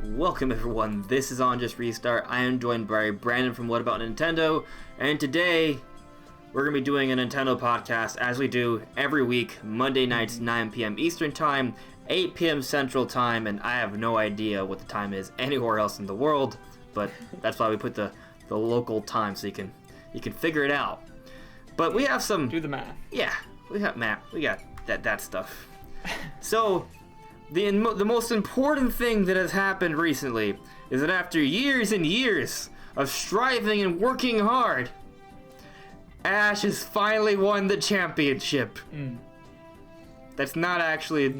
Welcome everyone, this is On Just Restart. I am joined by Brandon from What About Nintendo, and today we're going to be doing a Nintendo podcast as we do every week, Monday nights, 9 p.m. Eastern Time, 8 p.m. Central Time, and I have no idea what the time is anywhere else in the world, but that's why we put the local time so you can figure it out. But we have some... Do the math. Yeah, we got math, we got that stuff. So... The most important thing that has happened recently is that after years and years of striving and working hard, Ash has finally won the championship. That's not actually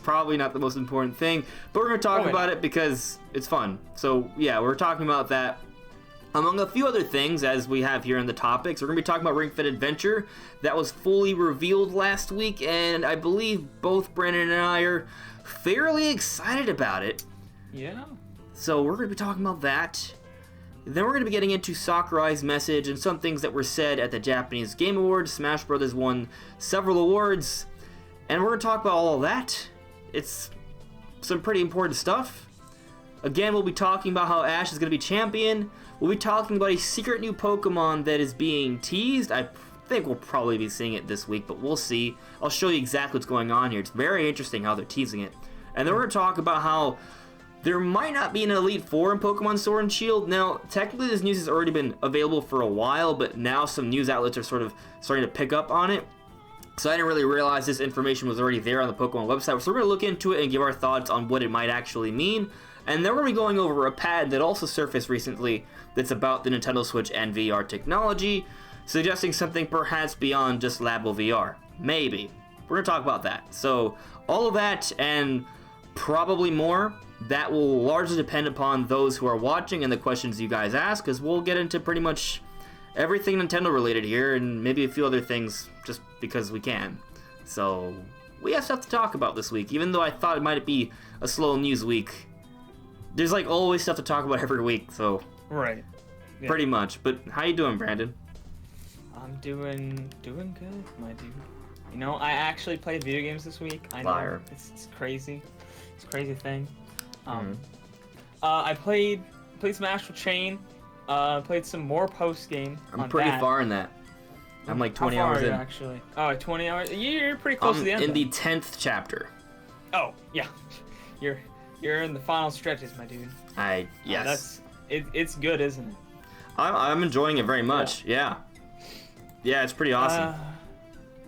probably not the most important thing, but we're going to talk about it because it's fun. So yeah, we're talking about that. Among a few other things, as we have here in the topics, we're going to be talking about Ring Fit Adventure. That was fully revealed last week, and I believe both Brandon and I are fairly excited about it. Yeah. So we're going to be talking about that. Then we're going to be getting into Sakurai's message and some things that were said at the Japanese Game Awards. Smash Brothers won several awards, and we're going to talk about all of that. It's some pretty important stuff. Again, we'll be talking about how Ash is going to be champion. We'll be talking about a secret new Pokemon that is being teased. I think we'll probably be seeing it this week, but we'll see. I'll show you exactly what's going on here. It's very interesting how they're teasing it. And then we're going to talk about how there might not be an Elite Four in Pokemon Sword and Shield. Now, technically this news has already been available for a while, but now some news outlets are sort of starting to pick up on it. So I didn't really realize this information was already there on the Pokemon website. So we're going to look into it and give our thoughts on what it might actually mean. And then we're going to be going over a patent that also surfaced recently that's about the Nintendo Switch and VR technology, suggesting something perhaps beyond just Labo VR. Maybe. We're going to talk about that. So all of that and probably more, that will largely depend upon those who are watching and the questions you guys ask, because we'll get into pretty much everything Nintendo related here and maybe a few other things just because we can. So we have stuff to talk about this week, even though I thought it might be a slow news week. There's like always stuff to talk about every week, so Right. Yeah. Pretty much. But how you doing, Brandon? I'm doing good, my dude. You know, I actually played video games this week. I know. Liar. It's crazy. It's a crazy thing. I played some Astral Chain. Played some more post game. I'm pretty far in that. I'm like 20 hours in. Actually. Oh, 20 hours. You're pretty close to the end. In the 10th chapter. Oh yeah, you're in the final stretches, my dude. Yes. It's good, isn't it? I'm enjoying it very much. Yeah. Yeah, it's pretty awesome.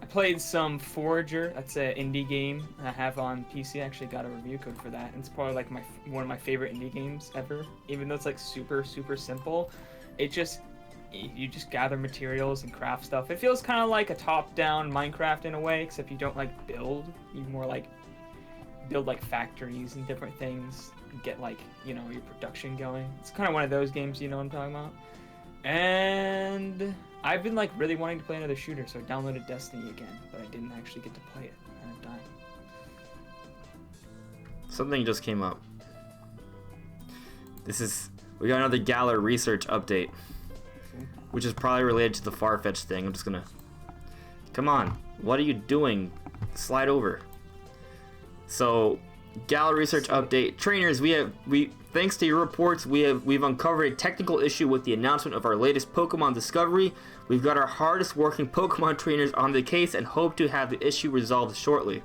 I played some Forager. That's an indie game I have on PC. I actually got a review code for that. It's probably like one of my favorite indie games ever. Even though it's like super simple, you just gather materials and craft stuff. It feels kind of like a top-down Minecraft in a way, except you don't like build. You more like build like factories and different things and get like, you know, your production going. It's kind of one of those games, you know what I'm talking about. And I've been like really wanting to play another shooter, so I downloaded Destiny again, but I didn't actually get to play it. I have time. Something just came up. We got another Gala research update, which is probably related to the Farfetch'd thing. I'm just gonna... Come on. What are you doing? Slide over. So, Gala research update. Trainers, thanks to your reports, we've uncovered a technical issue with the announcement of our latest Pokemon discovery. We've got our hardest working Pokemon trainers on the case and hope to have the issue resolved shortly.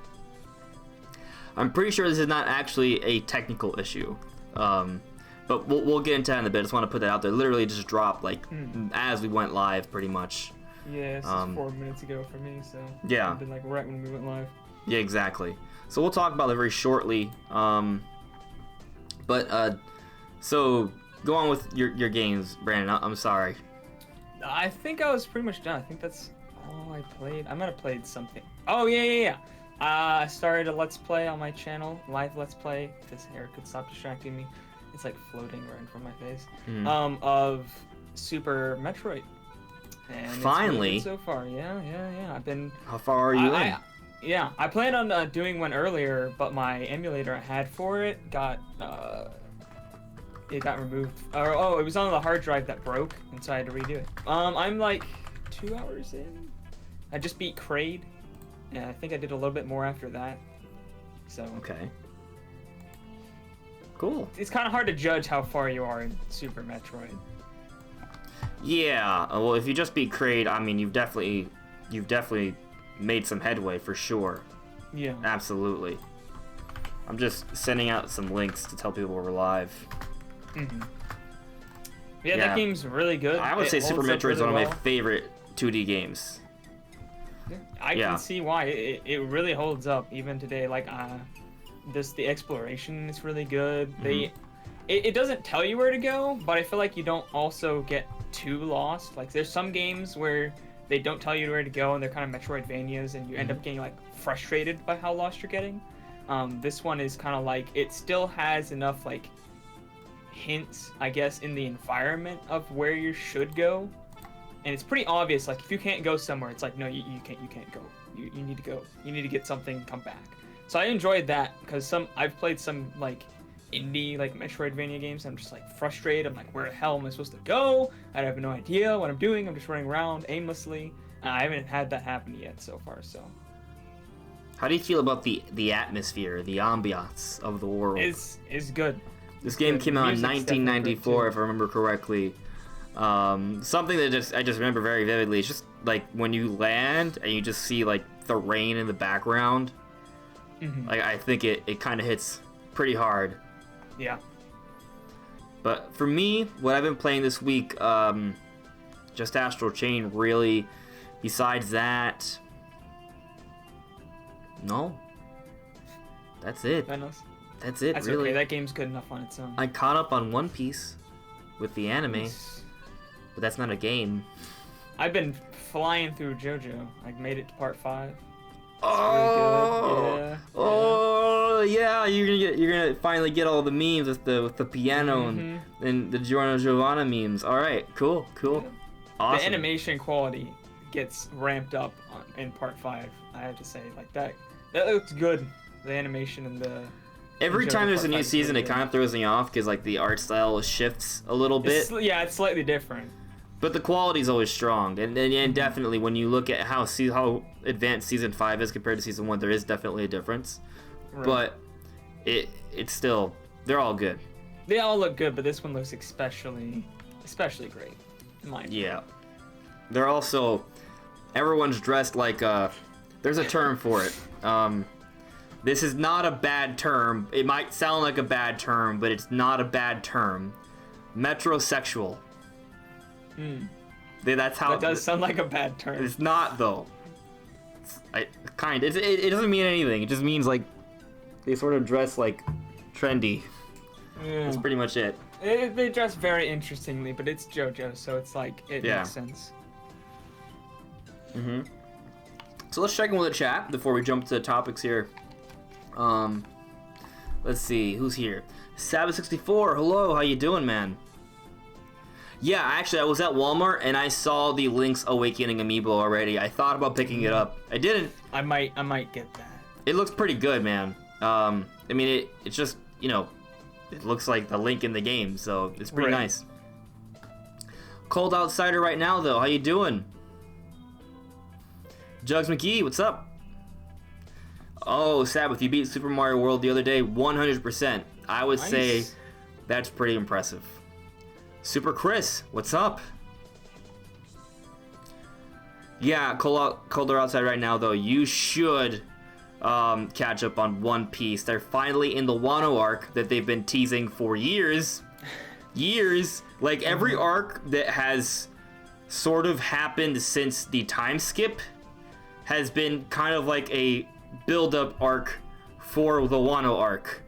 I'm pretty sure this is not actually a technical issue. But we'll get into that in a bit. I just want to put that out there. Literally just dropped like as we went live, pretty much. Yeah, this is 4 minutes ago for me, so yeah, it's been like right when we went live. Yeah, exactly. So we'll talk about it very shortly. So go on with your games, Brandon. I'm sorry. I think I was pretty much done. I think that's all I played. I might have played something. Oh yeah. I started a Let's Play on my channel, live Let's Play. If this hair could stop distracting me. It's like floating right in front of my face. Of Super Metroid. And finally. It's so far, yeah. I've been. How far are you in? Yeah, I planned on doing one earlier, but my emulator I had for it got removed. It was on the hard drive that broke, and so I had to redo it. I'm like 2 hours in. I just beat Kraid, and I think I did a little bit more after that. So. Okay. Cool. It's kind of hard to judge how far you are in Super Metroid. Yeah. Well, if you just beat Kraid, I mean, you've definitely made some headway for sure. Yeah. Absolutely. I'm just sending out some links to tell people we're live. Mm-hmm. Yeah, that game's really good. I would say Super Metroid is one of my favorite 2D games. I can see why. It really holds up even today. Like, the exploration is really good. Mm-hmm. It doesn't tell you where to go, but I feel like you don't also get too lost. Like, there's some games where they don't tell you where to go, and they're kind of Metroidvanias, and you end up getting like frustrated by how lost you're getting. This one is kind of like, it still has enough like hints, I guess, in the environment of where you should go, and it's pretty obvious. Like, if you can't go somewhere, it's like, no, you can't go. You need to go. You need to get something and come back. So I enjoyed that because I've played some like indie like Metroidvania games. I'm just like frustrated. I'm like, where the hell am I supposed to go? I have no idea what I'm doing. I'm just running around aimlessly. I haven't had that happen yet so far. So how do you feel about the atmosphere, the ambiance of the world? Is good. This game came out in 1994, if I remember correctly. Something that I just remember very vividly. It's just like when you land and you just see like the rain in the background. Like, I think it kind of hits pretty hard. Yeah. But for me, what I've been playing this week, just Astral Chain, really. Besides that, no. That's it. That's it, That's really. okay. That game's good enough on its own. I caught up on One Piece with the anime, but that's not a game. I've been flying through JoJo. I made it to part 5. Oh, really good. Yeah. You're gonna finally get all the memes with the piano and the Giovanna memes. All right, cool. Yeah. Awesome. The animation quality gets ramped up in part 5. I have to say, like that looks good. The animation and the every time there's a new season, it kind of throws me off because like the art style shifts a little bit. It's slightly different. But the quality's always strong, and definitely when you look at how advanced season 5 is compared to season 1, there is definitely a difference. Right. But it's still, they're all good. They all look good, but this one looks especially great, in my opinion. Yeah, they're also, everyone's dressed like there's a term for it. This is not a bad term. It might sound like a bad term, but it's not a bad term. Metrosexual. That's how. That does sound like a bad term. It's not though. It doesn't mean anything. It just means like they sort of dress like trendy. Yeah. That's pretty much it. They dress very interestingly, but it's JoJo, so it's like it makes sense. So let's check in with the chat before we jump to the topics here. Let's see who's here. Sabbath64, hello, how you doing, man? Yeah, actually, I was at Walmart and I saw the Link's Awakening amiibo already. I thought about picking it up. I didn't. I might get that. It looks pretty good, man. I mean, it's just, it looks like the Link in the game, so it's pretty nice. Cold Outsider right now, though. How you doing? Jugs McGee, what's up? Oh, Sabbath, you beat Super Mario World the other day, 100%. I would say that's pretty impressive. Super Chris, what's up? Yeah, colder outside right now, though. You should catch up on One Piece. They're finally in the Wano arc that they've been teasing for years. Like, every arc that has sort of happened since the time skip has been kind of like a build-up arc for the Wano arc.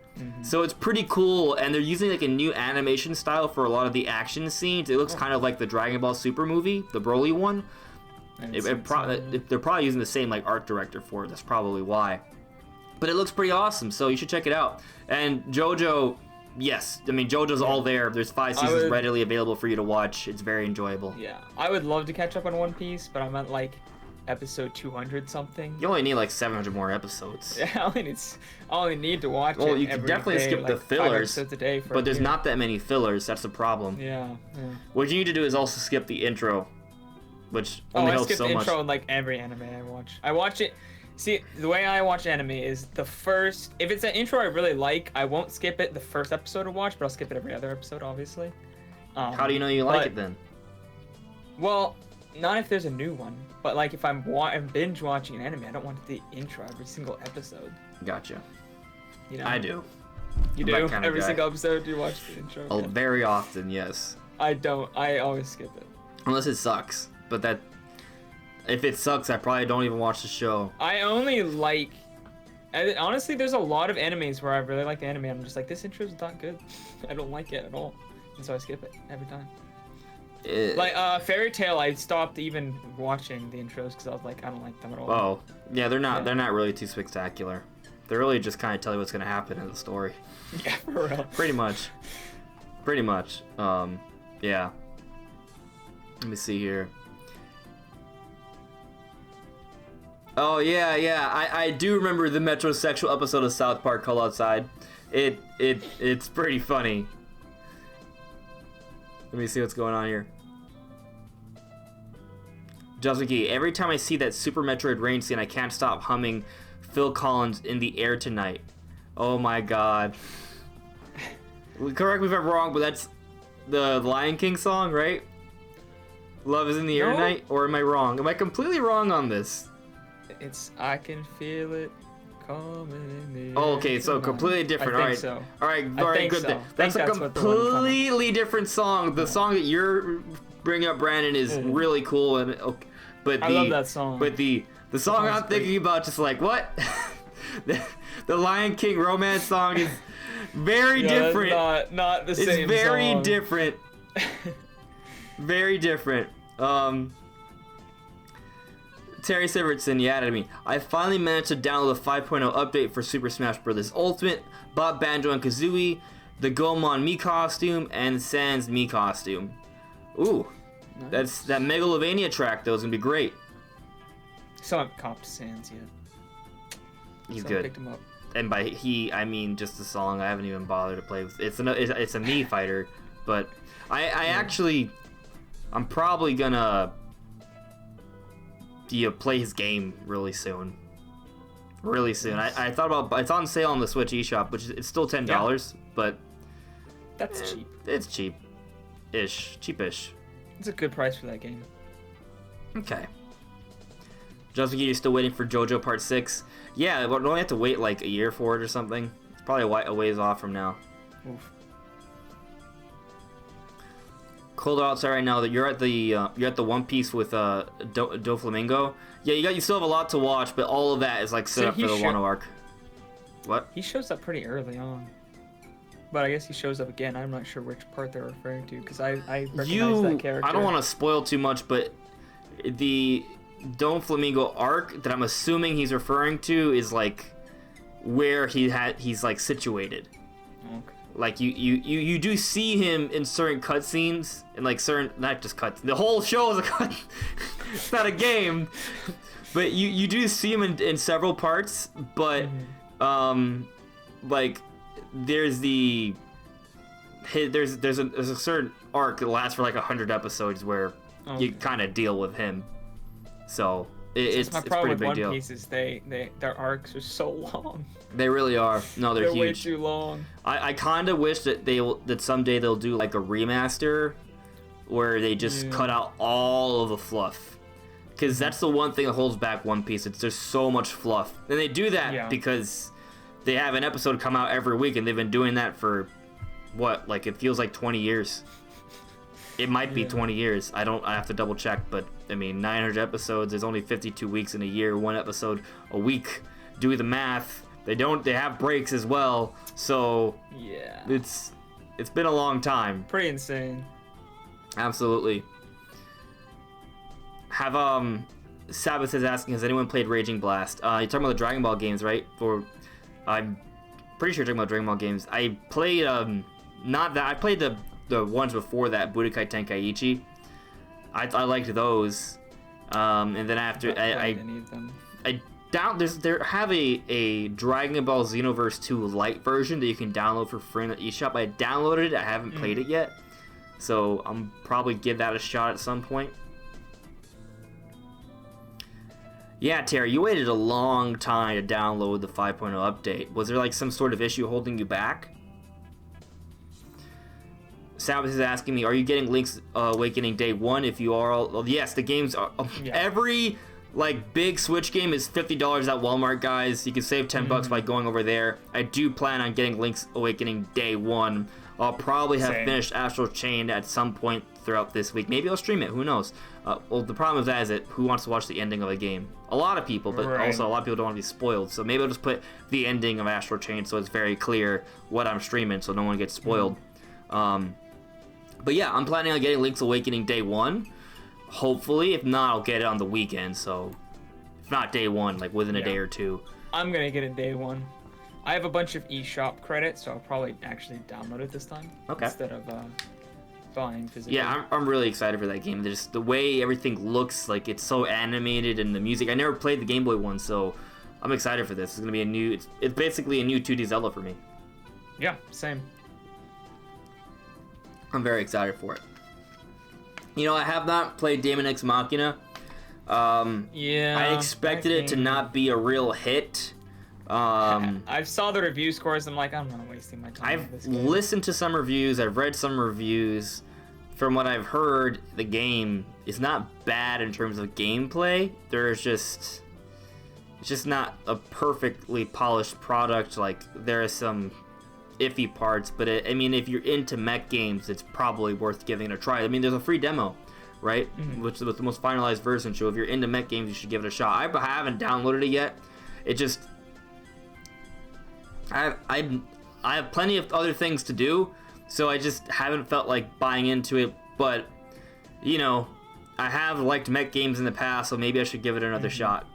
So it's pretty cool, and they're using like a new animation style for a lot of the action scenes. It looks kind of like the Dragon Ball Super movie, the Broly one. They're probably using the same like art director for it. That's probably why. But it looks pretty awesome, so you should check it out. And JoJo, yes, I mean JoJo's all there. There's 5 seasons readily available for you to watch. It's very enjoyable. Yeah, I would love to catch up on One Piece, but I'm at like episode 200 something. You only need like 700 more episodes. Yeah, I only need to watch it. Well, you can definitely skip like the fillers, 5 episodes a day for but there's not that many fillers. That's the problem. Yeah. What you need to do is also skip the intro, which only helps so much. I skip the intro in like every anime I watch. I watch it See, the way I watch anime is the first. If it's an intro I really like, I won't skip it the first episode to watch, but I'll skip it every other episode, obviously. How do you know you like it then? Well, not if there's a new one, but like if I'm binge watching an anime, I don't want the intro every single episode. Gotcha. You know? I do. You I'm do? that kind of Every guy. single episode you watch the intro? Oh, Okay. very often, yes. I don't. I always skip it. Unless it sucks. But that, if it sucks, I probably don't even watch the show. I only like. Honestly, there's a lot of animes where I really like the anime. I'm just like, this intro's not good. I don't like it at all, and so I skip it every time. Like Fairy Tail, I stopped even watching the intros because I was like, I don't like them at all. Oh, yeah, they're not. They're not really too spectacular. They really just kind of tell you what's gonna happen in the story. Yeah, for real. Pretty much. Pretty much. Yeah. Let me see here. Oh yeah. I do remember the metrosexual episode of South Park Call Outside. It's pretty funny. Let me see what's going on here. Josuke, every time I see that Super Metroid rain scene, I can't stop humming Phil Collins' In the Air Tonight. Oh my god. Correct me if I'm wrong, but that's the Lion King song, right? Love is in the air No. tonight? Or am I wrong? Am I completely wrong on this? It's I can feel it coming in the Oh, air okay, so tonight. completely different. I All think right, so. all right, I all right, think good. so. Then. I That's think a that's what the one you're talking about. completely different song. The song that you're bringing up, Brandon, is really cool, and okay, but I love that song. But the song I'm thinking about, just like what? the Lion King romance song is very different. Not the It's same very song. different. Very different. Terry Sivertson, yeah, I mean, I finally managed to download a 5.0 update for Super Smash Bros. Ultimate, bought Banjo and Kazooie, the Gomon Mii costume, and Sans Mii costume. Ooh, Nice. that Megalovania track though is gonna be great. Still haven't copped Sans yet. He's So I good. picked him up. And by he, I mean just the song. I haven't even bothered to play with. It's a Mii fighter, but I actually, I'm probably gonna play his game really soon. Really soon. I thought about, it's on sale on the Switch eShop, which is, it's still $10, but That's cheap. it's cheap-ish. It's a good price for that game. Okay. Justin, you're still waiting for JoJo Part 6? Yeah, but don't we have to wait like a year for it or something? It's probably a ways off from now. Oof. Cold outside right now that you're at the One Piece with Doflamingo. Yeah, you still have a lot to watch, but all of that is like set So up for the Wano arc. What? He shows up pretty early on. But I guess he shows up again. I'm not sure which part they're referring to because I recognize that character. I don't want to spoil too much, but the Doflamingo arc that I'm assuming he's referring to is like where he's like situated. Okay. Like you do see him in certain cutscenes and like certain, not just cuts. The whole show is a cut. It's not a game, but you do see him in several parts. But like there's a certain arc that lasts for like 100 episodes where you kind of deal with him. So it's my a problem pretty with big One deal. Piece is their arcs are so long. They really are. No, they're Way huge. too long. I kind of wish that someday they'll do like a remaster where they just cut out all of the fluff, because that's the one thing that holds back One Piece. There's so much fluff, and they do that because they have an episode come out every week, and they've been doing that for what, like it feels like 20 years. It might be 20 years. I have to double check, but I mean 900 episodes. There's only 52 weeks in a year. One episode a week. Do the math. They have breaks as well, so Yeah. it's been a long time. Pretty insane. Absolutely. Have Sabbath is asking, has anyone played Raging Blast? You're talking about the Dragon Ball games, right? I'm pretty sure you're talking about Dragon Ball games. I played not that. I played the ones before that, Budokai Tenkaichi. I liked those. And then after I any of them. there have a Dragon Ball Xenoverse 2 Lite version that you can download for free in the eShop. I downloaded it. I haven't played it yet, so I'm probably give that a shot at some point. Yeah, Terry, you waited a long time to download the 5.0 update. Was there like some sort of issue holding you back? Sabbath is asking me, are you getting Link's Awakening day one? If you are, well, yes, the games are... Every, like, big Switch game is $50 at Walmart, guys. You can save $10 by going over there. I do plan on getting Link's Awakening day one. I'll probably have finished Astral Chain at some point throughout this week. Maybe I'll stream it. Who knows? Well, the problem with that is that who wants to watch the ending of a game? A lot of people, but also a lot of people don't want to be spoiled. So maybe I'll just put the ending of Astral Chain so it's very clear what I'm streaming so no one gets spoiled. But yeah, I'm planning on getting Link's Awakening day one. Hopefully. If not, I'll get it on the weekend. So if not day one, like within a day or two. I'm going to get it day one. I have a bunch of eShop credits, so I'll probably actually download it this time. Okay. Instead of buying physically. Yeah, I'm really excited for that game. Just the way everything looks, like it's so animated, and the music. I never played the Game Boy one, so I'm excited for this. It's gonna be a new. It's basically a new 2D Zelda for me. Yeah, same. I'm very excited for it. You know, I have not played Daemon X Machina. Yeah. I expected it to not be a real hit. I saw the review scores. I'm like, I'm not wasting my time. I've listened to some reviews. I've read some reviews. From what I've heard, the game is not bad in terms of gameplay. It's just not a perfectly polished product. Like, there are some iffy parts, but I mean, if you're into mech games, it's probably worth giving it a try. I mean, there's a free demo, right? Which is the most finalized version. So if you're into mech games, you should give it a shot. I haven't downloaded it yet. It just, I have plenty of other things to do, so I just haven't felt like buying into it. But you know, I have liked mech games in the past, so maybe I should give it another shot.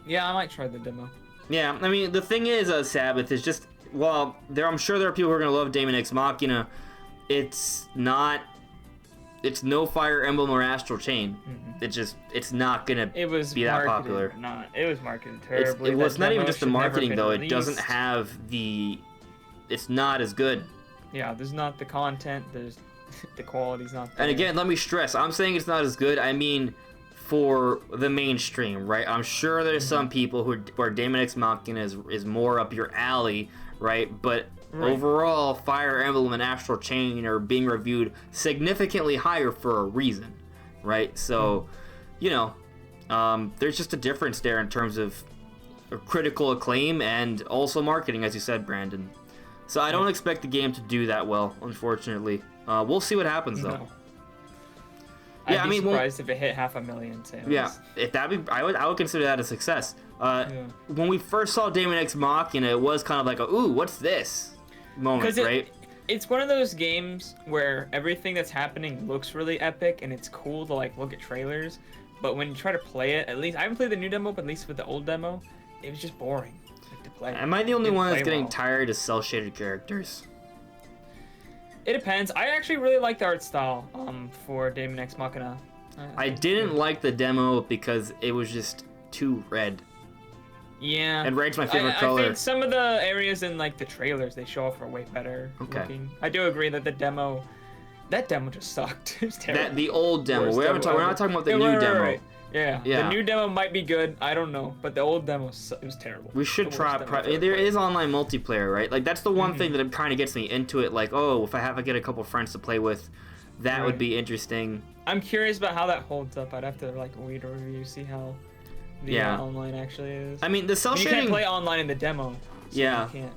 Yeah, I might try the demo. Yeah, I mean, the thing is, Sabbath is just, well, I'm sure there are people who are gonna love Daemon X Machina. It's no Fire Emblem or Astral Chain. It's not gonna be that popular. It was marketed terribly. It was not even just the marketing though. It doesn't have it's not as good. Yeah, there's not the content. There's the quality's not there. And again, let me stress, I'm saying it's not as good. I mean, for the mainstream, right? I'm sure there's some people where Daemon X Machina is more up your alley, right? But overall, Fire Emblem and Astral Chain are being reviewed significantly higher for a reason, right? So, you know, there's just a difference there in terms of critical acclaim and also marketing, as you said, Brandon. So I don't expect the game to do that well, unfortunately. We'll see what happens, though. No. I'd be surprised if it hit 500,000 sales. Yeah, if I would consider that a success. When we first saw Daemon X Machina, it was kind of like ooh, what's this moment, right? It's one of those games where everything that's happening looks really epic and it's cool to like look at trailers, but when you try to play it, at least I haven't played the new demo, but at least with the old demo, it was just boring to play. Am I the only one that's getting tired of cel-shaded characters? It depends. I actually really like the art style for Daemon X Machina. I didn't like the demo because it was just too red. Yeah. And red's my favorite color. I think some of the areas in like the trailers they show off are way better looking. I do agree that that demo just sucked. It was terrible. The old demo. We're not talking about the new demo. Right. Yeah. The new demo might be good. I don't know, but the old demo it was terrible. We should try. There is online multiplayer, right? Like that's the one thing that kind of gets me into it. Like, oh, if I get a couple friends to play with, that would be interesting. I'm curious about how that holds up. I'd have to like read a review, see how the online actually is. I mean, the cel shading. You can't play online in the demo. So yeah. We can't.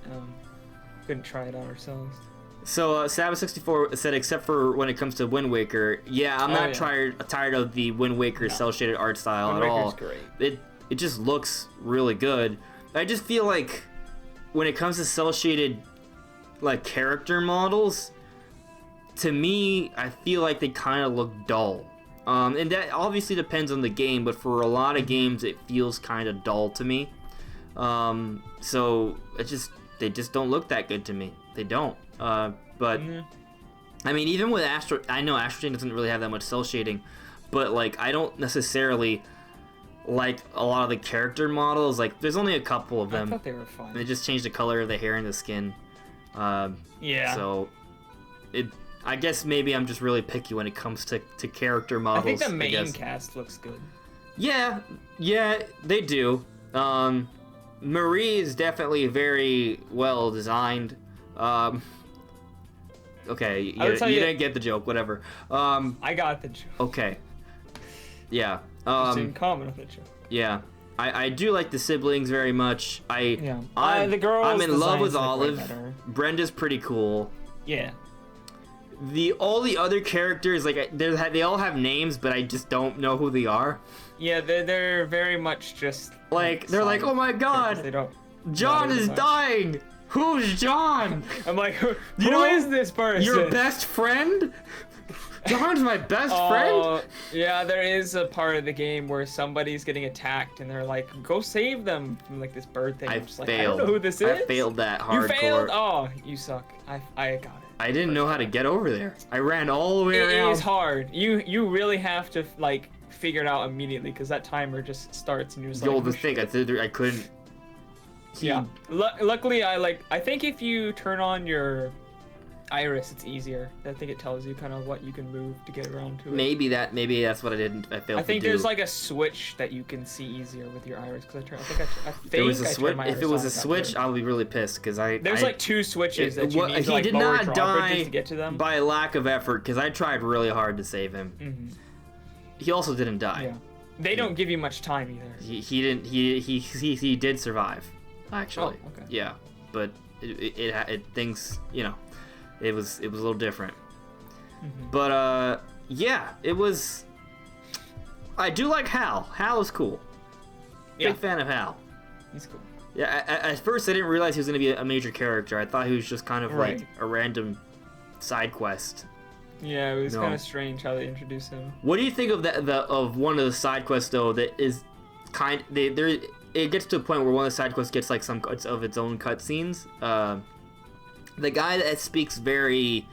Couldn't try it out ourselves. So Sabbath64 said, except for when it comes to Wind Waker, I'm not tired of the Wind Waker cel-shaded art style at all. Great. It just looks really good. I just feel like when it comes to cel-shaded like character models, to me, I feel like they kind of look dull. And that obviously depends on the game, but for a lot of games, it feels kind of dull to me. So they just don't look that good to me. They don't. But I mean, even with I know Astral Chain doesn't really have that much cel shading, but like I don't necessarily like a lot of the character models. Like there's only a couple of them. I thought they were fine. They just changed the color of the hair and the skin. So I guess maybe I'm just really picky when it comes to character models. I think the main cast looks good. Yeah, they do. Marie is definitely very well designed. Okay, you didn't get the joke, whatever. I got the joke. Okay. Yeah. Just in common with the joke. Yeah. I do like the siblings very much. I'm the in love with designs look way Olive. better. Brenda's pretty cool. Yeah. All the other characters, like they all have names, but I just don't know who they are. Yeah, they're very much just like they're like, oh my god, they don't John is dying. Who's John? I'm like, who is this person? Your best friend? John's my best friend? Yeah, there is a part of the game where somebody's getting attacked and they're like, go save them from like this bird thing. I'm just like, I don't know who this is. I failed that hardcore. You failed? Oh, you suck. I got it. I didn't know how to get over there. I ran all the way around. It is hard. You really have to like figure it out immediately because that timer just starts and you're just like, the thing, I couldn't. Yeah. Luckily, I think if you turn on your iris, it's easier. I think it tells you kind of what you can move to get around to it. Maybe that's what I failed to do. I think there's like a switch that you can see easier with your iris because I think if it was a switch, I'll be really pissed because there's like two switches that you need to like he did lower not die to get to them by lack of effort because I tried really hard to save him. Mm-hmm. He also didn't die. Yeah. They don't give you much time either. He didn't. He did survive, actually. Oh, okay. Yeah, but it things, you know. It was a little different. Mm-hmm. But yeah, it was. I do like Hal. Hal is cool. Yeah. Big fan of Hal. He's cool. Yeah, at first I didn't realize he was going to be a major character. I thought he was just kind of like a random side quest. Yeah, it was kind of strange how they introduced him. What do you think of of one of the side quests though that is it gets to a point where one of the side quests gets like some of its own cutscenes. The guy that speaks very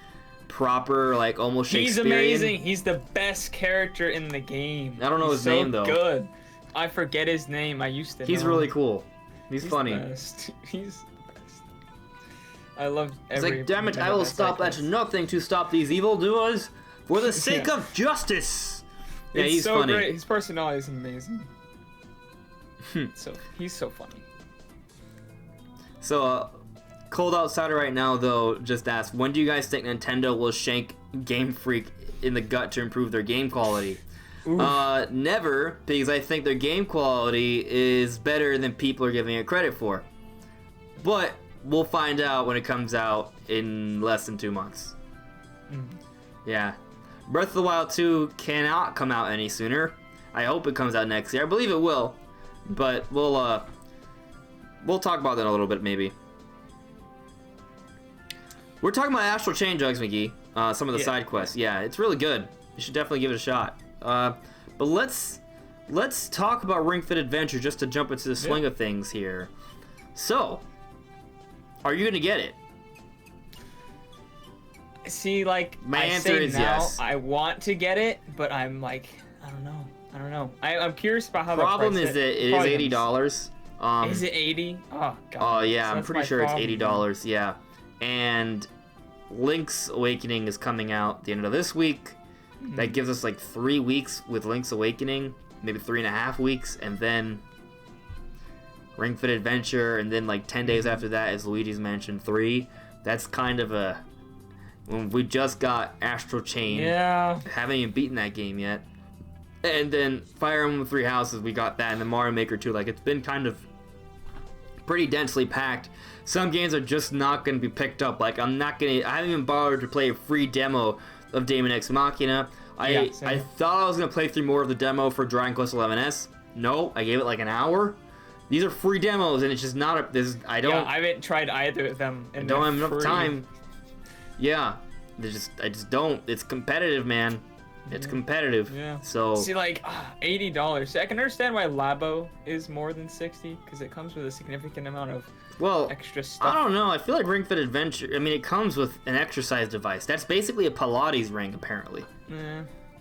proper, like almost Shakespearean. He's amazing. He's the best character in the game. I don't know his name though. Good. I forget his name. I used to. He's really cool. He's funny. The best. He's the best. I love every. He's like, damn it! I will stop at nothing to stop these evildoers for the sake of justice. Yeah, he's so funny. Great. His personality is amazing. He's so funny. So, Cold Outsider right now though just asked, when do you guys think Nintendo will shank Game Freak in the gut to improve their game quality? Never, because I think their game quality is better than people are giving it credit for. But we'll find out when it comes out in less than 2 months. Yeah. Breath of the Wild 2 cannot come out any sooner. I hope it comes out next year. I believe it will. But we'll talk about that in a little bit maybe. We're talking about Astral Chain, Jugs McGee. Some of the side quests. Yeah, it's really good. You should definitely give it a shot. But let's talk about Ring Fit Adventure just to jump into the swing of things here. So, are you gonna get it? See, like, my answer is yes. I want to get it, but I'm like, I don't know. I'm curious about how. Problem is that it is $80. Is it 80? Oh god. Oh yeah, so I'm pretty sure it's $80. Yeah, and Link's Awakening is coming out at the end of this week. That gives us like 3 weeks with Link's Awakening, maybe 3.5 weeks, and then Ring Fit Adventure, and then like 10 days after that is Luigi's Mansion 3. That's kind of a... When we just got Astral Chain. Yeah. Haven't even beaten that game yet. And then Fire Emblem 3 Houses, we got that, and then Mario Maker 2. Like, it's been kind of pretty densely packed. Some games are just not going to be picked up. Like, I haven't even bothered to play a free demo of Daemon X Machina. I thought I was going to play through more of the demo for Dragon Quest XI's. No, I gave it like an hour. These are free demos, and it's just not I haven't tried either of them. I don't have enough time. Yeah, I just don't. It's competitive, man. It's competitive. Yeah. So see, like $80. I can understand why Labo is more than $60 because it comes with a significant amount of extra stuff. I don't know. I feel like Ring Fit Adventure. I mean, it comes with an exercise device. That's basically a Pilates ring, apparently.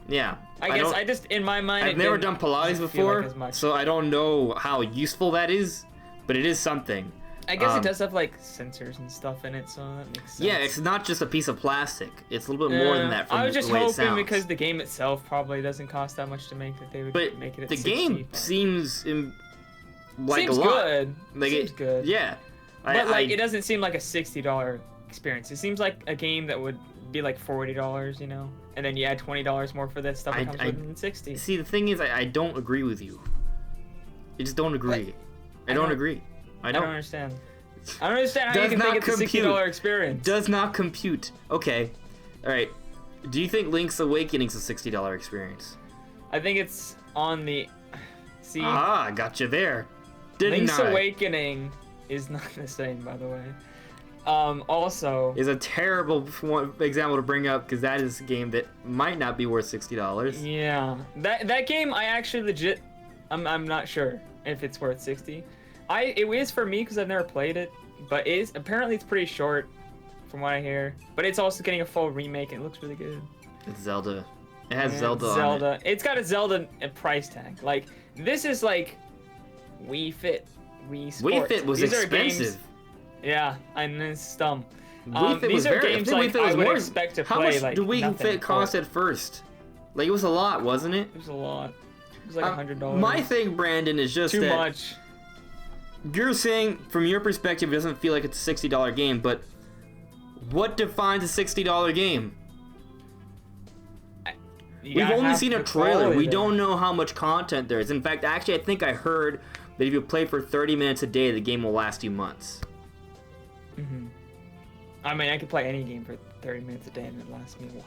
Yeah. I guess I just in my mind. I've never done Pilates before, so I don't know how useful that is. But it is something. I guess it does have like sensors and stuff in it, so that makes sense. Yeah, it's not just a piece of plastic. It's a little bit more than that. From I was just the way it hoping sounds. because the game itself probably doesn't cost that much to make that they would make it at the 60, game but... seems like seems a lot. Good. Like seems good. Yeah. But like it doesn't seem like a $60 experience. It seems like a game that would be like $40, you know, and then you add $20 more for this stuff. It comes within 60. See, the thing is, I don't agree with you. I just don't agree. I don't agree. I don't understand. I don't understand how you can think it's a $60 experience. Does not compute. Okay. All right. Do you think Link's Awakening's a $60 experience? I think it's on the. See. Ah, I got you there. Link's Awakening is not the same, by the way. Also. Is a terrible example to bring up because that is a game that might not be worth $60. Yeah. That game, I actually legit. I'm not sure if it's worth 60. It is for me because I've never played it, but apparently it's pretty short, from what I hear. But it's also getting a full remake and it looks really good. It's Zelda. It has Zelda on it. It's got a Zelda price tag. Like this is like Wii Fit, Wii Sports. Wii Fit was These expensive. Are games, yeah, and it's dumb. Wii Fit these was are very, games like I would expect to how play. much like did Wii Fit cost at first? Like it was a lot, wasn't it? It was a lot. It was like $100. My thing, Brandon, is just too much. You're saying, from your perspective, it doesn't feel like it's a $60 game, but what defines a $60 game? We've only seen a trailer. We don't know how much content there is. In fact, actually, I think I heard that if you play for 30 minutes a day, the game will last you months. Mm-hmm. I mean, I could play any game for 30 minutes a day and it lasts me a while.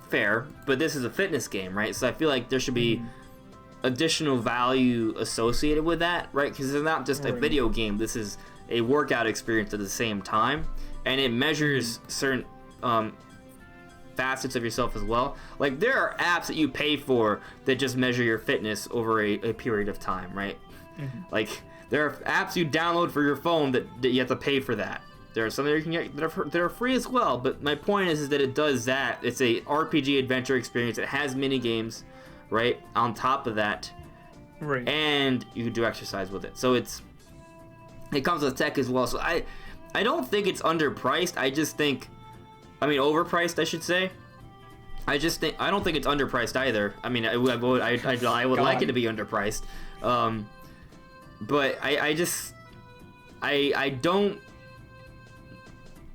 Fair, but this is a fitness game, right? So I feel like there should be additional value associated with that, right? Because it's not just a video game. This is a workout experience at the same time, and it measures certain facets of yourself as well. Like there are apps that you pay for that just measure your fitness over a period of time, right? Like there are apps you download for your phone that you have to pay for that. There are some that you can get that are free as well, but my point is that it does that. It's a RPG adventure experience. It has mini games, right, on top of that, right, and you can do exercise with it. So it comes with tech as well. So I don't think it's underpriced. I overpriced, I should say. I don't think it's underpriced either. I mean, I would like it to be underpriced, but I don't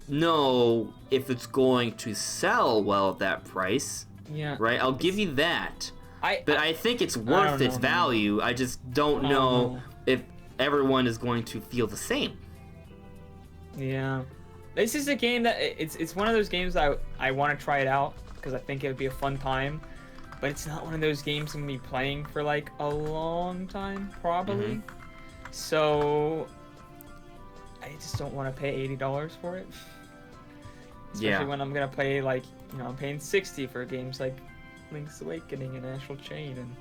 know if it's going to sell well at that price. Yeah. Right. I'll give you that. But I think it's worth its value. I just don't know if everyone is going to feel the same. Yeah. This is a game that it's one of those games that I want to try it out because I think it would be a fun time, but it's not one of those games I'm gonna be playing for like a long time probably. So I just don't want to pay $80 for it. Especially when I'm gonna play like I'm paying $60 for games like Link's Awakening and Astral Chain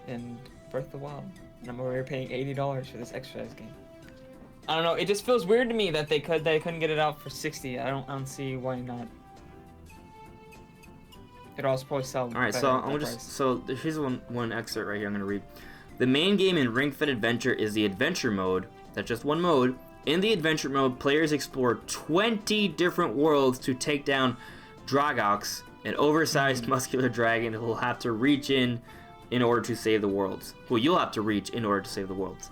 and Breath of the Wild, and I'm already paying $80 for this exercise game. I don't know. It just feels weird to me that they couldn't get it out for $60. I don't see why not. It'd also probably sell. All right, so here's one excerpt right here. I'm gonna read. The main game in Ring Fit Adventure is the Adventure mode. That's just one mode. In the Adventure mode, players explore 20 different worlds to take down Dragox, an oversized muscular dragon who will have to reach in order to save the worlds. Well, you'll have to reach in order to save the worlds.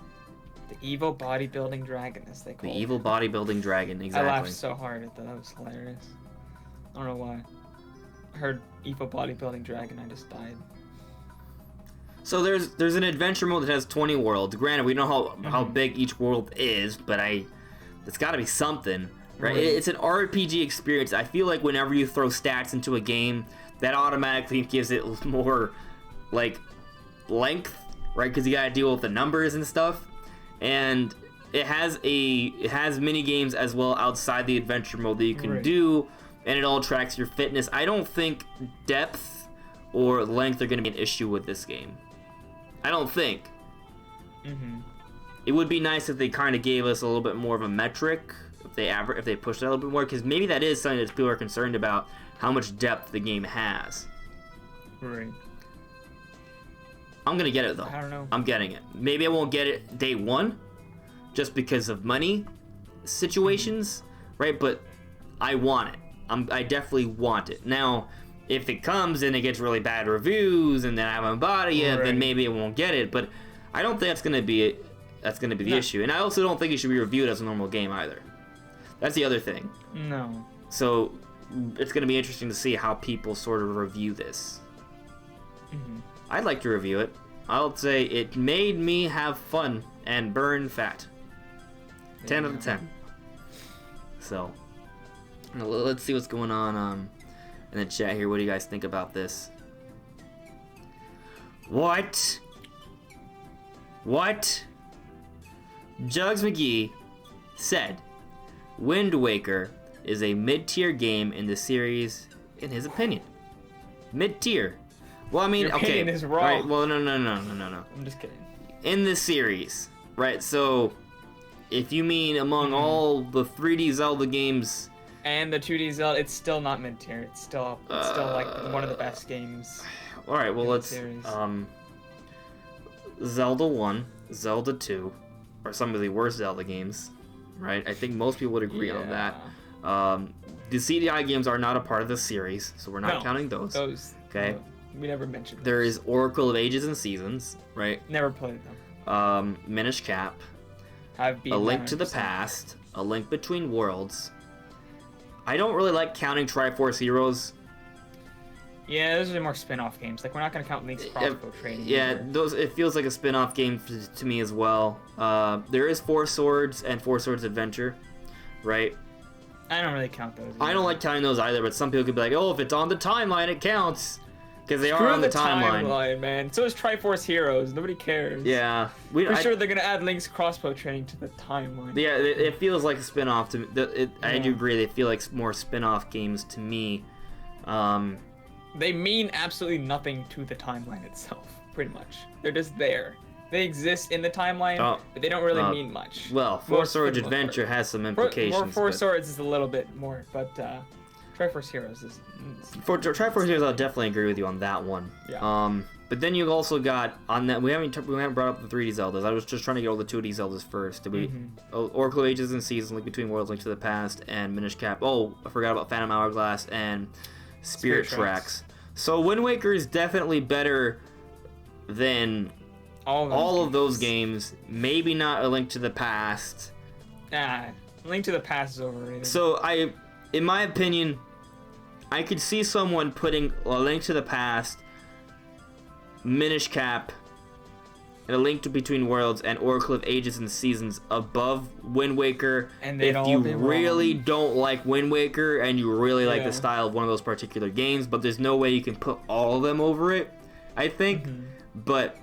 The evil bodybuilding dragon, as they call it. The evil bodybuilding dragon, exactly. I laughed so hard at that. That was hilarious. I don't know why. I heard evil bodybuilding dragon, I just died. So there's an adventure mode that has 20 worlds. Granted, we don't know how big each world is, but it's got to be something, right? It's an RPG experience. I feel like whenever you throw stats into a game, that automatically gives it more like length, right? Because you got to deal with the numbers and stuff. And it has mini games as well outside the adventure mode that you can do, and it all tracks your fitness. I don't think depth or length are going to be an issue with this game. I don't think. It would be nice if they kind of gave us a little bit more of a metric, if they pushed it a little bit more, because maybe that is something that people are concerned about, how much depth the game has. Right. I'm gonna get it though. I don't know. I'm getting it. Maybe I won't get it day one, just because of money situations, right? But I want it. I definitely want it. Now, if it comes and it gets really bad reviews and then I haven't bought it yet, then maybe I won't get it. But I don't think that's gonna be the issue. And I also don't think it should be reviewed as a normal game either. That's the other thing. No. So it's gonna be interesting to see how people sort of review this. I'd like to review it. I'll say it made me have fun and burn fat. 10 out of 10. So, let's see what's going on in the chat here. What do you guys think about this? What? Jugs McGee said Wind Waker is a mid-tier game in the series, in his opinion. Mid-tier. Well, I mean, Your opinion is wrong. Right, well, no. I'm just kidding. In this series, right? So, if you mean among all the 3D Zelda games and the 2D Zelda, it's still not mid-tier. It's still like one of the best games. All right, well, let's series. Zelda 1, Zelda 2 are some of the worst Zelda games, right? I think most people would agree on that. The CDI games are not a part of this series, so we're not counting those. Okay. We never mentioned those. There is Oracle of Ages and Seasons, right? Never played them. Minish Cap, A Link to the Past, A Link Between Worlds. I don't really like counting Triforce Heroes. Yeah, those are more spin-off games. Like, we're not going to count Link's crossbow training. Yeah, it feels like a spin-off game to me as well. There is Four Swords and Four Swords Adventure, right? I don't really count those either. I don't like counting those either, but some people could be like, oh, if it's on the timeline, it counts. Because they are on the timeline. Man. So is Triforce Heroes. Nobody cares. Yeah. For sure they're going to add Link's crossbow training to the timeline. Yeah, it feels like a spin-off to me. I do agree, they feel like more spin-off games to me. They mean absolutely nothing to the timeline itself, pretty much. They're just there. They exist in the timeline, but they don't really mean much. Well, Four Swords Adventure has some implications. Four Swords is a little bit more, but Triforce Heroes is... For Triforce Heroes, I'll definitely agree with you on that one. Yeah. But then you also got, on that, we haven't brought up the 3D Zeldas. I was just trying to get all the 2D Zeldas first. Oracle of Ages and Seasons, Link Between Worlds, Link to the Past, and Minish Cap. Oh, I forgot about Phantom Hourglass and Spirit Tracks. So Wind Waker is definitely better than all of those games. Maybe not A Link to the Past. Link to the Past is overrated. So in my opinion, I could see someone putting A Link to the Past, Minish Cap, and A Link to Between Worlds, and Oracle of Ages and Seasons above Wind Waker. And if you really don't like Wind Waker and you really like the style of one of those particular games, but there's no way you can put all of them over it, I think. But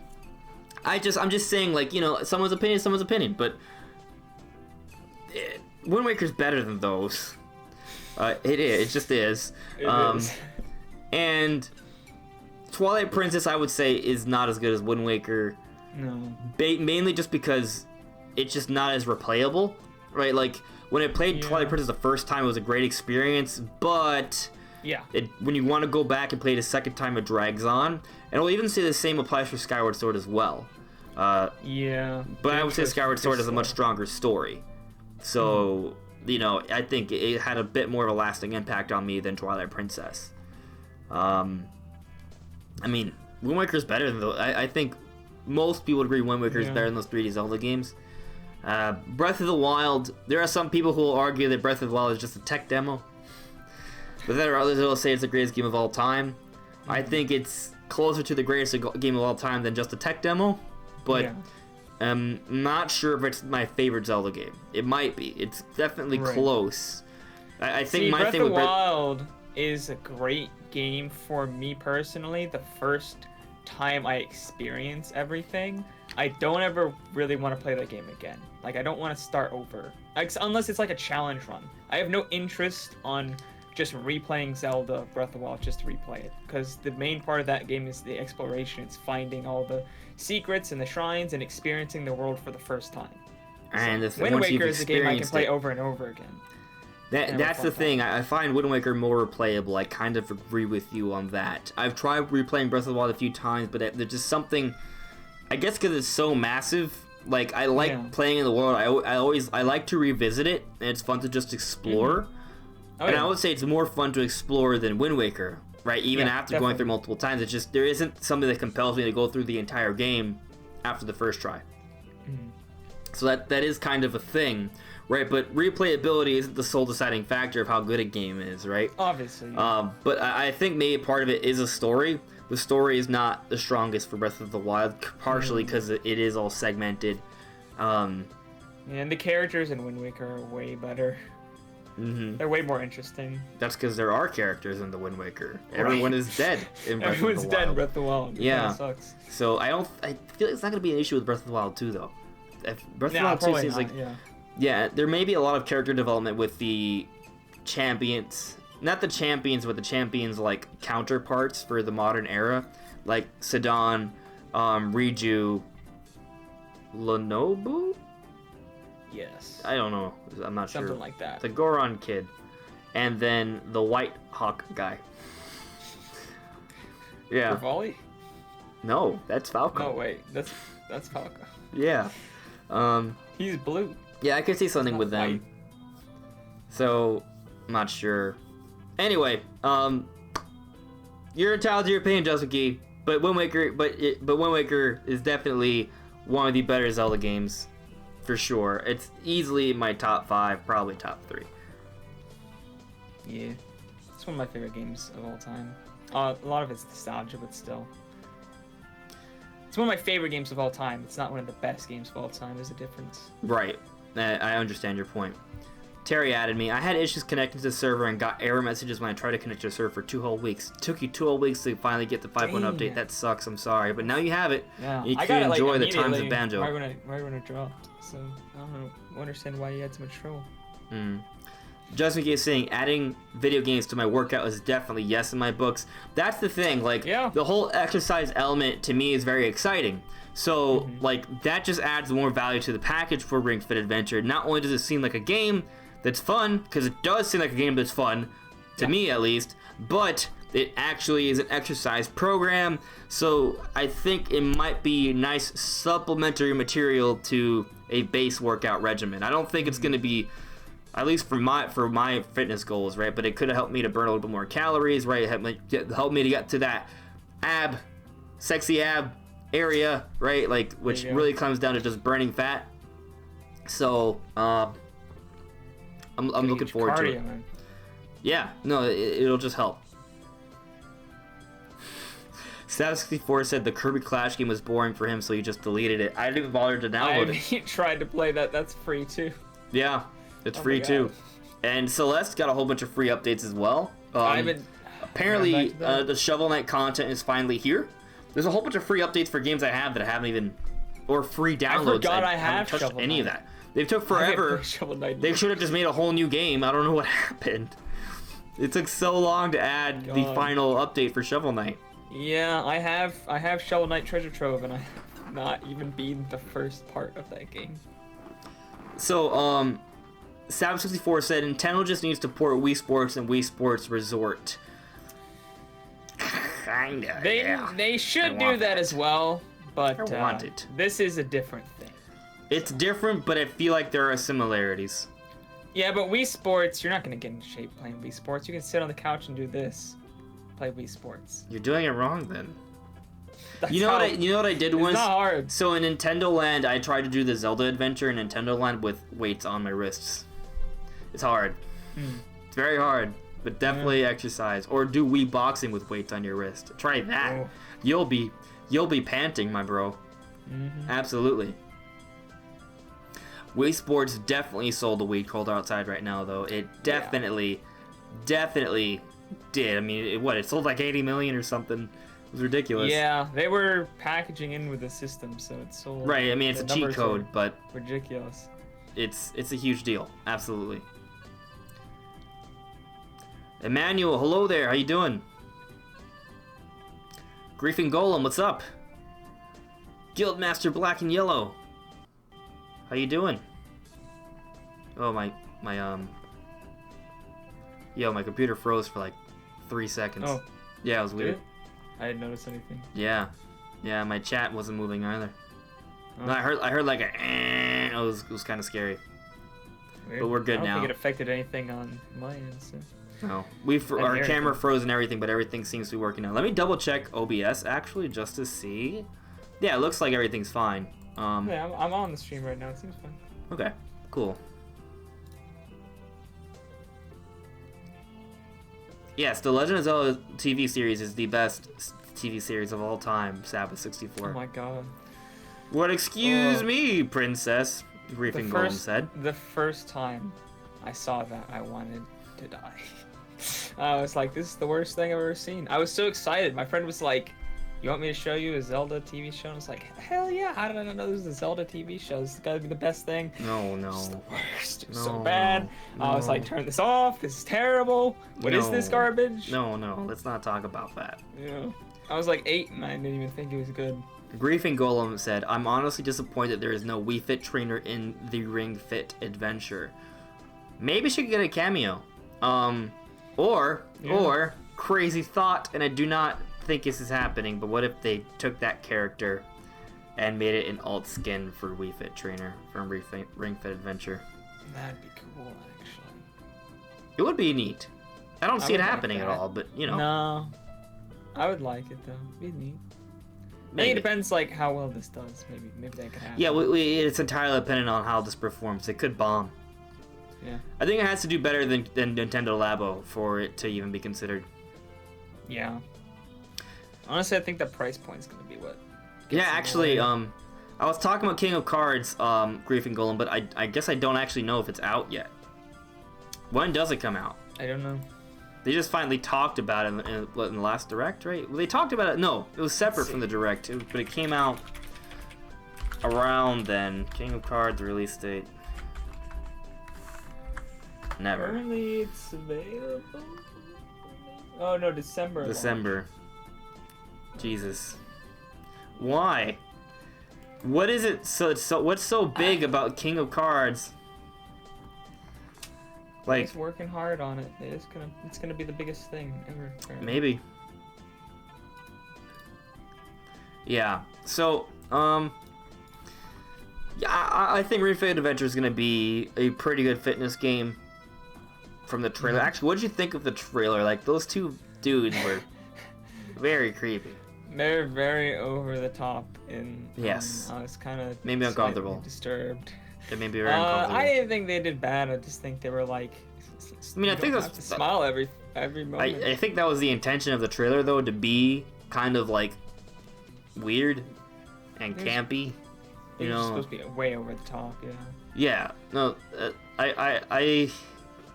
I'm just saying, like, you know, someone's opinion, but Wind Waker's better than those. It just is. It is. And Twilight Princess, I would say, is not as good as Wind Waker. No. Mainly just because it's just not as replayable, right? Like, when I played Twilight Princess the first time, it was a great experience, but when you want to go back and play it a second time, it drags on. And I'll even say the same applies for Skyward Sword as well. But I would say Skyward Sword has a much stronger story. So, you know, I think it had a bit more of a lasting impact on me than Twilight Princess. I mean, Wind Waker's better than those. I think most people would agree Wind Waker is better than those 3D Zelda games. Breath of the Wild, there are some people who will argue that Breath of the Wild is just a tech demo. But there are others who will say it's the greatest game of all time. I think it's closer to the greatest game of all time than just a tech demo. But I'm not sure if it's my favorite Zelda game. It might be. It's definitely close. I think my Breath thing of with the Wild is a great game for me personally. The first time I experience everything, I don't ever really want to play that game again. Like, I don't want to start over, unless it's like a challenge run. I have no interest on just replaying Zelda Breath of the Wild just to replay it, because the main part of that game is the exploration. It's finding all the secrets and the shrines and experiencing the world for the first time. And so, Wind Waker is a game I can play over and over again. That's the thing. I find Wind Waker more replayable. I kind of agree with you on that. I've tried replaying Breath of the Wild a few times, but there's just something, I guess because it's so massive, Like, I like playing in the world. I like to revisit it, and it's fun to just explore. Mm-hmm. I would say it's more fun to explore than Wind Waker, right? Even after going through multiple times, it's just there isn't something that compels me to go through the entire game after the first try. Mm-hmm. So that is kind of a thing, right? But replayability isn't the sole deciding factor of how good a game is, right? Obviously. But I think maybe part of it is a story. The story is not the strongest for Breath of the Wild, partially because it is all segmented. And the characters in Wind Waker are way better. Mm-hmm. They're way more interesting. That's because there are characters in the Wind Waker. Everyone is dead in Breath of the Wild. Everyone's dead in Breath of the Wild. Yeah. Sucks. So I feel it's not going to be an issue with Breath of the Wild 2, though. Breath of the Wild 2 seems like... Yeah, there may be a lot of character development with the champions. Not the champions, but the champions, like, counterparts for the modern era. Like Sidon, Riju, Lenobu? Yes. I don't know. I'm not sure. Something like that. The Goron kid. And then the White Hawk guy. Yeah. Rivali? No, that's Falco. No, wait. That's Falco. Yeah. He's blue. Yeah, I could see something with them. White. So, I'm not sure. Anyway, you're entitled to your opinion, Josuke, but Wind Waker, but Wind Waker is definitely one of the better Zelda games, for sure. It's easily my top 5, probably top 3. Yeah, it's one of my favorite games of all time. A lot of it's nostalgia, but still, it's one of my favorite games of all time. It's not one of the best games of all time. There's a difference. Right. I understand your point. Terry added me. I had issues connecting to the server and got error messages when I tried to connect to the server for 2 whole weeks. It took you 2 whole weeks to finally get the 5.1 update. That sucks. I'm sorry, but now you have it. Yeah, You I can got it, enjoy the times of Banjo. Right when it dropped. So I don't understand why you had so much trouble. Justin is saying adding video games to my workout is definitely yes in my books. That's the thing. Like the whole exercise element to me is very exciting. So like that just adds more value to the package for Ring Fit Adventure. Not only does it seem like a game that's fun, because it does seem like a game that's fun, to me at least, but it actually is an exercise program, so I think it might be nice supplementary material to a base workout regimen. I don't think it's going to be, at least for my fitness goals, right, but it could have helped me to burn a little bit more calories, right, help me to get to that sexy ab area, right, like, which really comes down to just burning fat. So, I'm looking forward to it. Man. Yeah, no, it'll just help. Status64 said the Kirby Clash game was boring for him, so he just deleted it. I didn't even bother to download it. I tried to play that. That's free too. Yeah, it's free too. And Celeste got a whole bunch of free updates as well. Apparently, the Shovel Knight content is finally here. There's a whole bunch of free updates for games I have that I haven't even, or free downloads. I forgot I haven't touched Shovel any Knight. Of that. They took forever. They should have just made a whole new game. I don't know what happened. It took so long to add the final update for Shovel Knight. Yeah, I have Shovel Knight Treasure Trove, and I have not even beaten the first part of that game. So, Sab64 said Nintendo just needs to port Wii Sports and Wii Sports Resort. Kinda. They should do that as well, but I want it. This is a different thing. It's different, but I feel like there are similarities. Yeah, but Wii Sports, you're not going to get in shape playing Wii Sports. You can sit on the couch and do this. Play Wii Sports. You're doing it wrong then. You know what I did once? It's not hard. So in Nintendo Land, I tried to do the Zelda adventure in Nintendo Land with weights on my wrists. It's hard. It's very hard, but definitely exercise. Or do Wii boxing with weights on your wrist. Try that. Oh. You'll be panting, my bro. Absolutely. Wii Sports definitely sold the weed cold outside right now, though. It definitely did. I mean, it sold like 80 million or something. It was ridiculous. Yeah, they were packaging in with the system, so it sold. Right, I mean, it's a cheat code, but ridiculous. It's a huge deal. Absolutely. Emmanuel, hello there. How you doing? Griefing Golem, what's up? Guildmaster Black and Yellow. How you doing? Oh, my computer froze for like 3 seconds. Oh. Yeah, it was weird. I didn't notice anything. Yeah, my chat wasn't moving either. No, I heard like a. It was kind of scary. Weird. But we're good I don't now. think it affected anything on my end. So. No, our hear camera anything. froze and everything, but everything seems to be working now. Let me double check OBS actually just to see. Yeah, it looks like everything's fine. Yeah, I'm on the stream right now. It seems fine. Okay, cool. Yes, the Legend of Zelda TV series is the best TV series of all time. Sabbath 64. Oh my god. What? Excuse me, princess. Griefing Golem said. The first time I saw that, I wanted to die. I was like, this is the worst thing I've ever seen. I was so excited. My friend was like, you want me to show you a Zelda TV show? And I was like, hell yeah, how did I not know this was a Zelda TV show? This has got to be the best thing. No. It's the worst. It was No, so bad. no. I was like, turn this off. This is terrible. What is this garbage? No, let's not talk about that. Yeah. I was like 8 and I didn't even think it was good. Griefing Golem said, I'm honestly disappointed there is no Wii Fit trainer in the Ring Fit Adventure. Maybe she could get a cameo. Or crazy thought, and I do not think this is happening, but what if they took that character and made it an alt skin for Wii Fit trainer from Ring Fit Adventure? That'd be cool, actually. It would be neat. I don't see it would like happening at that. all, but you know. No. I would like it though. It'd be neat. I think it depends like how well this does. Maybe that could happen. Yeah, it's entirely dependent on how this performs. It could bomb. Yeah. I think it has to do better than Nintendo Labo for it to even be considered. Yeah. Honestly, I think the price point's gonna be what. Yeah, gets actually, more. I was talking about King of Cards, Griefing Golem, but I guess I don't actually know if it's out yet. When does it come out? I don't know. They just finally talked about it in the last Direct, right? Well, they talked about it. No, it was separate from the Direct, but it came out around then. King of Cards release date. Never. Apparently it's available. Oh no, December. December. Jesus. Why? What is it? So what's so big about King of Cards? Like, He's working hard on it. It's gonna be the biggest thing ever. Apparently. maybe. Yeah. So, yeah, I think Ring Fit Adventure is gonna be a pretty good fitness game. From the trailer. Actually, what did you think of the trailer? Like, those two dudes were very creepy. They're very over the top, and Yes. I was kind of Made me uncomfortable. disturbed. It made me very uncomfortable. I didn't think they did bad. I just think they were like. I mean, I you think don't that's- have to smile every moment. I think that was the intention of the trailer, though, to be kind of like weird and campy. They're You just know? supposed to be way over the top. Yeah. Yeah. No.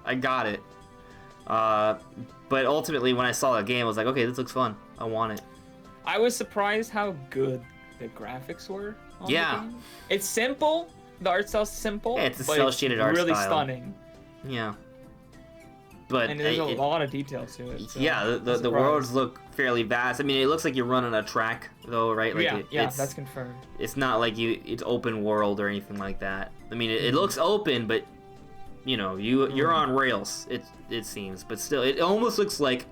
I got it. But ultimately, when I saw the game, I was like, okay, this looks fun. I want it. I was surprised how good the graphics were. On Yeah. The game. It's simple. The art style's simple. Yeah, it's a but cel-shaded art really style. stunning. Yeah. But And there's a lot of details to it. So yeah, I'm the surprised. worlds look fairly vast. I mean, it looks like you're running a track, though, right? Like Yeah, it's, that's confirmed. It's not like it's open world or anything like that. I mean, it looks open, but you know, you're on rails. It seems, but still, it almost looks like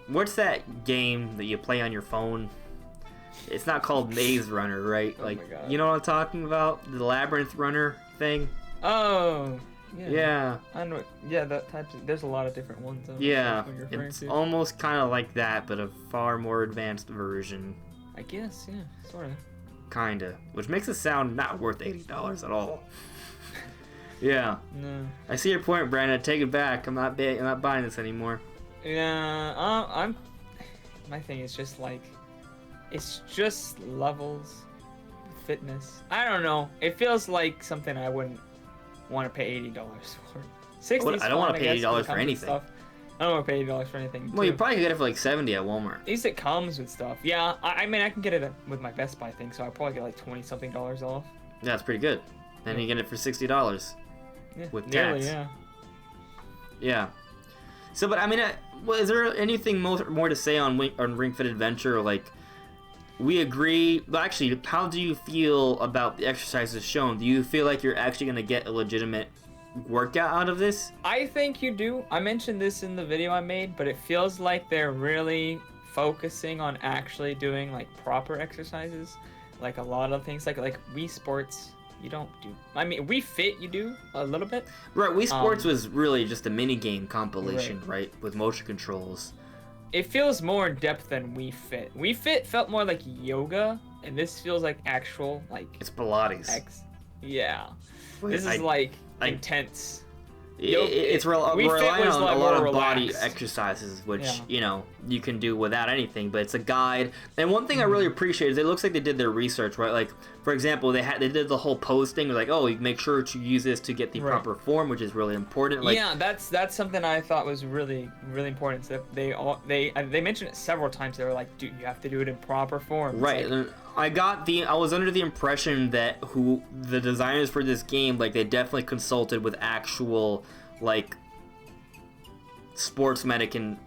what's that game that you play on your phone? It's not called Maze Runner, right? Oh Like, my God. you know what I'm talking about? The Labyrinth Runner thing. Oh. Yeah. I know. Yeah, that type. There's a lot of different ones. I don't know Yeah, which one you're referring it's to. almost kind of like that, but a far more advanced version. I guess. Yeah. Sort of. Kinda. Which makes it sound not worth $80 at all. Yeah. No. I see your point, Brandon. Take it back. I'm not buying this anymore. Yeah. My thing is just like, it's just levels, fitness. I don't know. It feels like something I wouldn't want to pay $80 for. 60. I don't want to pay $80 for anything. I don't want to pay $80 for anything. Well, you too. probably could get it for like $70 at Walmart. At least it comes with stuff. Yeah, I mean, I can get it with my Best Buy thing, so I'll probably get like $20-something off. Yeah, that's pretty good. Then you get it for $60 Yeah, with nearly, tax. yeah. Yeah. So, but I mean, is there anything more to say on Ring Fit Adventure? Like, we agree. But actually, how do you feel about the exercises shown? Do you feel like you're actually going to get a legitimate workout out of this? I think you do. I mentioned this in the video I made, but it feels like they're really focusing on actually doing like proper exercises, like a lot of things like Wii Sports. You don't do. I mean, Wii Fit you do a little bit. Right, Wii Sports was really just a mini game compilation, right, with motion controls. It feels more in depth than Wii Fit. Wii Fit felt more like yoga, and this feels like actual like. It's Pilates. Yeah, Wait, this is intense. It's relying on a lot of body exercises, which you can do without anything. But it's a guide. And one thing I really appreciate is it looks like they did their research, right? Like, for example, they did the whole pose thing. Like, oh, you make sure to use this to get the proper form, which is really important. Like, yeah, that's something I thought was really important. So they mentioned it several times. They were like, dude, you have to do it in proper form. Right. Like, I was under the impression that the designers for this game, like, they definitely consulted with actual like sports medicine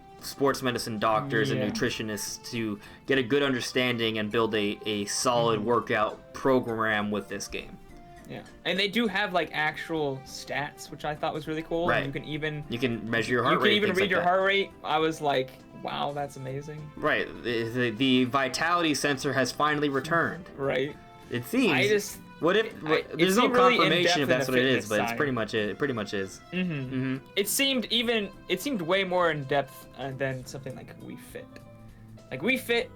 doctors and nutritionists to get a good understanding and build a solid workout program with this game. Yeah, and they do have like actual stats, which I thought was really cool. Right. And you can measure your heart rate. You can even read your heart rate. I was like, wow, that's amazing. Right. The vitality sensor has finally returned. Right. It seems. There's no really confirmation if that's what it is, but it's pretty much it. It pretty much is. It seemed way more in depth than something like Wii Fit. Like Wii Fit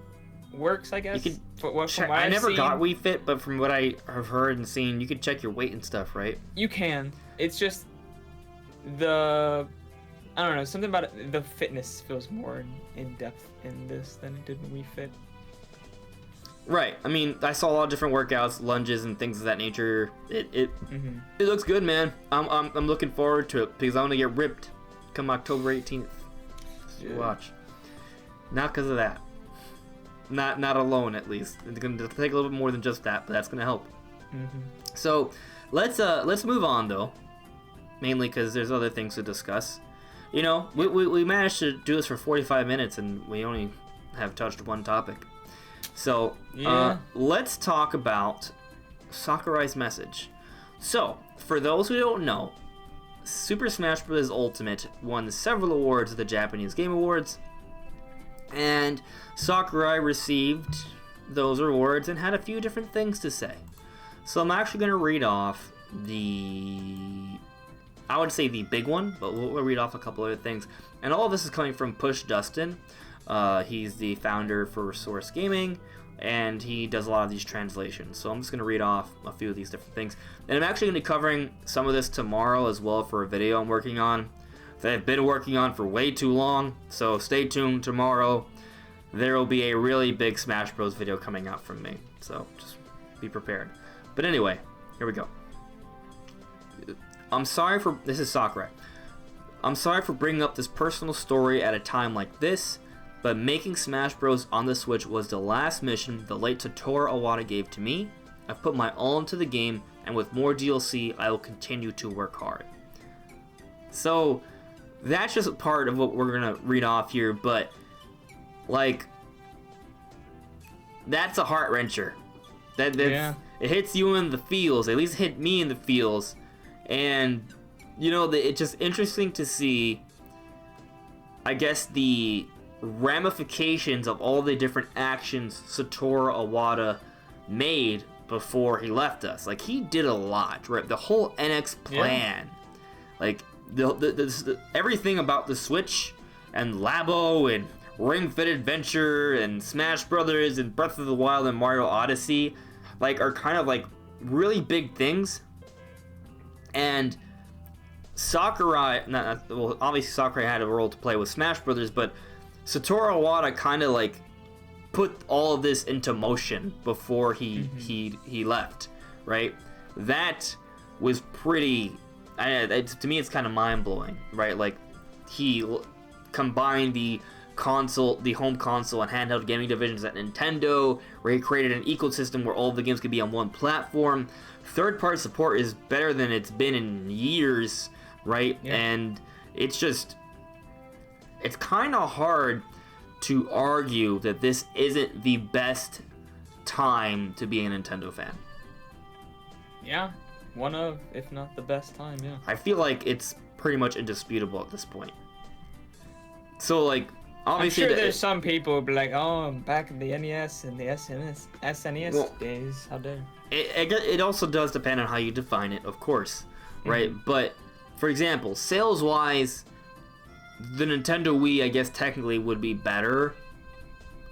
works, I guess. I never got Wii Fit, but from what I have heard and seen, you can check your weight and stuff, right? You can. It's just I don't know, something about it, the fitness feels more in depth in this than it did in Wii Fit. Right. I mean, I saw a lot of different workouts, lunges, and things of that nature. It looks good, man. I'm looking forward to it because I want to get ripped come October 18th. Watch. Not because of that. Not alone, at least. It's going to take a little bit more than just that, but that's going to help. So let's move on though, mainly because there's other things to discuss. You know, we managed to do this for 45 minutes and we only have touched one topic. So, let's talk about Sakurai's message. So, for those who don't know, Super Smash Bros. Ultimate won several awards at the Japanese Game Awards, and Sakurai received those awards and had a few different things to say. So I'm actually going to read off I would say the big one, but we'll read off a couple other things. And all of this is coming from Push Dustin. He's the founder for Source Gaming, and he does a lot of these translations. So I'm just going to read off a few of these different things. And I'm actually going to be covering some of this tomorrow as well for a video I'm working on that I've been working on for way too long. So stay tuned tomorrow. There will be a really big Smash Bros. Video coming out from me. So just be prepared. But anyway, here we go. This is Sakurai. I'm sorry for bringing up this personal story at a time like this, but making Smash Bros. On the Switch was the last mission the late Satoru Iwata gave to me. I've put my all into the game, and with more DLC, I will continue to work hard. So, that's just part of what we're going to read off here, but, like, that's a heart-wrencher. It hits you in the feels, at least hit me in the feels, and, you know, it's just interesting to see, I guess, the ramifications of all the different actions Satoru Iwata made before he left us. Like, he did a lot, right? The whole NX plan, like the everything about the Switch and Labo and Ring Fit Adventure and Smash Brothers and Breath of the Wild and Mario Odyssey, like, are kind of like really big things. And Sakurai, obviously Sakurai had a role to play with Smash Brothers, but Satoru Iwata kind of like put all of this into motion before he left, right? That was pretty. To me, it's kind of mind blowing, right? Like, he combined the home console and handheld gaming divisions at Nintendo, where he created an ecosystem where all of the games could be on one platform. Third-party support is better than it's been in years, right? Yeah. And it's kind of hard to argue that this isn't the best time to be a Nintendo fan. Yeah, one of, if not the best time, yeah. I feel like it's pretty much indisputable at this point. So, like, obviously I'm sure there's some people who be like, oh, I'm back in the NES and the SNES Well, days. How dare. it also does depend on how you define it, of course, right? But for example, sales wise, the Nintendo Wii, I guess technically would be better.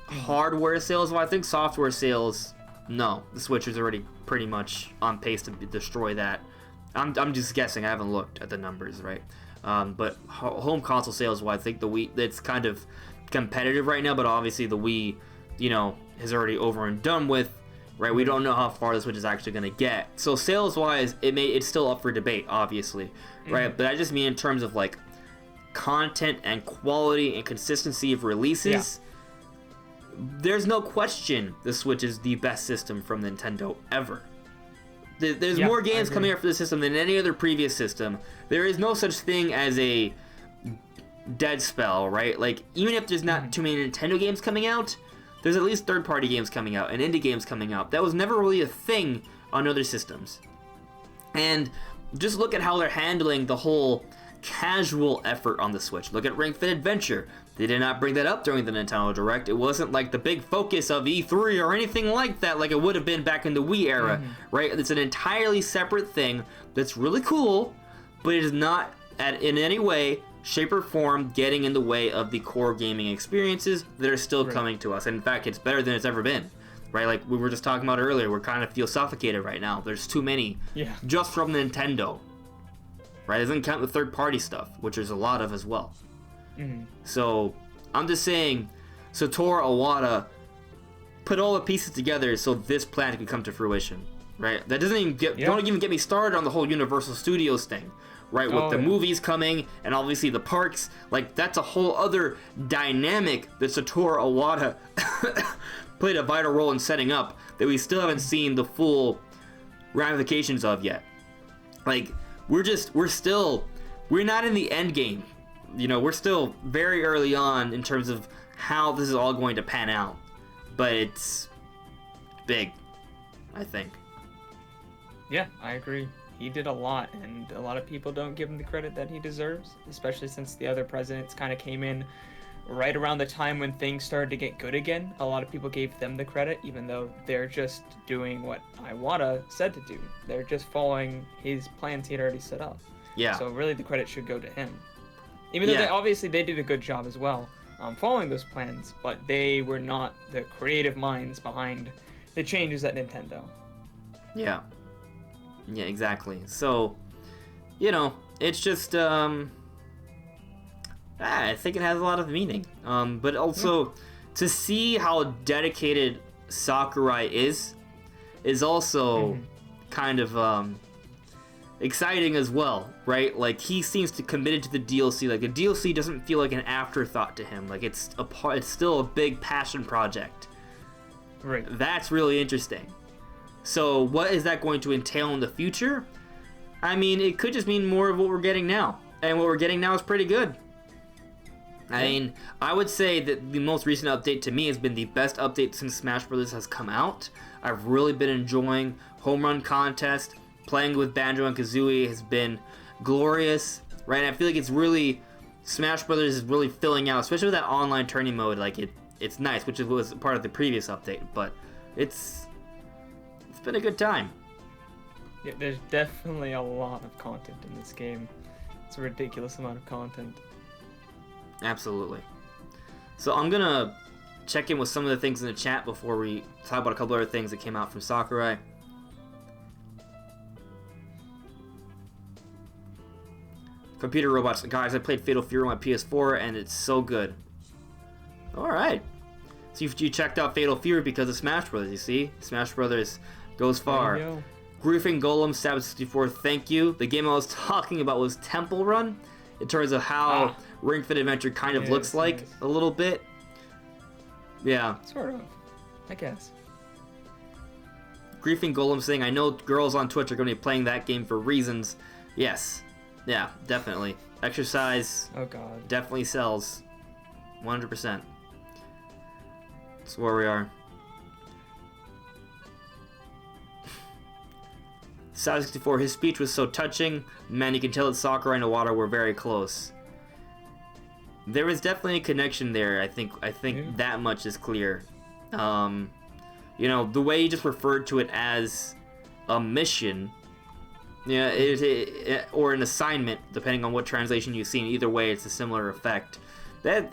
Hardware sales, well, I think software sales, no, the Switch is already pretty much on pace to destroy that. I'm just guessing. I haven't looked at the numbers, right? But home console sales, well, I think the Wii, it's kind of competitive right now, but obviously the Wii, is already over and done with, right? We don't know how far the Switch is actually going to get. So sales-wise, it's still up for debate, obviously, right? But I just mean in terms of like content and quality and consistency of releases. There's no question the Switch is the best system from Nintendo ever. There's more games coming out for the system than any other previous system. There is no such thing as a dead spell, right? Like, even if there's not too many Nintendo games coming out, there's at least third-party games coming out and indie games coming out. That was never really a thing on other systems. And just look at how they're handling the whole casual effort on the Switch. Look at Ring Fit Adventure. They did not bring that up during the Nintendo Direct. It wasn't like the big focus of E3 or anything like that, like it would have been back in the Wii era, right? It's an entirely separate thing that's really cool, but it is not in any way, shape, or form getting in the way of the core gaming experiences that are still coming to us. And in fact, it's better than it's ever been, right? Like we were just talking about earlier, we kind of feel suffocated right now. There's too many just from Nintendo, right? It doesn't count the third-party stuff, which there's a lot of as well. So, I'm just saying, Satoru Iwata put all the pieces together so this plan could come to fruition, right? That doesn't even don't even get me started on the whole Universal Studios thing, right? With the movies coming and obviously the parks, like that's a whole other dynamic that Satoru Iwata played a vital role in setting up that we still haven't seen the full ramifications of yet. Like, we're not in the end game. We're still very early on in terms of how this is all going to pan out. But it's big, I think. Yeah, I agree. He did a lot, and a lot of people don't give him the credit that he deserves, especially since the other presidents kind of came in right around the time when things started to get good again. A lot of people gave them the credit, even though they're just doing what Iwata said to do. They're just following his plans he had already set up. Yeah. So really the credit should go to him. Even though they did a good job as well following those plans, but they were not the creative minds behind the changes at Nintendo. Yeah. Yeah, exactly. So, it's just, I think it has a lot of meaning. But also, to see how dedicated Sakurai is also kind of, exciting as well, right? Like, he seems to committed to the DLC. Like, the DLC doesn't feel like an afterthought to him. Like, it's still a big passion project. Right. That's really interesting. So, what is that going to entail in the future? I mean, it could just mean more of what we're getting now. And what we're getting now is pretty good. I mean, I would say that the most recent update to me has been the best update since Smash Bros. Has come out. I've really been enjoying Home Run Contest. Playing with Banjo and Kazooie has been glorious, right? And I feel like it's really, Smash Brothers is really filling out, especially with that online tourney mode. Like it's nice, which was part of the previous update, but it's been a good time. Yeah, there's definitely a lot of content in this game. It's a ridiculous amount of content. Absolutely. So I'm gonna check in with some of the things in the chat before we talk about a couple other things that came out from Sakurai. Computer robots. Guys, I played Fatal Fury on my PS4 and it's so good. Alright. So you checked out Fatal Fury because of Smash Brothers, you see? Smash Brothers goes far. Griefing Golem, Sabbath 64, thank you. The game I was talking about was Temple Run, in terms of how Ring Fit Adventure kind of looks like a little bit. Yeah. Sort of, I guess. Griefing Golem saying, I know girls on Twitch are going to be playing that game for reasons. Yes. Yeah, definitely. Exercise definitely sells. 100%. That's where we are. Sad 64, his speech was so touching. Man, you can tell that Sakurai and Iwata were very close. there is definitely a connection there. I think that much is clear. You know, the way you just referred to it as a mission, yeah, or an assignment, depending on what translation you've seen. Either way, it's a similar effect. That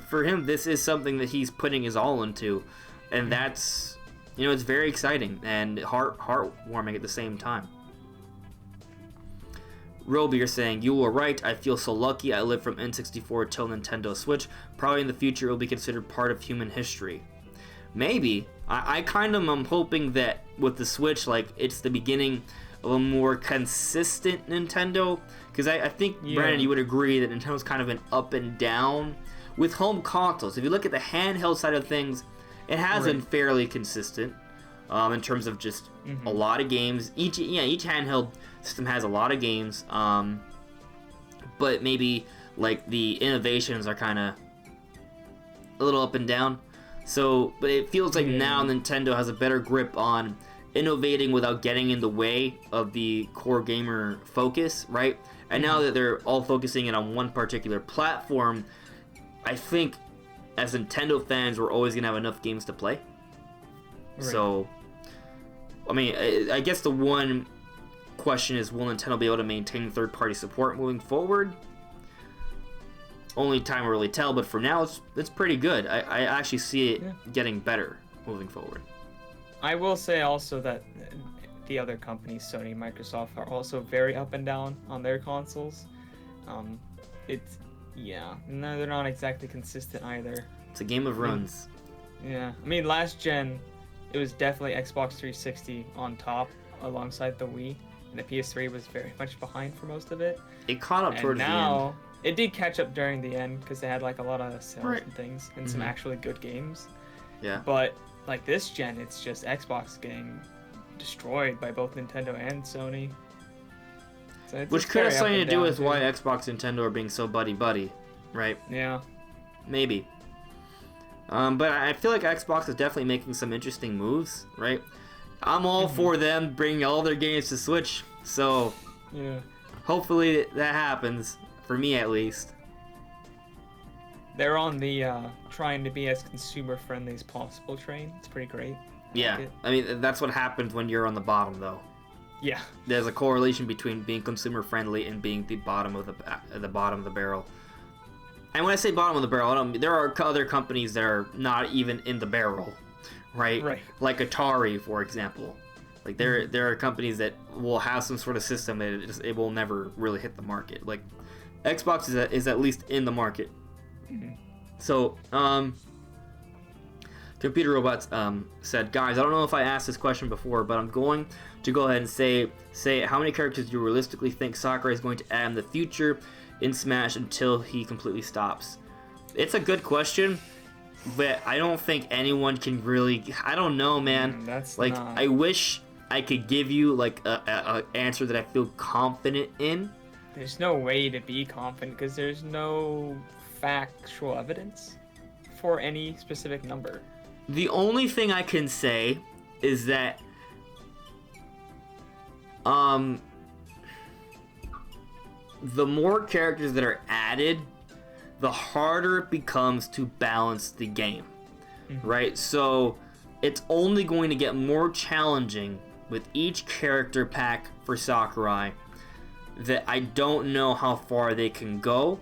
for him, this is something that he's putting his all into, and that's, you know, it's very exciting and heartwarming at the same time. Roby, you're saying, you were right. I feel so lucky. I lived from N64 till Nintendo Switch. Probably in the future it will be considered part of human history. Maybe. I kind of am hoping that with the Switch, like, it's the beginning of a more consistent Nintendo. Because I think, Brandon, you would agree that Nintendo's kind of been up and down with home consoles. If you look at the handheld side of things, it has been fairly consistent in terms of just a lot of games. Each handheld system has a lot of games, but maybe like the innovations are kind of a little up and down. So, but it feels like now Nintendo has a better grip on innovating without getting in the way of the core gamer focus, right? And now that they're all focusing in on one particular platform, I think as Nintendo fans, we're always gonna have enough games to play. Right. So, I mean, I guess the one question is, will Nintendo be able to maintain third-party support moving forward? Only time will really tell, but for now, it's pretty good. I actually see it getting better moving forward. I will say also that the other companies, Sony and Microsoft, are also very up and down on their consoles. No, they're not exactly consistent either. It's a game of runs. I mean, last gen, it was definitely Xbox 360 on top alongside the Wii, and the PS3 was very much behind for most of it. It caught up towards the end. It did catch up during the end because they had like a lot of sales and things and some actually good games. Yeah. But like this gen, it's just Xbox getting destroyed by both Nintendo and Sony. So which could have something to do with why Xbox and Nintendo are being so buddy-buddy, right? Yeah. Maybe. But I feel like Xbox is definitely making some interesting moves, right? I'm all for them bringing all their games to Switch, so hopefully that happens, for me at least. They're on the trying to be as consumer-friendly as possible train. It's pretty great. I mean, that's what happens when you're on the bottom, though. Yeah. There's a correlation between being consumer-friendly and being the bottom of the barrel. And when I say bottom of the barrel, there are other companies that are not even in the barrel, right? Like Atari, for example. Like there are companies that will have some sort of system that it will never really hit the market. Like Xbox is at least in the market. So, Computer Robots said, guys, I don't know if I asked this question before, but I'm going to go ahead and say how many characters do you realistically think Sakurai is going to add in the future in Smash until he completely stops? It's a good question, but I don't think anyone can really. I don't know, man. I wish I could give you like a answer that I feel confident in. There's no way to be confident because there's no factual evidence for any specific number. The only thing I can say is that the more characters that are added, the harder it becomes to balance the game, right? So it's only going to get more challenging with each character pack for Sakurai that I don't know how far they can go.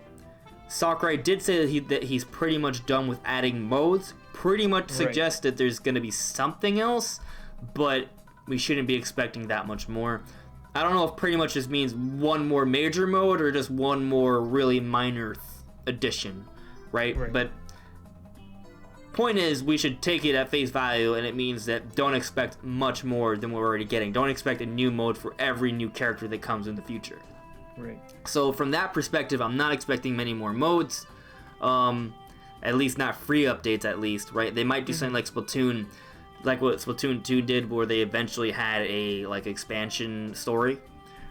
Sakurai did say that he's pretty much done with adding modes, pretty much suggests that there's going to be something else, but we shouldn't be expecting that much more. I don't know if pretty much just means one more major mode or just one more really minor addition, right? But point is, we should take it at face value, and it means that don't expect much more than we're already getting. Don't expect a new mode for every new character that comes in the future. So from that perspective, I'm not expecting many more modes, at least not free updates at least, right? They might do something like Splatoon, like what Splatoon 2 did, where they eventually had a like expansion story,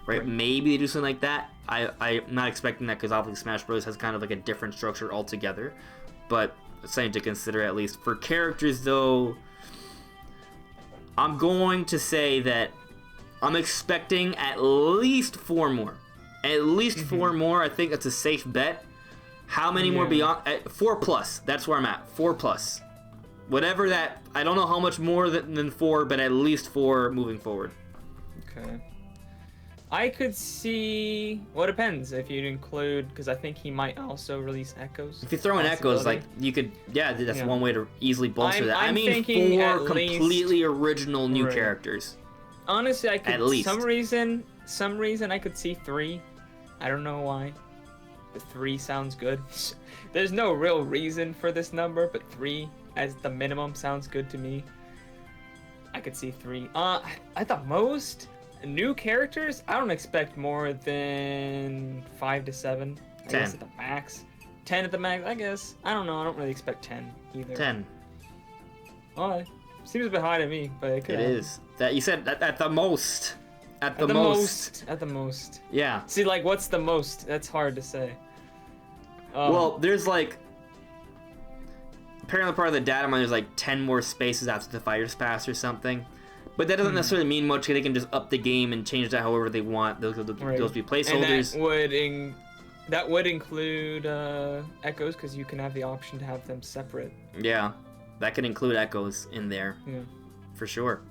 right? Maybe they do something like that. I'm not expecting that because obviously Smash Bros. Has kind of like a different structure altogether, but it's something to consider at least. For characters though, I'm going to say that I'm expecting at least 4 more. At least 4 more. I think that's a safe bet. How many more beyond? 4 plus. That's where I'm at. 4 plus. Whatever that. I don't know how much more than 4, but at least 4 moving forward. Okay. I could see. Well, it depends if you'd include, because I think he might also release Echoes. If you throw in Echoes, like you could, that's one way to easily bolster that. I mean, 4 completely original new characters. Honestly, I could. At least. Some reason I could see 3. I don't know why. The 3 sounds good. There's no real reason for this number, but 3 as the minimum sounds good to me. I could see 3. I thought most new characters, I don't expect more than 5 to 7. 10. I guess at the max. 10 at the max, I guess. I don't know. I don't really expect 10 either. 10. Oh, seems a bit high to me, but it could. It is. That you said at the most. At the most. At the most. Yeah. See, like, what's the most? That's hard to say. Well, there's like. Apparently, part of the data mine, there's like 10 more spaces after the Fighter's Pass or something. But that doesn't necessarily mean much, because they can just up the game and change that however they want. Those be placeholders. And that would include Echoes, because you can have the option to have them separate. Yeah, that could include Echoes in there. Yeah. For sure.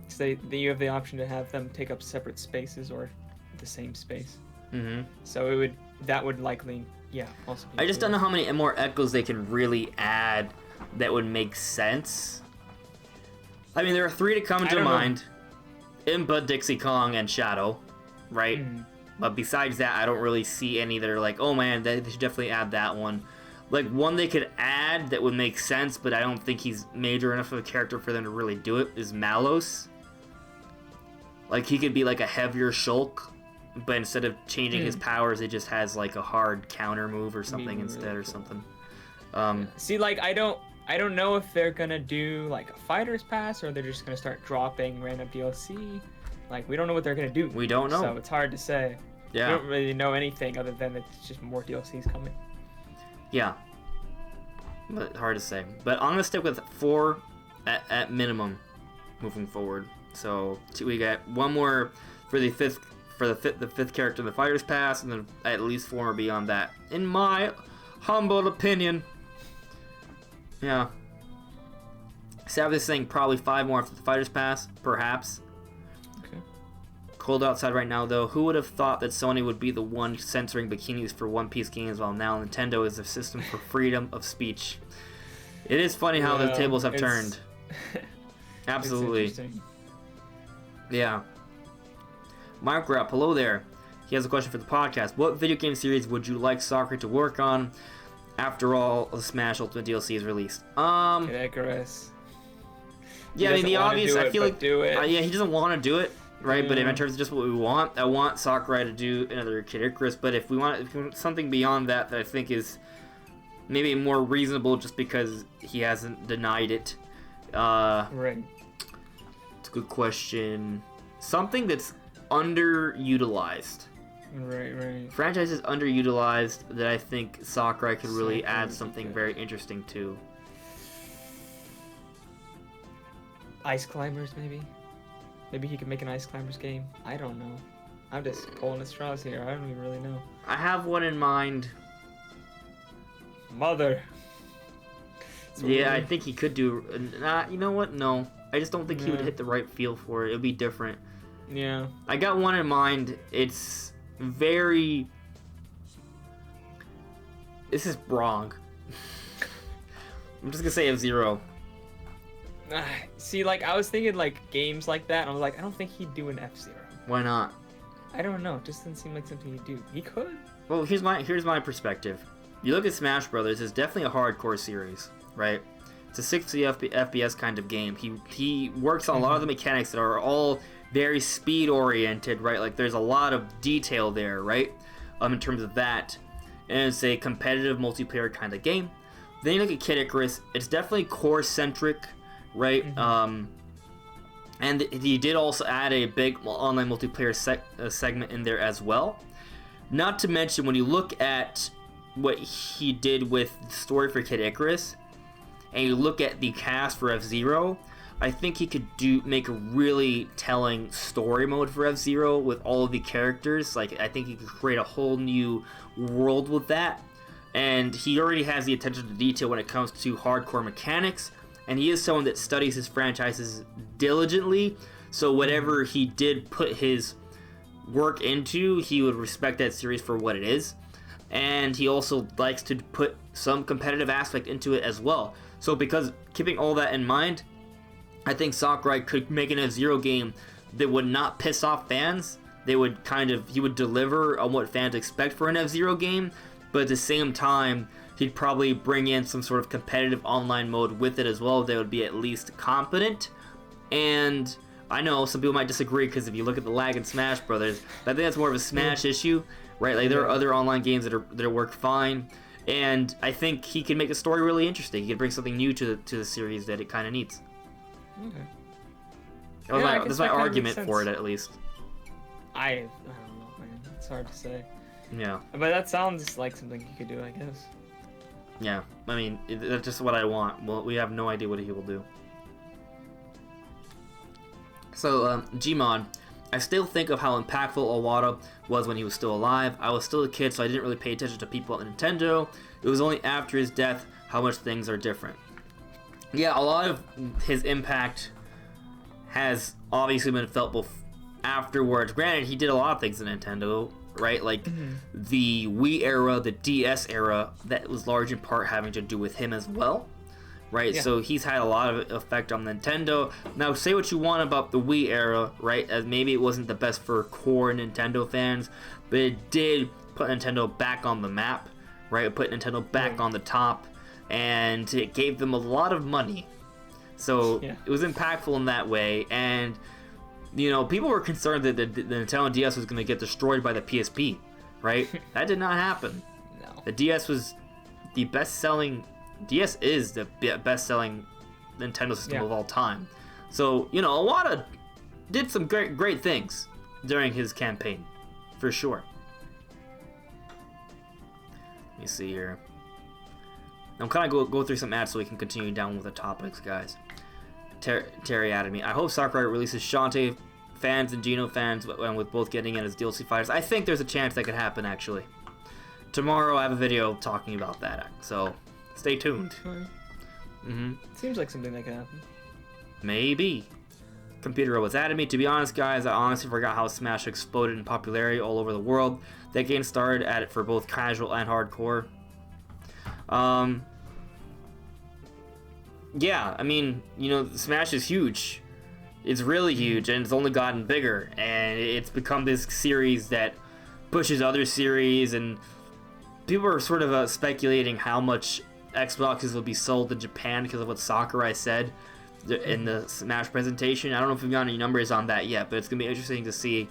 So you have the option to have them take up separate spaces or the same space. Mm-hmm. So that would likely, also be I just don't know how many more Echoes they can really add that would make sense. I mean, there are 3 to come to mind. Impa, Dixie Kong, and Shadow, right? But besides that, I don't really see any that are like, oh man, they should definitely add that one. Like, one they could add that would make sense, but I don't think he's major enough of a character for them to really do it, is Malos. Like, he could be like a heavier Shulk, but instead of changing his powers, it just has like a hard counter move or something instead, or something. See, like, I don't know if they're gonna do like a Fighter's Pass, or they're just gonna start dropping random DLC. Like, we don't know what they're gonna do. We don't know. So it's hard to say. Yeah. We don't really know anything other than it's just more DLCs coming. Yeah. But hard to say. But I'm gonna stick with 4 at minimum moving forward. So we got 1 more for the fifth character in the Fighter's Pass, and then at least 4 more beyond that, in my humble opinion. Yeah. Sadly saying probably 5 more after the Fighter's Pass, perhaps. Okay. Cold outside right now, though. Who would have thought that Sony would be the one censoring bikinis for One Piece games, while now Nintendo is the system for freedom of speech? It is funny how the tables have turned. Absolutely. Yeah. Mark Rapp, hello there. He has a question for the podcast. What video game series would you like Sakurai to work on after all the Smash Ultimate DLC is released? Kid Icarus. Yeah, I mean, the obvious, I feel like, do it. Yeah, he doesn't want to do it, right? But in terms of just what we want, I want Sakurai to do another Kid Icarus. But if we want something beyond that I think is maybe more reasonable, just because he hasn't denied it. Right. It's a good question. Something that's underutilized. Right. Franchise is underutilized that I think Sakurai could really add something very interesting to. Ice Climbers, maybe? Maybe he could make an Ice Climbers game? I don't know. I'm just pulling at straws here. I don't even really know. I have one in mind. Mother. Yeah, I think he could do... you know what? No. I just don't think he would hit the right feel for it. It would be different. Yeah. I got one in mind. It's very... This is wrong. I'm just gonna say F-Zero. See, like, I was thinking, like, games like that, and I was like, I don't think he'd do an F-Zero. Why not? I don't know. It just doesn't seem like something he'd do. He could. Well, here's my perspective. You look at Smash Brothers, it's definitely a hardcore series, right? It's a 60 FPS kind of game. He works on a lot of the mechanics that are all very speed-oriented, right? Like, there's a lot of detail there, right? In terms of that. And it's a competitive multiplayer kind of game. Then you look at Kid Icarus, it's definitely core-centric, right? And he did also add a big online multiplayer segment in there as well. Not to mention, when you look at what he did with the story for Kid Icarus, and you look at the cast for F-Zero, I think he could make a really telling story mode for F-Zero with all of the characters. Like, I think he could create a whole new world with that. And he already has the attention to detail when it comes to hardcore mechanics. And he is someone that studies his franchises diligently. So whatever he did put his work into, he would respect that series for what it is. And he also likes to put some competitive aspect into it as well. So because keeping all that in mind, I think Sakurai could make an F-Zero game that would not piss off fans. He would deliver on what fans expect for an F-Zero game, but at the same time, he'd probably bring in some sort of competitive online mode with it as well that would be at least competent. And I know some people might disagree because if you look at the lag in Smash Brothers, but I think that's more of a Smash issue, right? Like, there are other online games that work fine, and I think he can make the story really interesting. He can bring something new to the series that it kind of needs. Okay. That's my argument for it, at least. I don't know, man. It's hard to say. Yeah. But that sounds like something you could do, I guess. Yeah. I mean, that's just what I want. Well, we have no idea what he will do. So, Gmod, I still think of how impactful Iwata was when he was still alive. I was still a kid, so I didn't really pay attention to people at Nintendo. It was only after his death how much things are different. Yeah, a lot of his impact has obviously been felt afterwards. Granted, he did a lot of things in Nintendo, right? Like the Wii era, the DS era, that was large in part having to do with him as well, right? Yeah. So he's had a lot of effect on Nintendo. Now, say what you want about the Wii era, right? As maybe it wasn't the best for core Nintendo fans, but it did put Nintendo back on the map, right? It put Nintendo back on the top, and it gave them a lot of money. So it was impactful in that way, and you know, people were concerned that the Nintendo DS was going to get destroyed by the PSP, right? That did not happen. No. The DS was the best-selling. DS is the best-selling Nintendo system of all time. So, you know, Iwata did some great things during his campaign, for sure. Let me see here. I'm kind of go through some ads so we can continue down with the topics, guys. Terry added me. I hope Sakurai releases Shantae fans and Geno fans, and with both getting in as DLC fighters. I think there's a chance that could happen, actually. Tomorrow I have a video talking about that, so stay tuned. Seems like something that could happen. Maybe. Computer Robots added me. To be honest, guys, I honestly forgot how Smash exploded in popularity all over the world. That game started at it for both casual and hardcore. Yeah, I mean, you know, Smash is huge. It's really huge, and it's only gotten bigger, and it's become this series that pushes other series, and people are sort of speculating how much Xboxes will be sold in Japan because of what Sakurai said in the Smash presentation. I don't know if we've got any numbers on that yet, but it's going to be interesting to see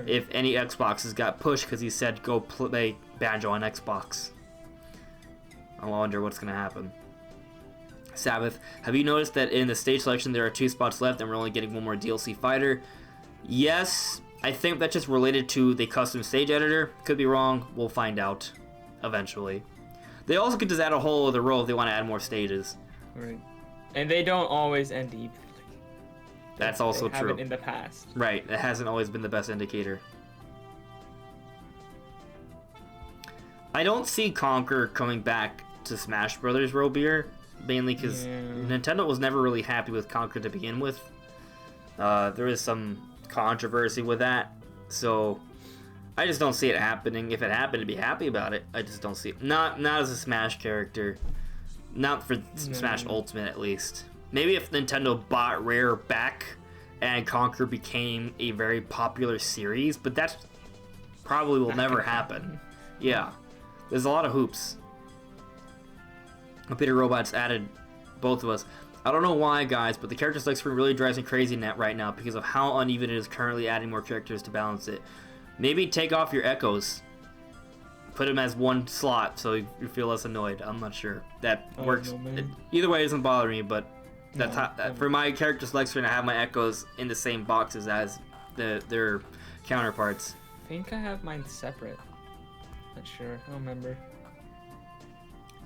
if any Xboxes got pushed because he said go play Banjo on Xbox. I wonder what's going to happen. Sabbath, have you noticed that in the stage selection there are 2 spots left and we're only getting one more DLC fighter? Yes, I think that's just related to the custom stage editor. Could be wrong. We'll find out eventually. They also could just add a whole other row if they want to add more stages. Right. And they don't always end deep. That's also true. In the past. Right. It hasn't always been the best indicator. I don't see Conker coming back to Smash Brothers, Robeer. Mainly because Nintendo was never really happy with Conker to begin with. There is some controversy with that, so I just don't see it happening. If it happened, to be happy about it. I just don't see it. Not as a Smash character. Not for Smash Ultimate, at least. Maybe if Nintendo bought Rare back and Conker became a very popular series, but that probably will never happen. Yeah, there's a lot of hoops. Computer Robots added both of us. I don't know why, guys, but the character select screen really drives me crazy right now because of how uneven it is currently adding more characters to balance it. Maybe take off your echoes. Put them as one slot so you feel less annoyed. I'm not sure. That works. Either way, it doesn't bother me, but that's for my character select screen, I have my echoes in the same boxes as their counterparts. I think I have mine separate. Not sure. I don't remember.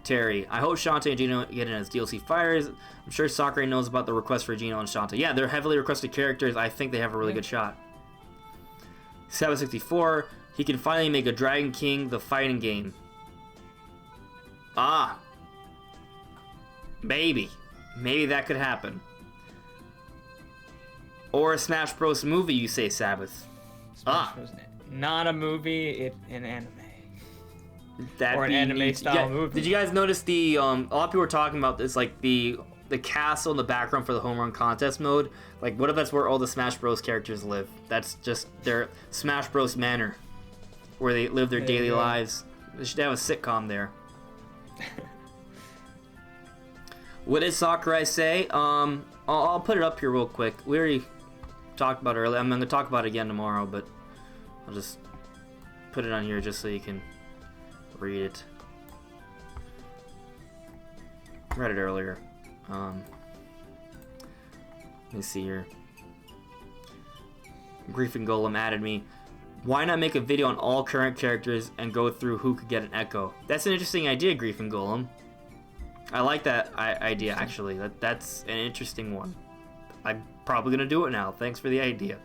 Terry, I hope Shantae and Gino get in as DLC fighters. I'm sure Sakurai knows about the request for Gino and Shantae. Yeah, they're heavily requested characters. I think they have a really good shot. 764, he can finally make a Dragon King the fighting game. Ah. Maybe that could happen. Or a Smash Bros. Movie, you say, Sabbath. Smash Bros. Not a movie, an anime. Or an anime style movie. Did you guys notice a lot of people were talking about this, like the castle in the background for the home run contest mode? Like, what if that's where all the Smash Bros. Characters live? That's just their Smash Bros. Manor, where they live their daily lives. They should have a sitcom there. What did Sakurai say? I'll put it up here real quick. We already talked about it earlier. I'm going to talk about it again tomorrow, but I'll just put it on here just so you can read it. I read it earlier. Let me see here. Grief and Golem added me. Why not make a video on all current characters and go through who could get an echo? That's an interesting idea, Grief and Golem. I like that idea, actually. That's an interesting one. I'm probably going to do it now. Thanks for the idea.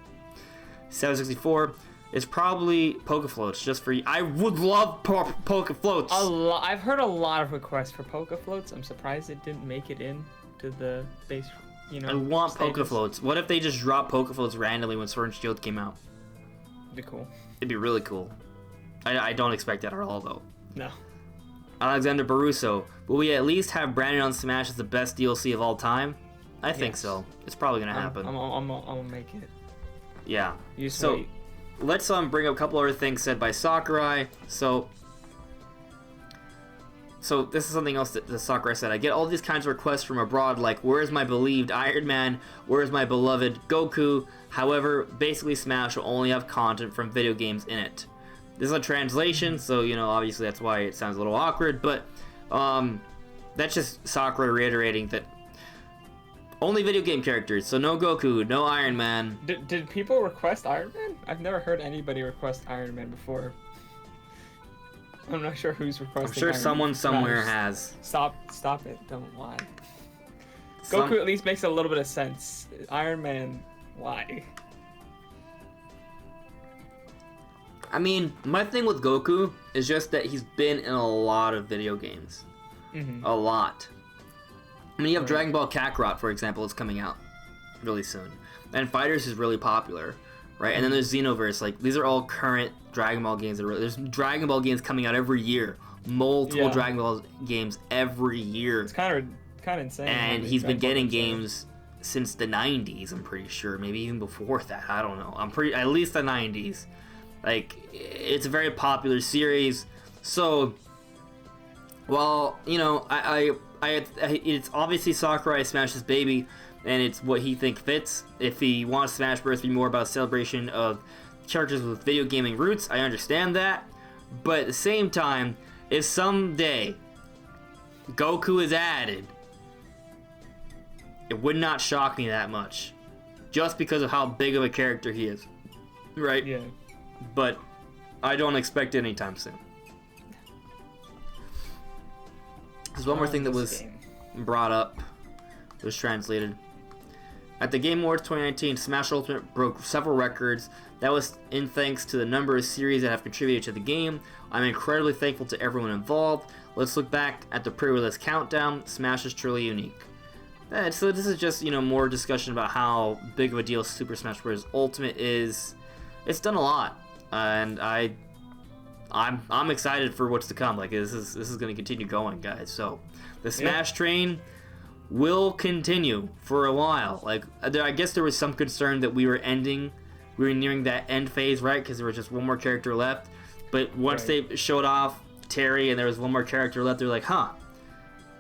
764. It's probably Pokefloats, just for you. I would love Pokefloats. I've heard a lot of requests for Pokefloats. I'm surprised it didn't make it in to the base, I want Pokefloats. What if they just dropped Pokefloats randomly when Sword and Shield came out? It'd be cool. It'd be really cool. I don't expect that at all, though. No. Alexander Baruso. Will we at least have Brandon on Smash as the best DLC of all time? I think so. It's probably going to happen. I'm gonna make it. Yeah. So wait. Let's bring up a couple other things said by Sakurai. So this is something else that Sakurai said. I get all these kinds of requests from abroad, like, where's my believed Iron Man? Where's my beloved Goku? However, basically Smash will only have content from video games in it. This is a translation, so, obviously that's why it sounds a little awkward, but that's just Sakurai reiterating that only video game characters, so no Goku, no Iron Man. Did people request Iron Man? I've never heard anybody request Iron Man before. I'm not sure who's requesting. I'm sure Iron someone Man. somewhere has. Stop it! Don't lie. Goku at least makes a little bit of sense. Iron Man, why? I mean, my thing with Goku is just that he's been in a lot of video games. Mm-hmm. A lot. I mean, you have Dragon Ball Kakarot, for example, is coming out really soon. And Fighters is really popular, right? And then there's Xenoverse. Like, these are all current Dragon Ball games. There's Dragon Ball games coming out every year. Multiple Dragon Ball games every year. It's kind of insane. And he's been getting games since the 90s, I'm pretty sure. Maybe even before that. I don't know. At least the 90s. Like, it's a very popular series. So, well, it's obviously Sakurai Smash's baby, and it's what he thinks fits. If he wants Smash Bros. To be more about a celebration of characters with video gaming roots, I understand that. But at the same time, if someday Goku is added, it would not shock me that much. Just because of how big of a character he is. Right? Yeah. But I don't expect it anytime soon. There's one more thing that was brought up. It was translated. At the Game Awards 2019, Smash Ultimate broke several records. That was in thanks to the number of series that have contributed to the game. I'm incredibly thankful to everyone involved. Let's look back at the pre-release countdown. Smash is truly unique. So this is just, more discussion about how big of a deal Super Smash Bros. Ultimate is. It's done a lot. And I'm excited for what's to come. Like, this is going to continue going, guys. So the Smash train will continue for a while. Like, I guess there was some concern that we were nearing that end phase, right? Because there was just one more character left. But once they showed off Terry and there was one more character left, they're like,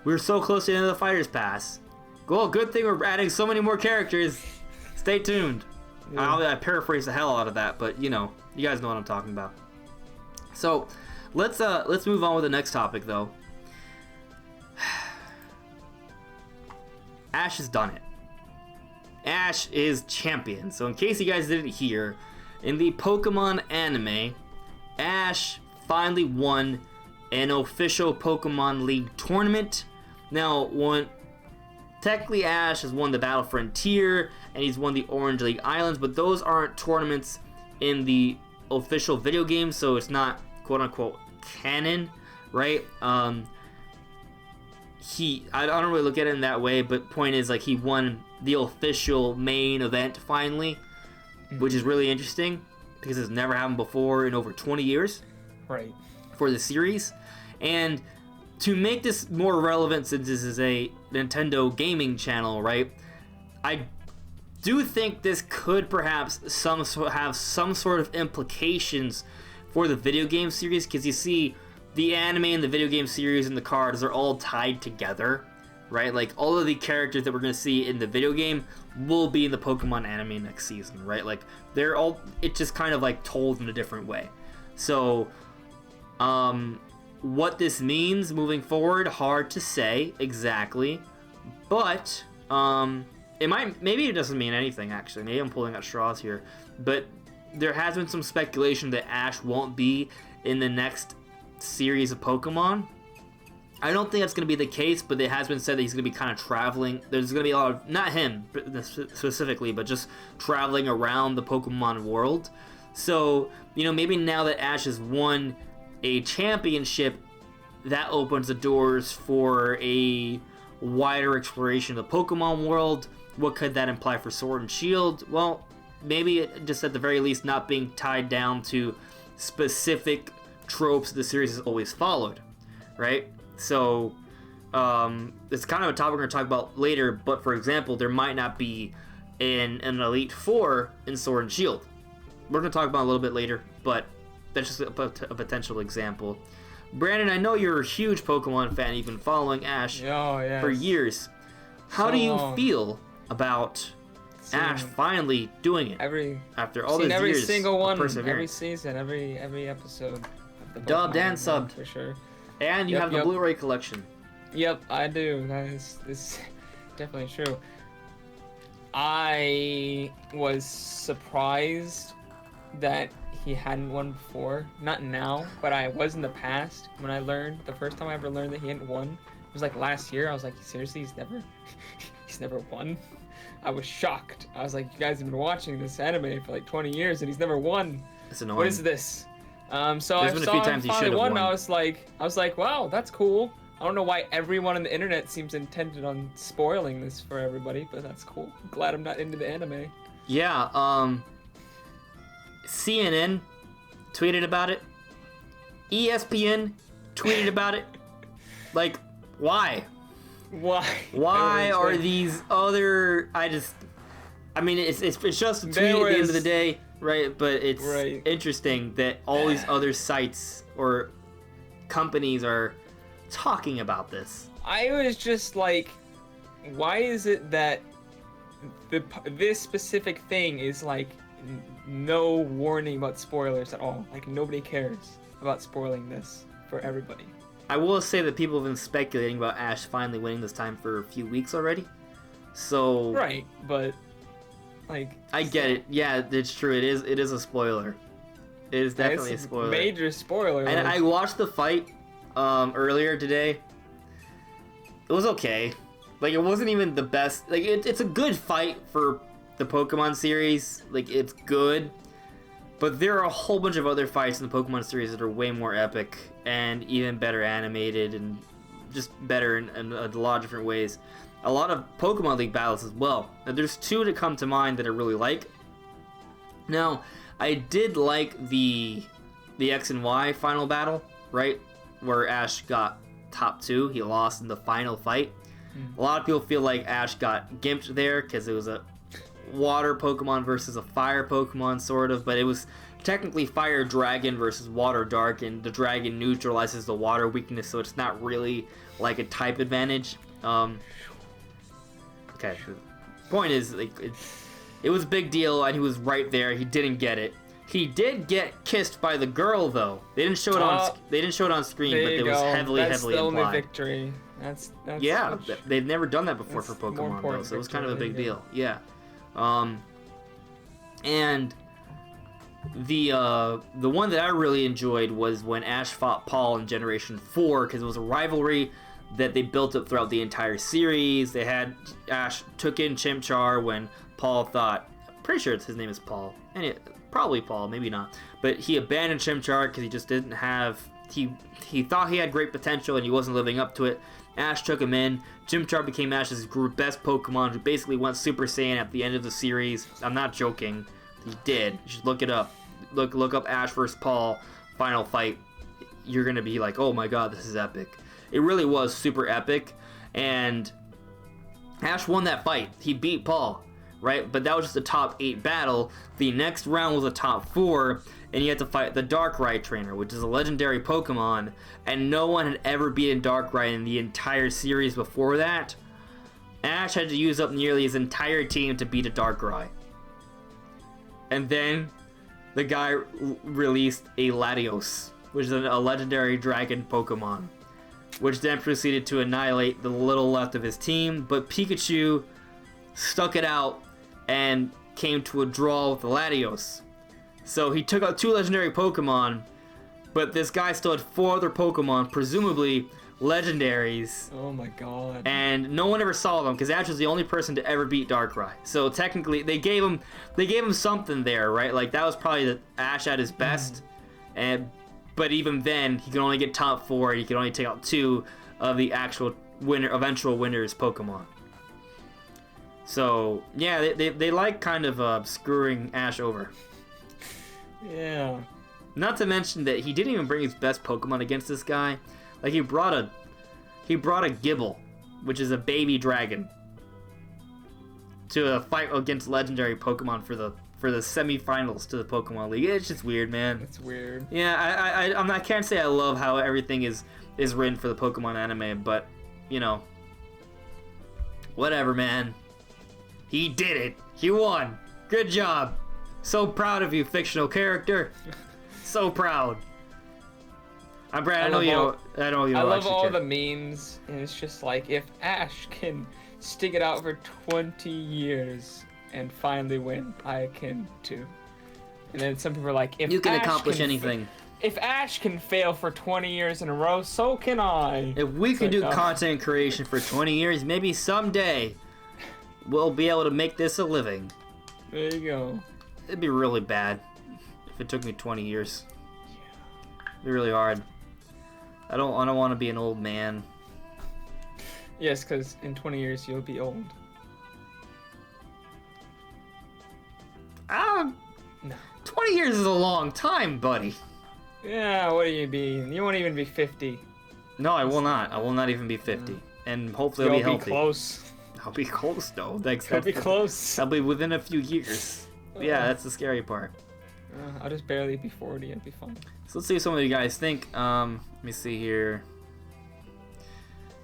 we were so close to the end of the Fighters Pass. Well, good thing we're adding so many more characters. Stay tuned. Yeah. I paraphrase the hell out of that, but you guys know what I'm talking about. So, let's move on with the next topic, though. Ash has done it. Ash is champion. So, in case you guys didn't hear, in the Pokemon anime, Ash finally won an official Pokemon League tournament. Now, technically Ash has won the Battle Frontier, and he's won the Orange League Islands, but those aren't tournaments in the official video game, so it's not quote-unquote canon, right? I don't really look at it in that way, but point is, like, he won the official main event finally, which is really interesting, because it's never happened before in over 20 years. Right. For the series. And to make this more relevant, since this is a Nintendo gaming channel, right, I do think this could perhaps have some sort of implications for the video game series, because you see the anime and the video game series and the cards are all tied together, right? Like, all of the characters that we're going to see in the video game will be in the Pokemon anime next season, right? Like, it's just kind of like told in a different way. So what this means moving forward, hard to say exactly, but maybe it doesn't mean anything, actually. Maybe I'm pulling out straws here, but there has been some speculation that Ash won't be in the next series of Pokemon. I don't think that's going to be the case, but it has been said that he's going to be kind of traveling. There's going to be a lot of, not him specifically, but just traveling around the Pokemon world. So, maybe now that Ash has won a championship, that opens the doors for a wider exploration of the Pokemon world. What could that imply for Sword and Shield? Well, maybe it just at the very least not being tied down to specific tropes the series has always followed, right? So it's kind of a topic we're going to talk about later, but for example, there might not be an Elite Four in Sword and Shield. We're going to talk about it a little bit later, but that's just a potential example. Brandon, I know you're a huge Pokemon fan. You've been following Ash for years. How do you feel about Ash finally doing it after all these every years single one, of perseverance? every season, every episode of the Dubbed Pokemon and anime, subbed. for sure. And you have the Blu-ray collection. Yep, I do. That is definitely true. I was surprised that he hadn't won before. Not now, but I was in the past when I learned. The first time I ever learned that he hadn't won, it was like last year. I was like, seriously, he's never won? I was shocked. I was like, you guys have been watching this anime for like 20 years and he's never won. It's annoying. What is this? So There's I been a saw few him times he finally should have won. won. I was like, wow, that's cool. I don't know why everyone on the internet seems intent on spoiling this for everybody, but that's cool. Glad I'm not into the anime. Yeah, CNN tweeted about it. ESPN tweeted about it. Like, why? Why? Why are these other? I mean, it's just a tweet at the end of the day, right? But it's interesting that all these other sites or companies are talking about this. I was just like, why is it that this specific thing is like no warning about spoilers at all? Like, nobody cares about spoiling this for everybody. I will say that people have been speculating about Ash finally winning this time for a few weeks already. So right, but like, I get it. Yeah, it's true. It is a spoiler. It is definitely a spoiler. Major spoiler. And I watched the fight earlier today. It was okay. Like, it wasn't even the best. Like, it's a good fight for the Pokemon series. Like, it's good. But there are a whole bunch of other fights in the Pokemon series that are way more epic and even better animated and just better in a lot of different ways. A lot of Pokemon League battles as well. Now, there's two that come to mind that I really like. Now, I did like the X and Y final battle, right? Where Ash got top 2. He lost in the final fight. A lot of people feel like Ash got gimped there because it was a water Pokemon versus a fire Pokemon, sort of, but it was technically Fire Dragon versus Water Dark, and the Dragon neutralizes the water weakness, so it's not really like a type advantage. Okay, point is, like, it was a big deal, and he was right there. He didn't get it. He did get kissed by the girl, though. They didn't show it on. They didn't show it on screen, but it was heavily That's the implied. only victory. That's yeah. They've never done that before for Pokemon, though, so it was kind of a big deal. Yeah. And The one that I really enjoyed was when Ash fought Paul in Generation 4, because it was a rivalry that they built up throughout the entire series. They had Ash took in Chimchar when Paul thought, pretty sure his name is Paul, and probably Paul, maybe not, but he abandoned Chimchar because he just didn't have, he thought he had great potential and he wasn't living up to it. Ash took him in. Chimchar became Ash's best Pokemon, who basically went Super Saiyan at the end of the series. I'm not joking. He did. You should look it up. Look up Ash vs. Paul final fight. You're gonna be like, oh my god, this is epic. It really was super epic, and Ash won that fight. He beat Paul, right? But that was just the top 8 battle. The next round was a top 4, and you had to fight the Darkrai trainer, which is a legendary Pokemon, and no one had ever beaten Darkrai in the entire series before that. Ash had to use up nearly his entire team to beat a Darkrai. And then the guy released a Latios, which is a legendary dragon Pokemon, which then proceeded to annihilate the little left of his team, but Pikachu stuck it out and came to a draw with the Latios. So he took out 2 legendary Pokemon, but this guy still had 4 other Pokemon, presumably legendaries. Oh my god. And no one ever saw them because Ash was the only person to ever beat Darkrai. So technically, they gave him something there, right? Like that was probably the Ash at his best, but even then, he could only get top 4. He could only take out 2 of the actual eventual winners Pokemon. So yeah, they like kind of screwing Ash over. Yeah. Not to mention that he didn't even bring his best Pokemon against this guy. Like he brought a Gibble, which is a baby dragon, to a fight against legendary Pokemon for the semifinals to the Pokemon League. It's just weird, man. It's weird. Yeah, I can't say I love how everything is written for the Pokemon anime, but you know, whatever, man. He did it. He won. Good job. So proud of you, fictional character. So proud. I know you don't I love actually all care. the memes, and it's just like, if Ash can stick it out for 20 years and finally win, I can too. And then some people are like, if You can Ash accomplish anything. If Ash can fail for 20 years in a row, so can I. If we can do content creation for 20 years, maybe someday we'll be able to make this a living. There you go. It'd be really bad if it took me 20 years. It'd be really hard. I don't want to be an old man. Yes, because in 20 years you'll be old. No. 20 years is a long time, buddy. Yeah, what do you be? You won't even be 50. No, I will not. I will not even be 50. And hopefully I'll be healthy. Close. I'll be close, though. I'll be close. I'll be within a few years. Yeah, that's the scary part. I'll just barely be 40. I'll be fine. So let's see what some of you guys think. Let me see here.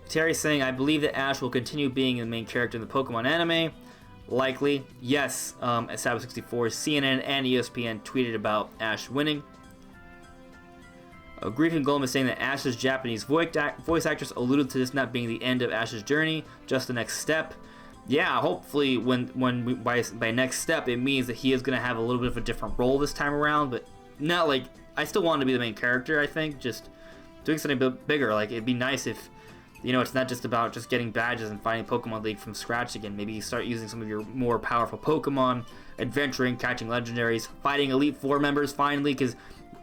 Terry's saying, I believe that Ash will continue being the main character in the Pokemon anime. Likely. Yes, at Sab64, CNN and ESPN tweeted about Ash winning. Grief and Golem is saying that Ash's Japanese voice actress alluded to this not being the end of Ash's journey, just the next step. Yeah, hopefully by next step, it means that he is going to have a little bit of a different role this time around, but not like, I still want to be the main character, I think, just doing something a bit bigger. Like, it'd be nice if, you know, it's not just about just getting badges and fighting Pokemon League from scratch again. Maybe you start using some of your more powerful Pokemon, adventuring, catching legendaries, fighting Elite Four members finally, because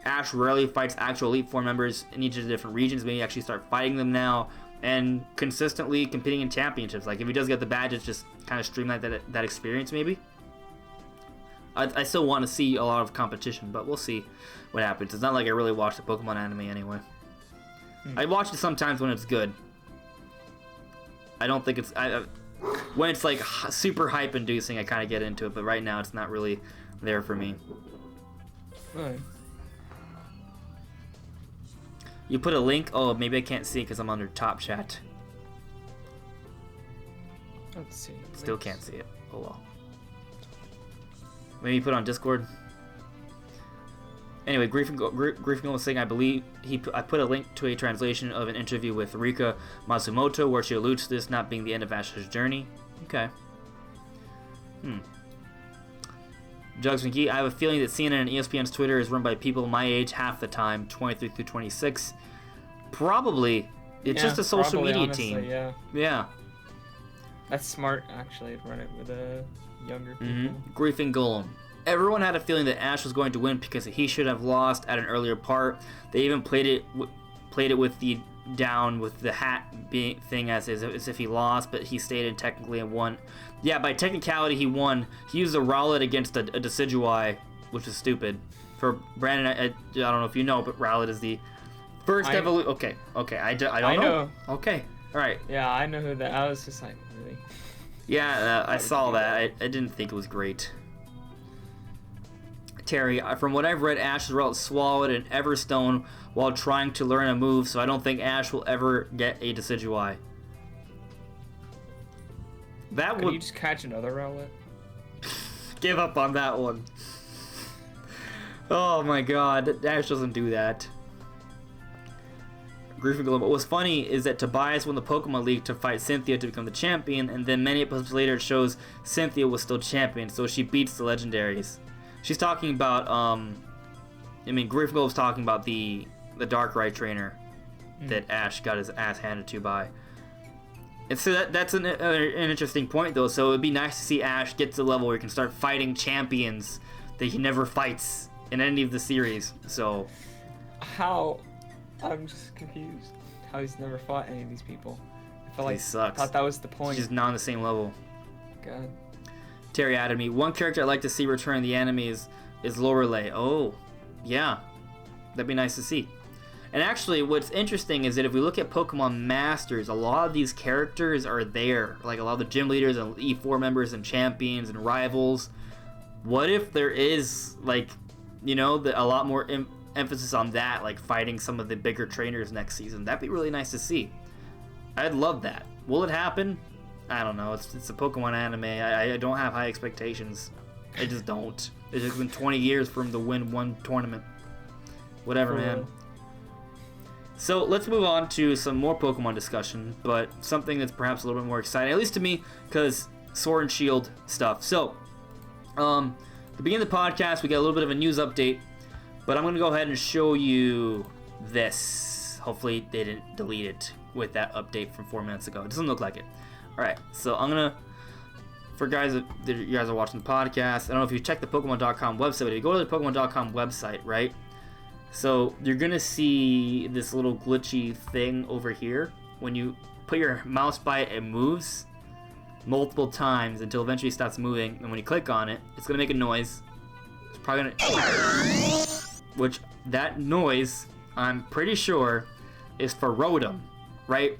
Ash rarely fights actual Elite Four members in each of the different regions. Maybe actually start fighting them now and consistently competing in championships. Like, if he does get the badges, just kind of streamline that experience, maybe. I still want to see a lot of competition, but we'll see what happens. It's not like I really watch the Pokemon anime anyway. I watch it sometimes when it's good. I don't think it's... when it's like super hype inducing, I kind of get into it, but right now it's not really there for me. Right. You put a link? Oh, maybe I can't see it because I'm under top chat. Let's see. Still can't see it. Oh well. Maybe you put it on Discord. Anyway, Grief and Golem was saying, I believe I put a link to a translation of an interview with Rika Matsumoto where she alludes to this not being the end of Ash's journey. Okay. Jugs McGee, I have a feeling that CNN and ESPN's Twitter is run by people my age half the time, 23 through 26. Probably. It's just a social media honestly, team. Yeah. Yeah. That's smart, actually, to run it with younger people. Grief and Golem. Everyone had a feeling that Ash was going to win because he should have lost at an earlier part. They even played it with the down with the hat being thing as if he lost, but he stayed in technically and won. Yeah, by technicality he won. He used a Rowlet against a Decidueye, which is stupid. For Brandon, I don't know if you know, but Rowlet is the first evolution. Okay, I don't know. Okay, all right. Yeah, I know who that. I was just like, really. Yeah, I saw that. I didn't think it was great. Terry, from what I've read, Ash's Rowlet swallowed an Everstone while trying to learn a move, so I don't think Ash will ever get a Decidueye. Could you just catch another Rowlet? Give up on that one. Oh my god, Ash doesn't do that. What was funny is that Tobias won the Pokemon League to fight Cynthia to become the champion, and then many episodes later it shows Cynthia was still champion, so she beats the legendaries. She's talking about, Griffin was talking about the Darkrai trainer that Ash got his ass handed to by. And so that's an interesting point, though. So it'd be nice to see Ash get to the level where he can start fighting champions that he never fights in any of the series. So, I'm just confused. How he's never fought any of these people. I felt like he sucks. I thought that was the point. He's just not on the same level. God. Terry added me. One character I'd like to see return in the anime is Lorelei. Oh, yeah. That'd be nice to see. And actually, what's interesting is that if we look at Pokemon Masters, a lot of these characters are there. Like a lot of the gym leaders and E4 members and champions and rivals. What if there is, a lot more emphasis on that, like fighting some of the bigger trainers next season? That'd be really nice to see. I'd love that. Will it happen? I don't know. It's a Pokemon anime. I don't have high expectations. I just don't. It's just been 20 years for him to win one tournament. Whatever, man. So let's move on to some more Pokemon discussion, but something that's perhaps a little bit more exciting, at least to me, because Sword and Shield stuff. So, to begin the podcast, we got a little bit of a news update, but I'm going to go ahead and show you this. Hopefully they didn't delete it with that update from 4 minutes ago. It doesn't look like it. Alright, so I'm going to, for guys that you guys are watching the podcast, I don't know if you check the Pokemon.com website, but if you go to the Pokemon.com website, right? So you're going to see this little glitchy thing over here. When you put your mouse by it, it moves multiple times until eventually it stops moving. And when you click on it, it's going to make a noise. It's probably going to... Which, that noise, I'm pretty sure, is for Rotom, right?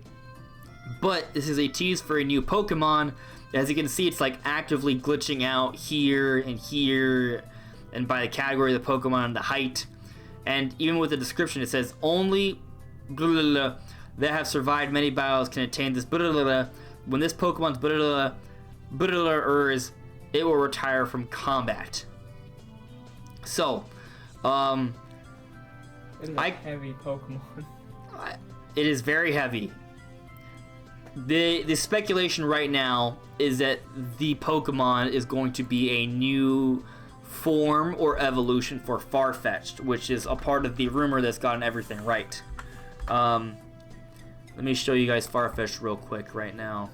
But this is a tease for a new Pokemon. As you can see, it's like actively glitching out here, and by the category of the Pokemon and the height. And even with the description, it says only blah, blah, blah, that have survived many battles can attain this blah, blah, blah, blah. When this Pokemon's blah, blah, blah, blah, blah, it will retire from combat. So, it is a heavy Pokemon. It is very heavy. The speculation right now is that the Pokemon is going to be a new form or evolution for Farfetch'd, which is a part of the rumor that's gotten everything right. Let me show you guys Farfetch'd real quick right now,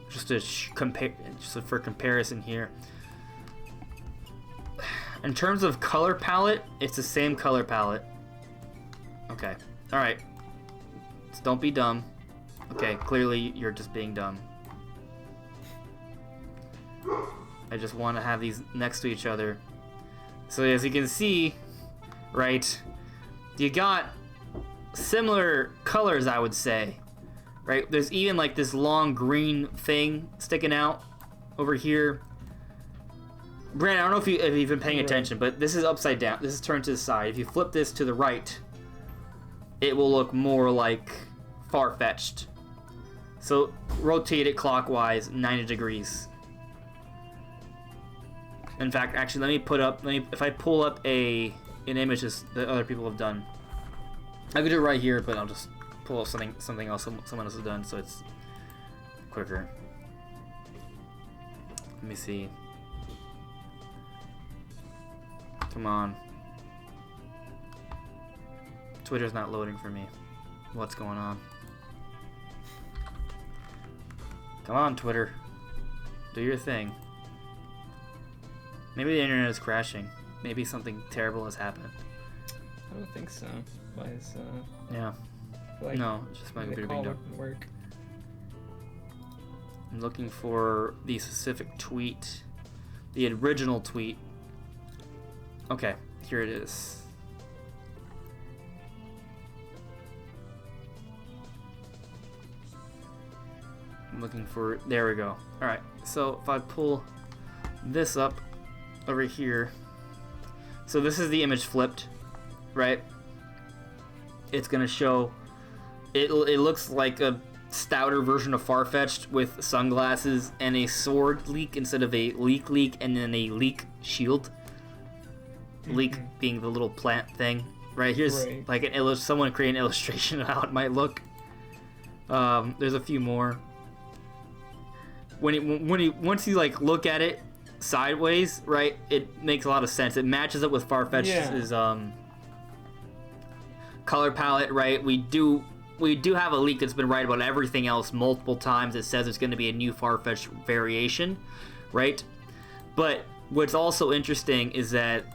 just to compare, just for comparison here. In terms of color palette, it's the same color palette. Okay, all right. So don't be dumb. Okay, clearly you're just being dumb. I just want to have these next to each other. So as you can see, right, you got similar colors, I would say, right? There's even like this long green thing sticking out over here. Brandon, I don't know if you've been paying attention, but this is upside down. This is turned to the side. If you flip this to the right, it will look more like Farfetch'd. So rotate it clockwise 90 degrees. In fact, actually, if I pull up an image that other people have done. I could do it right here, but I'll just pull up something else someone else has done, so it's quicker. Let me see. Come on. Twitter's not loading for me. What's going on? Come on, Twitter. Do your thing. Maybe the internet is crashing. Maybe something terrible has happened. I don't think so. Why is Yeah. like No, it's just my computer being dumb. work. I'm looking for the specific tweet. The original tweet. Okay, here it is. I'm looking for... There we go. Alright, so if I pull this up over here... So this is the image flipped, right? It's gonna show... It looks like a stouter version of Farfetch'd with sunglasses and a sword leak instead of a leak, and then a leak shield. Leak being the little plant thing. Right, here's like an someone create an illustration of how it might look. There's a few more. Once you like look at it sideways, right, it makes a lot of sense. It matches up with Farfetch'd's color palette, right? We do have a leak that's been right about everything else multiple times. It says it's going to be a new Farfetch'd variation, right? But what's also interesting is that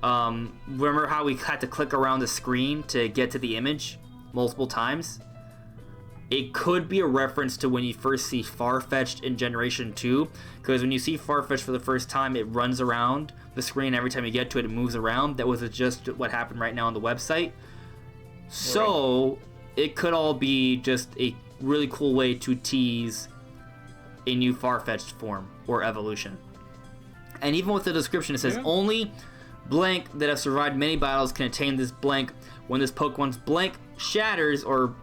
remember how we had to click around the screen to get to the image multiple times? It could be a reference to when you first see Farfetch'd in Generation 2, because when you see Farfetch'd for the first time, it runs around the screen. Every time you get to it, it moves around. That was just what happened right now on the website. So it could all be just a really cool way to tease a new Farfetch'd form or evolution. And even with the description, it says only blank that have survived many battles can attain this blank. When this Pokemon's blank shatters or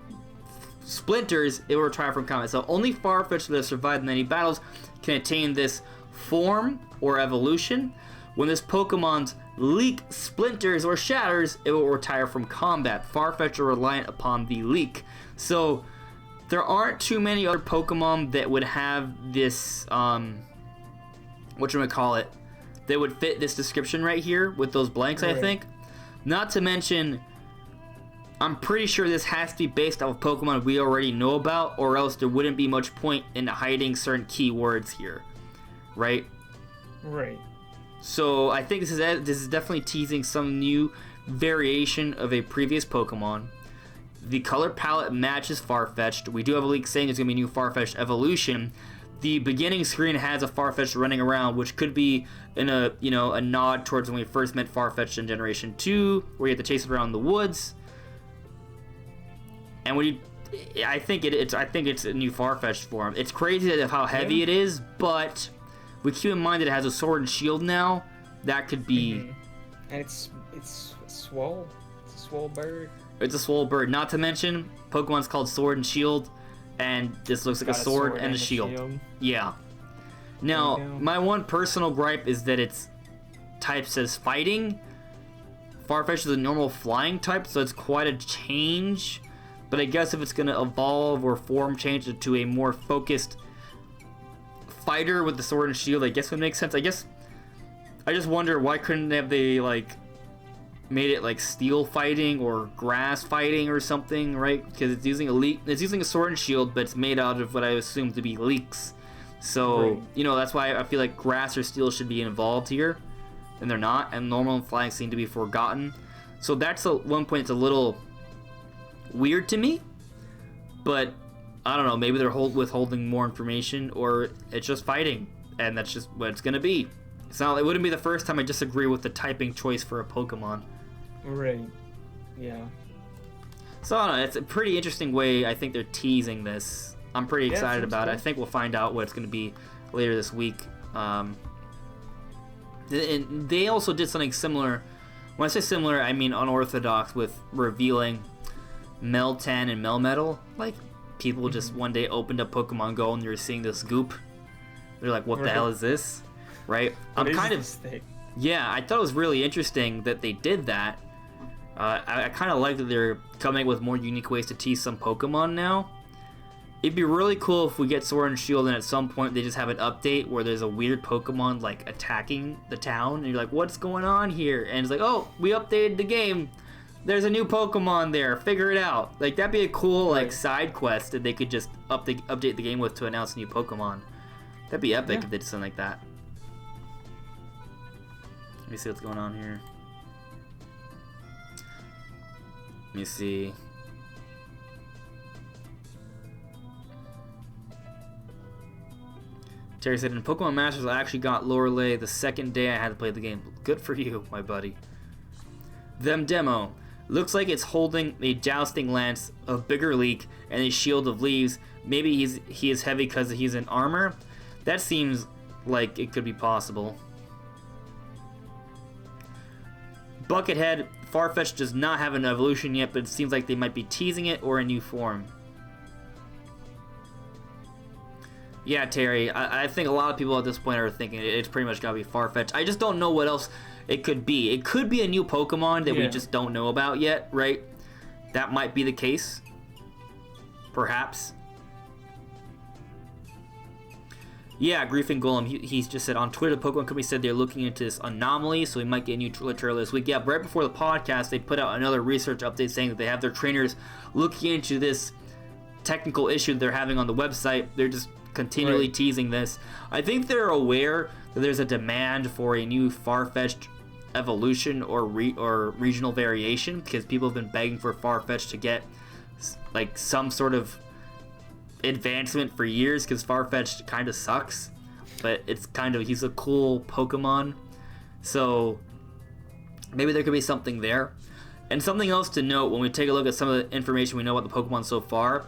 splinters, it will retire from combat. So only Farfetch'd that have survived many battles can attain this form or evolution. When this Pokemon's leak splinters or shatters, it will retire from combat. Farfetch'd are reliant upon the leak. So there aren't too many other Pokemon that would have this whatchamacallit, that would fit this description right here with those blanks, I think. Not to mention, I'm pretty sure this has to be based off of Pokemon we already know about, or else there wouldn't be much point in hiding certain keywords here, right? Right. So I think this is definitely teasing some new variation of a previous Pokemon. The color palette matches Farfetch'd. We do have a leak saying there's gonna be a new Farfetch'd evolution. The beginning screen has a Farfetch'd running around, which could be in a a nod towards when we first met Farfetch'd in Generation 2, where you had to chase it around the woods. And I think it's a new Farfetch'd form. It's crazy of how heavy it is, but we keep in mind that it has a sword and shield now. That could be. And it's swole. It's a swole bird. It's a swole bird. Not to mention, Pokemon's called Sword and Shield, and this looks like a sword and a shield. Yeah. Now, my one personal gripe is that its type says fighting. Farfetch'd is a normal flying type, so it's quite a change. But I guess if it's going to evolve or form change into a more focused fighter with the sword and shield, I guess it would make sense. I just wonder why couldn't they like made it like steel fighting or grass fighting or something, right? Because it's using a sword and shield, but it's made out of what I assume to be leaks. So that's why I feel like grass or steel should be involved here, and they're not. And normal and flying seem to be forgotten. So that's one point it's a little weird to me, but I don't know, maybe they're withholding more information, or it's just fighting, and that's just what it's gonna be. It wouldn't be the first time I disagree with the typing choice for a Pokemon. Right. Yeah. So I don't know, it's a pretty interesting way I think they're teasing this. I'm pretty excited about it. I think we'll find out what it's gonna be later this week. And they also did something similar. When I say similar, I mean unorthodox, with revealing Meltan and Melmetal. Like, people just one day opened up Pokemon Go and you're seeing this goop. They're like, what the hell is this? Right? I'm kind of sick. Yeah, I thought it was really interesting that they did that. I kind of like that they're coming up with more unique ways to tease some Pokemon now. It'd be really cool if we get Sword and Shield and at some point they just have an update where there's a weird Pokemon like attacking the town and you're like, what's going on here? And it's like, oh, we updated the game. There's a new Pokemon there. Figure it out. Like, that'd be a cool like side quest that they could just update the game with to announce a new Pokemon. That'd be epic if they did something like that. Let me see what's going on here. Let me see. Terry said, in Pokemon Masters, I actually got Lorelei the second day I had to play the game. Good for you, my buddy. Them demo. Looks like it's holding a jousting lance of bigger leak and a shield of leaves. Maybe he is heavy because he's in armor. That seems like it could be possible. Buckethead. Farfetch'd does not have an evolution yet, but it seems like they might be teasing it or a new form. Yeah, Terry, I think a lot of people at this point are thinking it's pretty much gotta be Farfetch'd. I just don't know what else it could be. It could be a new Pokemon that we just don't know about yet, right? That might be the case. Perhaps. Yeah, Griefing Golem, he's just said on Twitter, the Pokemon Company said they're looking into this anomaly, so we might get a new trailer this week. Yeah, right before the podcast, they put out another research update saying that they have their trainers looking into this technical issue they're having on the website. They're just continually teasing this. I think they're aware that there's a demand for a new Farfetch'd evolution or regional variation, because people have been begging for Farfetch'd to get like some sort of advancement for years, because Farfetch'd kind of sucks, but it's kind of, he's a cool Pokemon, so maybe there could be something there. And something else to note when we take a look at some of the information we know about the Pokemon so far,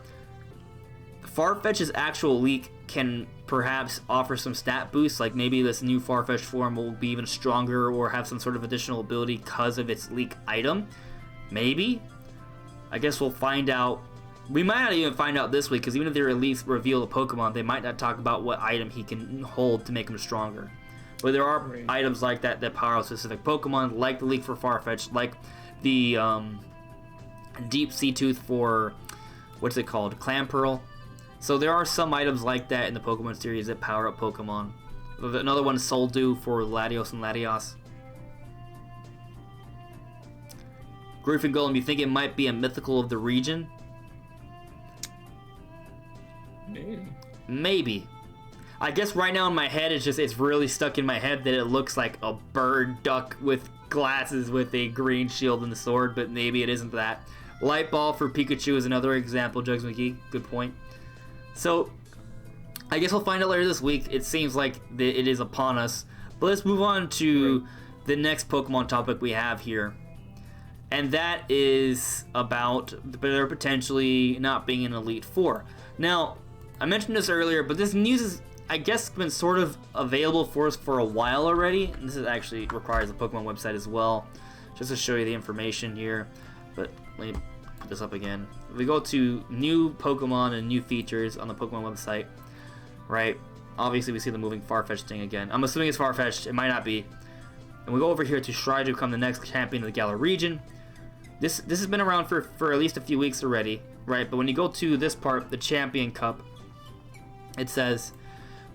Farfetch'd's actual leak can perhaps offer some stat boosts, like maybe this new Farfetch'd form will be even stronger or have some sort of additional ability because of its leak item. Maybe. I guess we'll find out. We might not even find out this week, because even if they reveal the Pokemon, they might not talk about what item he can hold to make him stronger. But there are items like that that power specific Pokemon, like the leak for Farfetch'd, like the Deep Sea Tooth for, what's it called, Clamperl. So there are some items like that in the Pokemon series that power up Pokemon. Another one is Soldew for Latios and Latios. Griffin Golem, you think it might be a mythical of the region? Maybe. I guess right now in my head it's really stuck in my head that it looks like a bird duck with glasses with a green shield and the sword, but maybe it isn't that. Light Ball for Pikachu is another example, Jugs McGee. Good point. So, I guess we'll find out later this week. It seems like it is upon us. But let's move on to the next Pokemon topic we have here. And that is about there potentially not being an Elite Four. Now, I mentioned this earlier, but this news is, I guess, been sort of available for us for a while already. And this is actually requires a Pokemon website as well, just to show you the information here. But let me put this up again. If we go to new Pokemon and new features on the Pokemon website, right? Obviously, we see the moving Farfetch'd thing again. I'm assuming it's Farfetch'd. It might not be. And we go over here to strive to become the next champion of the Gala region. This has been around for at least a few weeks already, right? But when you go to this part, the Champion Cup, it says,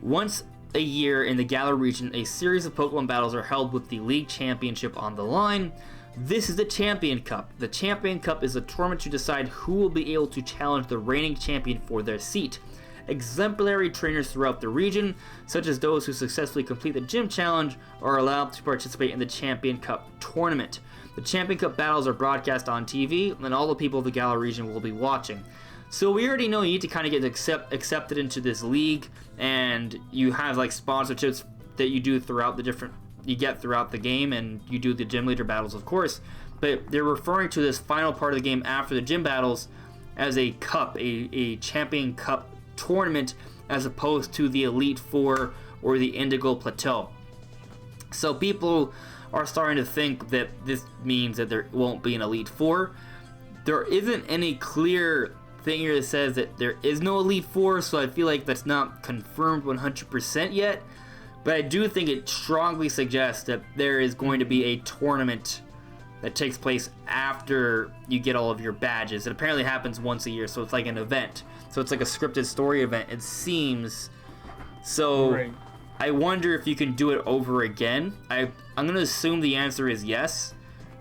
once a year in the Gala region, a series of Pokemon battles are held with the League Championship on the line. This is the Champion Cup. The Champion Cup is a tournament to decide who will be able to challenge the reigning champion for their seat. Exemplary trainers throughout the region, such as those who successfully complete the gym challenge, are allowed to participate in the Champion Cup tournament. The Champion Cup battles are broadcast on TV, and all the people of the Gala region will be watching. So we already know you need to kind of get accepted into this league, and you have like sponsorships that you do throughout throughout the game, and you do the gym leader battles, of course. But they're referring to this final part of the game after the gym battles as a cup, a Champion Cup tournament, as opposed to the Elite Four or the Indigo Plateau. So people are starting to think that this means that there won't be an Elite Four. There isn't any clear thing here that says that there is no Elite Four, so I feel like that's not confirmed 100% yet. But I do think it strongly suggests that there is going to be a tournament that takes place after you get all of your badges. It apparently happens once a year, so it's like an event. So it's like a scripted story event, it seems. So Right. I wonder if you can do it over again. I'm going to assume the answer is yes,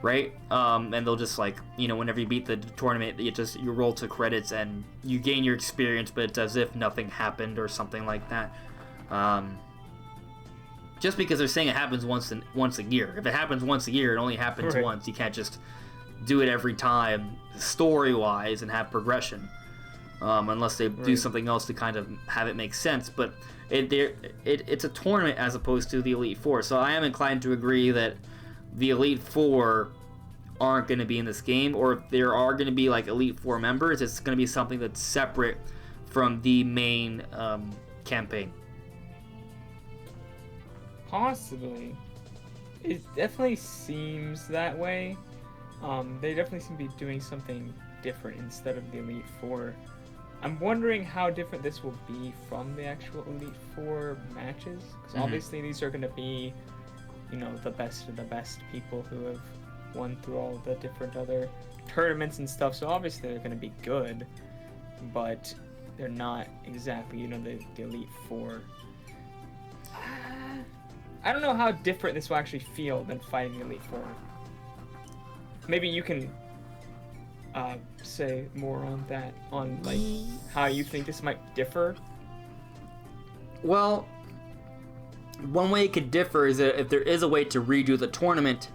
right? And they'll just like, you know, whenever you beat the tournament, you roll to credits and you gain your experience, but it's as if nothing happened or something like that. Just because they're saying it happens once a year. If it happens once a year, it only happens Right. once. You can't just do it every time story-wise and have progression. Unless they do Right. something else to kind of have it make sense. But it's a tournament as opposed to the Elite Four. So I am inclined to agree that the Elite Four aren't going to be in this game. Or if there are going to be like Elite Four members, it's going to be something that's separate from the main campaign. Possibly. It definitely seems that way. They definitely seem to be doing something different instead of the Elite Four. I'm wondering how different this will be from the actual Elite Four matches. Because obviously these are going to be, you know, the best of the best people who have won through all the different other tournaments and stuff. So obviously they're going to be good. But they're not exactly, you know, the Elite Four. I don't know how different this will actually feel than fighting the Elite Four. Maybe you can say more on that, on like how you think this might differ. Well, one way it could differ is that if there is a way to redo the tournament,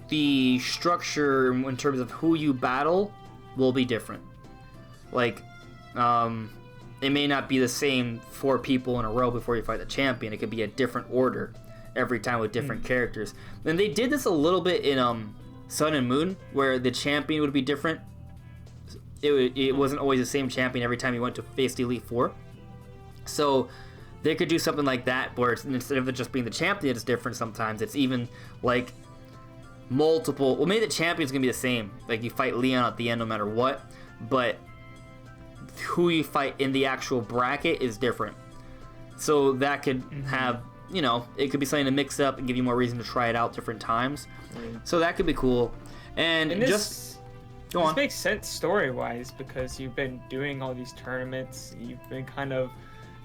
the structure in terms of who you battle will be different. Like, it may not be the same 4 people in a row before you fight the champion. It could be a different order every time with different characters. And they did this a little bit in Sun and Moon, where the champion would be different. It wasn't always the same champion every time you went to face the Elite Four. So they could do something like that, where instead of it just being the champion, it's different sometimes. It's even like multiple. Well, maybe the champion's gonna be the same. Like you fight Leon at the end no matter what, but who you fight in the actual bracket is different. So that could have, you know, it could be something to mix up and give you more reason to try it out different times. So that could be cool. And this, just go on. This makes sense story-wise because you've been doing all these tournaments. You've been kind of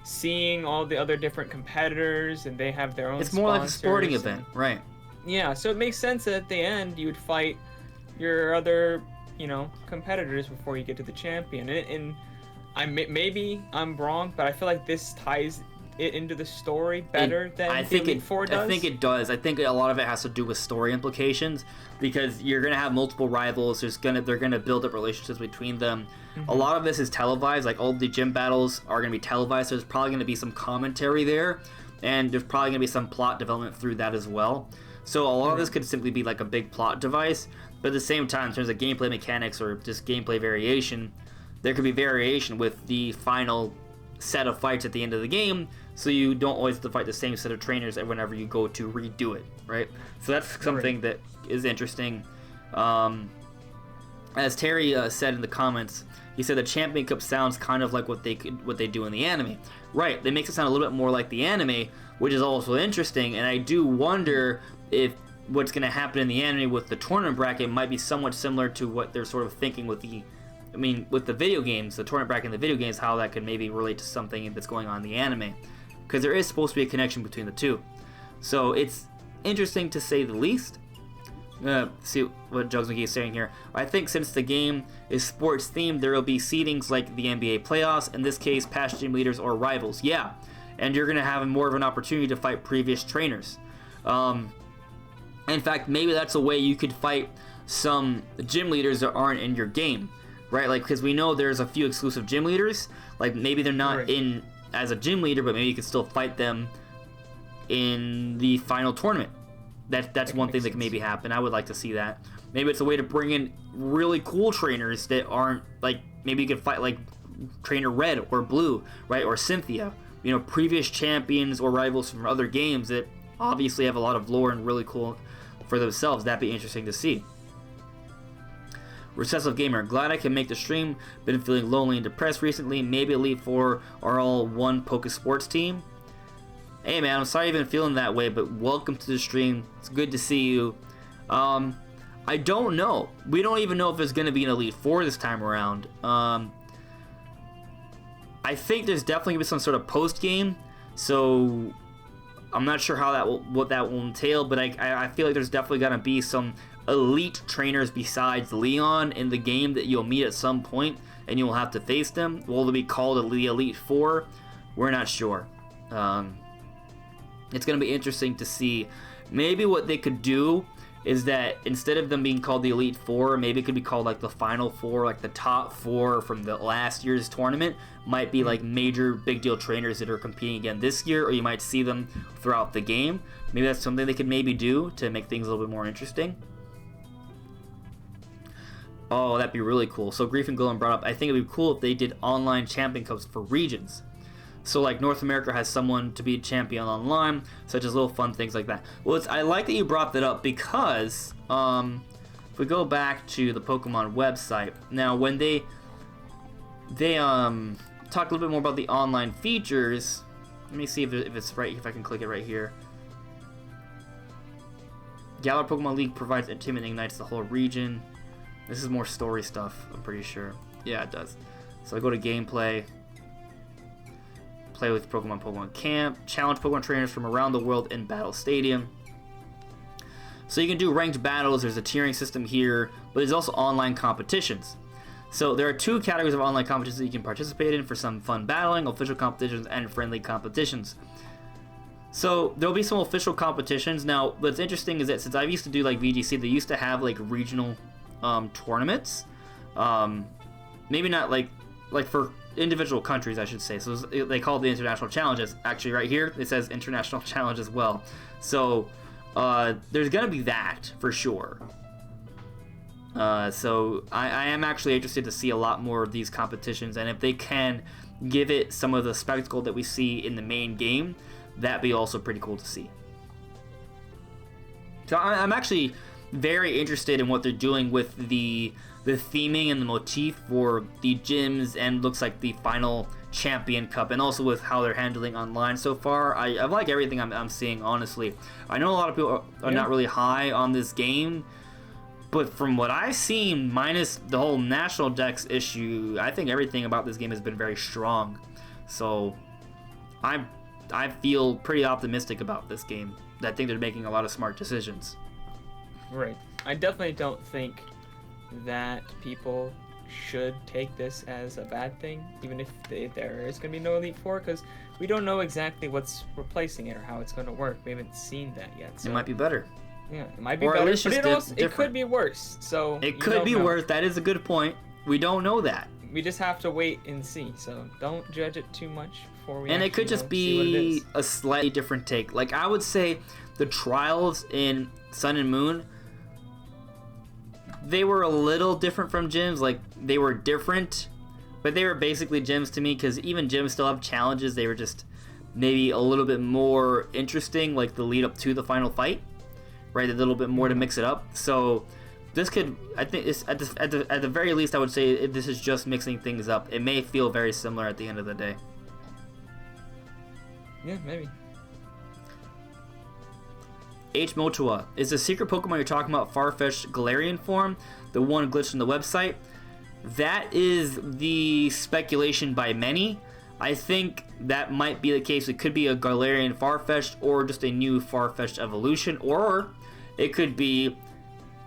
seeing all the other different competitors, and they have their own. It's more like a sporting sponsors event, right? Yeah, so it makes sense that at the end you would fight your other, you know, competitors before you get to the champion. And maybe I'm wrong, but I feel like this ties it into the story better than the Elite Four does. I think it does. I think a lot of it has to do with story implications because you're gonna have multiple rivals. They're gonna build up relationships between them. A lot of this is televised. Like all the gym battles are gonna be televised. So there's probably gonna be some commentary there, and there's probably gonna be some plot development through that as well. So a lot of this could simply be like a big plot device, but at the same time, in terms of gameplay mechanics or just gameplay variation, there could be variation with the final set of fights at the end of the game, so you don't always have to fight the same set of trainers whenever you go to redo it, right? So that's something that is interesting. As Terry said in the comments, he said the Champion Cup sounds kind of like what they do in the anime. Right, they make it sound a little bit more like the anime, which is also interesting, and I do wonder if what's going to happen in the anime with the tournament bracket might be somewhat similar to what they're sort of thinking with the video games, the tournament bracket in the video games, how that could maybe relate to something that's going on in the anime. Because there is supposed to be a connection between the two. So it's interesting to say the least. See what Jugs McGee is saying here. I think since the game is sports themed, there will be seedings like the NBA playoffs, in this case, past gym leaders or rivals. Yeah, and you're going to have more of an opportunity to fight previous trainers. In fact, maybe that's a way you could fight some gym leaders that aren't in your game. Right, like, because we know there's a few exclusive gym leaders. Like, maybe they're not in as a gym leader, but maybe you can still fight them in the final tournament. That's one thing that can maybe happen. I would like to see that. Maybe it's a way to bring in really cool trainers that aren't, like, maybe you could fight, like, Trainer Red or Blue, right, or Cynthia. You know, previous champions or rivals from other games that obviously have a lot of lore and really cool for themselves. That'd be interesting to see. Recessive Gamer, glad I can make the stream. Been feeling lonely and depressed recently. Maybe Elite Four are all one Poké Sports team. Hey man, I'm sorry you've been feeling that way, but welcome to the stream. It's good to see you. I don't know. We don't even know if it's going to be an Elite Four this time around. I think there's definitely going to be some sort of post game, so I'm not sure how what that will entail, but I feel like there's definitely going to be some elite trainers besides Leon in the game that you'll meet at some point, and you'll have to face them. Will they be called the Elite Four? We're not sure. It's going to be interesting to see. Maybe what they could do is that instead of them being called the Elite Four, maybe it could be called like the Final Four, like the top four from the last year's tournament might be like major big deal trainers that are competing again this year, or you might see them throughout the game. Maybe that's something they could maybe do to make things a little bit more interesting. Oh, that'd be really cool. So Grief and Golem brought up, I think it'd be cool if they did online champion cups for regions. So like North America has someone to be a champion online, such as little fun things like that. Well, I like that you brought that up because if we go back to the Pokemon website, now when they talk a little bit more about the online features. Let me see if it's right, if I can click it right here. Gala Pokemon League provides entertainment and ignites the whole region. This is more story stuff, I'm pretty sure. Yeah, it does. So I go to gameplay. Play with Pokemon Camp. Challenge Pokemon trainers from around the world in Battle Stadium. So you can do ranked battles. There's a tiering system here, but there's also online competitions. So there are two categories of online competitions that you can participate in for some fun battling, official competitions, and friendly competitions. So there'll be some official competitions. Now, what's interesting is that since I used to do like VGC, they used to have like regional tournaments. Maybe not like for individual countries, I should say. So they call it the international challenges. Actually, right here it says international challenge as well. So there's gonna be that for sure. So I am actually interested to see a lot more of these competitions, and if they can give it some of the spectacle that we see in the main game, that'd be also pretty cool to see. So I'm actually very interested in what they're doing with the theming and the motif for the gyms, and looks like the final Champion Cup, and also with how they're handling online so far. I like everything I'm seeing, honestly. I know a lot of people are not really high on this game, but from what I've seen, minus the whole National Dex issue, I think everything about this game has been very strong. So I feel pretty optimistic about this game. I think they're making a lot of smart decisions. Right. I definitely don't think that people should take this as a bad thing, even if there is going to be no Elite Four, because we don't know exactly what's replacing it or how it's going to work. We haven't seen that yet. So. It might be better. Yeah, it might be better, but it could be worse. So it could be worse. That is a good point. We don't know that. We just have to wait and see. So don't judge it too much before we. And it could just be a slightly different take. Like I would say, the trials in Sun and Moon, they were a little different from gyms. Like they were different, but they were basically gyms to me, because even gyms still have challenges. They were just maybe a little bit more interesting, like the lead up to the final fight. Right, a little bit more to mix it up. So this could, I think, it's at the very least, I would say this is just mixing things up. It may feel very similar at the end of the day. Yeah, maybe. H. Motua, is the secret Pokemon you're talking about Farfetch'd Galarian form, the one glitched on the website? That is the speculation by many. I think that might be the case. It could be a Galarian Farfetch'd, or just a new Farfetch'd evolution, or it could be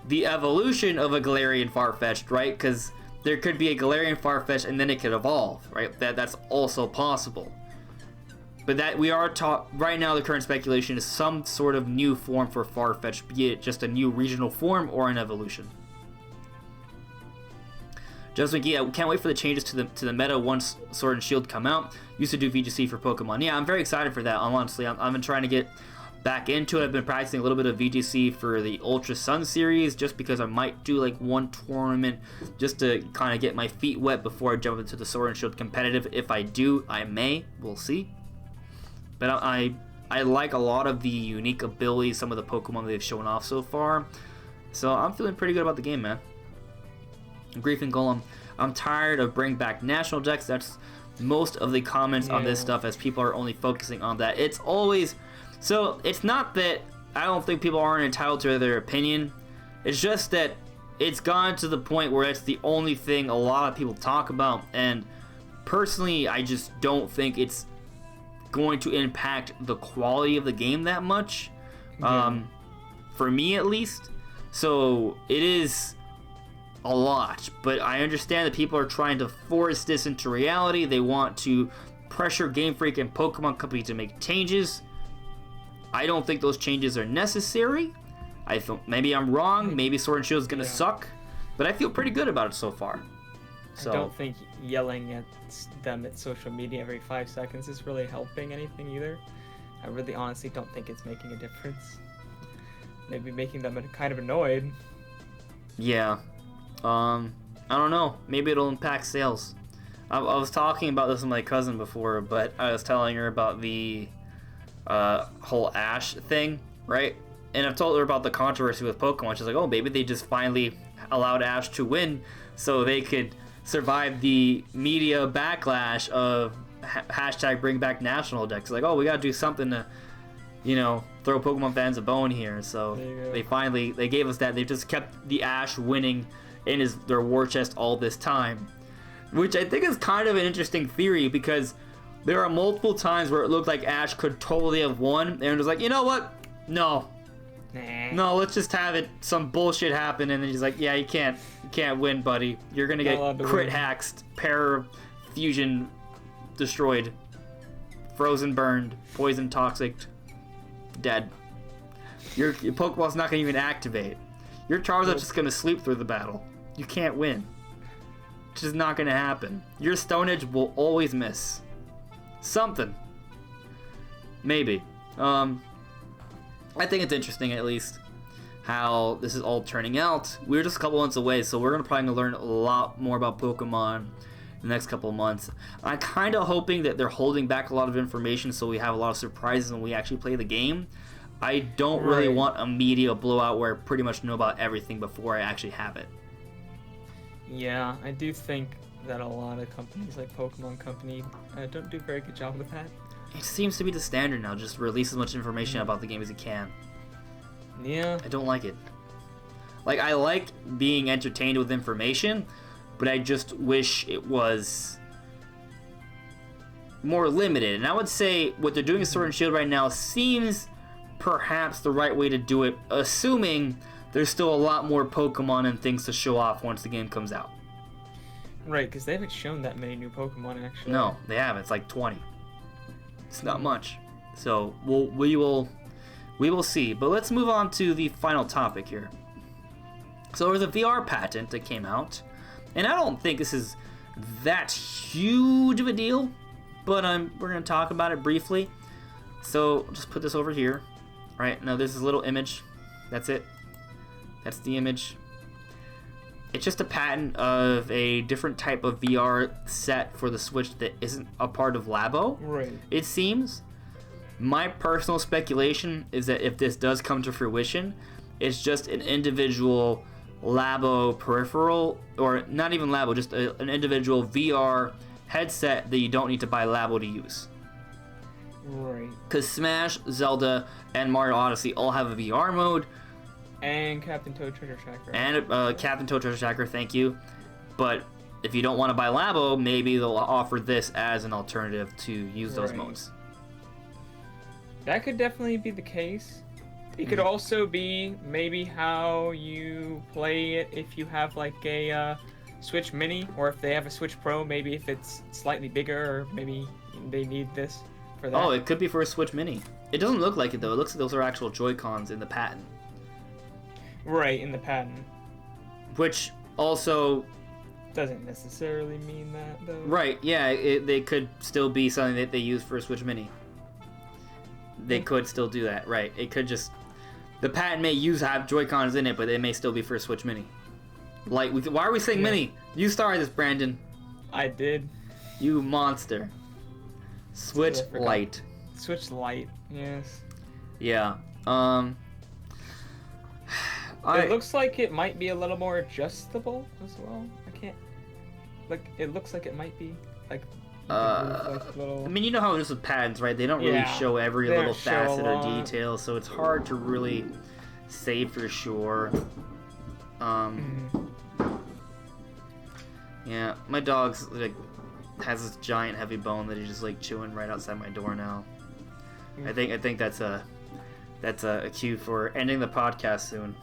the evolution of a Galarian Farfetch'd, right? Because there could be a Galarian Farfetch'd and then it could evolve, right? That's also possible. But that we are taught right now, the current speculation is some sort of new form for Farfetch'd, be it just a new regional form or an evolution. Just like, yeah, can't wait for the changes to the meta once Sword and Shield come out. Used to do VGC for Pokemon. Yeah, I'm very excited for that. Honestly, I've been trying to get back into it. I've been practicing a little bit of VGC for the Ultra Sun series, just because I might do like one tournament just to kind of get my feet wet before I jump into the Sword and Shield competitive. If I do, I may. We'll see. But I like a lot of the unique abilities, some of the Pokemon they've shown off so far. So I'm feeling pretty good about the game, man. Grief and Golem, I'm tired of bringing back National Dex. That's most of the comments on this stuff, as people are only focusing on that. It's always... So, it's not that I don't think people aren't entitled to their opinion. It's just that it's gone to the point where it's the only thing a lot of people talk about, and personally, I just don't think it's going to impact the quality of the game that much, for me at least. So it is a lot, but I understand that people are trying to force this into reality. They want to pressure Game Freak and Pokemon Company to make changes. I don't think those changes are necessary. I feel maybe I'm wrong. Maybe Sword and Shield is gonna suck, but I feel pretty good about it so far. So I don't think yelling at them at social media every 5 seconds is really helping anything either. I really honestly don't think it's making a difference. Maybe making them kind of annoyed. Yeah. I don't know. Maybe it'll impact sales. I was talking about this with my cousin before, but I was telling her about the whole Ash thing, right? And I've told her about the controversy with Pokemon. She's like, oh, maybe they just finally allowed Ash to win so they could survive the media backlash of hashtag bring back national decks. Like, oh, we gotta do something to, throw Pokemon fans a bone here. So they gave us that. They just kept the Ash winning in their war chest all this time, which I think is kind of an interesting theory, because there are multiple times where it looked like Ash could totally have won, and it was like, you know what? No, let's just have some bullshit happen, and then he's like, yeah, you can't win, buddy. You're gonna get crit hacked, pair fusion destroyed, frozen burned, poison toxic, dead. Your Pokemon's not gonna even activate. Your Charizard's just gonna sleep through the battle. You can't win. It's just not gonna happen. Your Stone Edge will always miss something. Maybe. I think it's interesting, at least, how this is all turning out. We're just a couple months away, so we're probably going to learn a lot more about Pokemon in the next couple of months. I'm kind of hoping that they're holding back a lot of information so we have a lot of surprises when we actually play the game. I don't really want a media blowout where I pretty much know about everything before I actually have it. Yeah, I do think that a lot of companies like Pokemon Company don't do a very good job with that. It seems to be the standard now. Just release as much information about the game as you can. Yeah. I don't like it. Like, I like being entertained with information, but I just wish it was more limited. And I would say what they're doing with Sword and Shield right now seems perhaps the right way to do it, assuming there's still a lot more Pokemon and things to show off once the game comes out. Right, because they haven't shown that many new Pokemon, actually. No, they haven't. It's like 20. It's not much. So we will see. But let's move on to the final topic here. So there was a VR patent that came out, and I don't think this is that huge of a deal, but we're going to talk about it briefly. So just put this over here. Right, now there's this little image. That's it. That's the image. It's just a patent of a different type of VR set for the Switch that isn't a part of Labo. Right. It seems. My personal speculation is that if this does come to fruition, it's just an individual Labo peripheral, or not even Labo, just an individual VR headset that you don't need to buy Labo to use. Right. Because Smash, Zelda, and Mario Odyssey all have a VR mode. And Captain Toad Treasure Tracker. And Captain Toad Treasure Tracker, thank you. But if you don't want to buy Labo, maybe they'll offer this as an alternative to use those modes. That could definitely be the case. It could also be maybe how you play it if you have like a Switch Mini, or if they have a Switch Pro, maybe if it's slightly bigger, or maybe they need this for that. Oh, it could be for a Switch Mini. It doesn't look like it, though. It looks like those are actual Joy-Cons in the patent. Right, in the patent. Which also doesn't necessarily mean that, though. Right, yeah, they could still be something that they use for a Switch Mini. They could still do that, right. It could just... The patent may have Joy-Cons in it, but it may still be for a Switch Mini. Like, why are we saying Mini? You started this, Brandon. I did. You monster. Switch Lite. Switch Lite, yes. Yeah, it looks like it might be a little more adjustable as well. It looks like it might be, like, little... I mean, you know how it is with patents, right? They don't really show every little facet or detail, so it's hard to really say for sure. Yeah, my dog's like has this giant heavy bone that he's just like chewing right outside my door now. I think that's a cue for ending the podcast soon.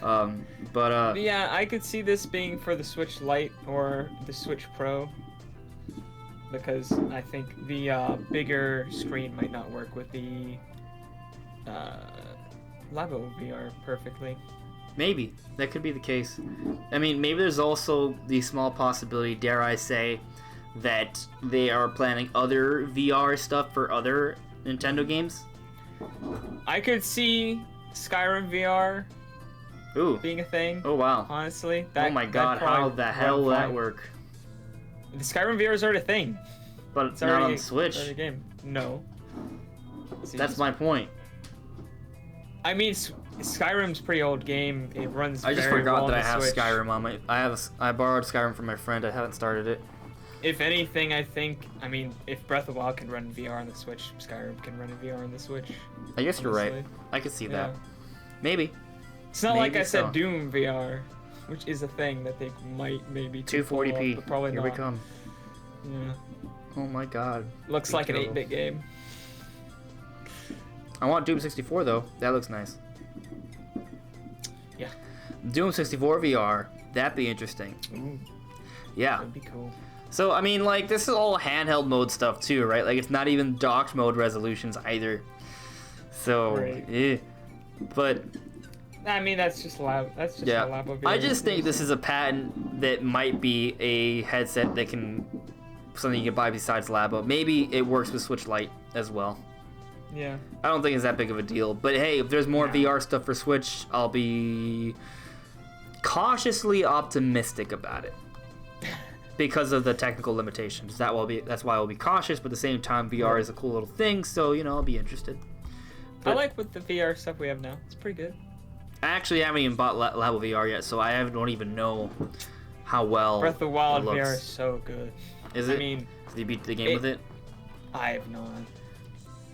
Yeah, I could see this being for the Switch Lite or the Switch Pro, because I think the bigger screen might not work with the Labo VR perfectly. Maybe that could be the case. I mean, maybe there's also the small possibility, dare I say, that they are planning other VR stuff for other Nintendo games. I could see Skyrim VR being a thing. Oh wow! Honestly, oh my god, how the hell will that work? The Skyrim VR is already a thing, but it's not on Switch. It's already a game. No. That's my point. I mean, Skyrim's a pretty old game. It runs. I just very forgot well that I on the have Switch. Skyrim on my. I borrowed Skyrim from my friend. I haven't started it. If anything, I mean, if Breath of the Wild can run VR on the Switch, Skyrim can run VR on the Switch. I guess you're right. I could see that. Maybe. It's not like I said Doom VR, which is a thing that they might maybe 240p. But probably Here not. we come. Yeah. Oh my god. Looks like an 8-bit game. I want Doom 64 though. That looks nice. Yeah. Doom 64 VR. That'd be interesting. Ooh. Yeah. That'd be cool. So, I mean, like, this is all handheld mode stuff, too, right? Like, it's not even docked mode resolutions either. So, right. But... I mean, that's just how Labo VR I just think is. this is a patent that might be a headset that can... something you can buy besides Labo. Maybe it works with Switch Lite as well. Yeah. I don't think it's that big of a deal. But, hey, if there's more VR stuff for Switch, I'll be cautiously optimistic about it. Because of the technical limitations. That's why I'll be cautious, but at the same time, VR is a cool little thing, so, you know, I'll be interested. I like with the VR stuff we have now. It's pretty good. I actually haven't even bought Labo VR yet, so I don't even know how well Breath of the Wild it looks. VR is so good. Is it? I mean... Did you beat the game with it? I have not.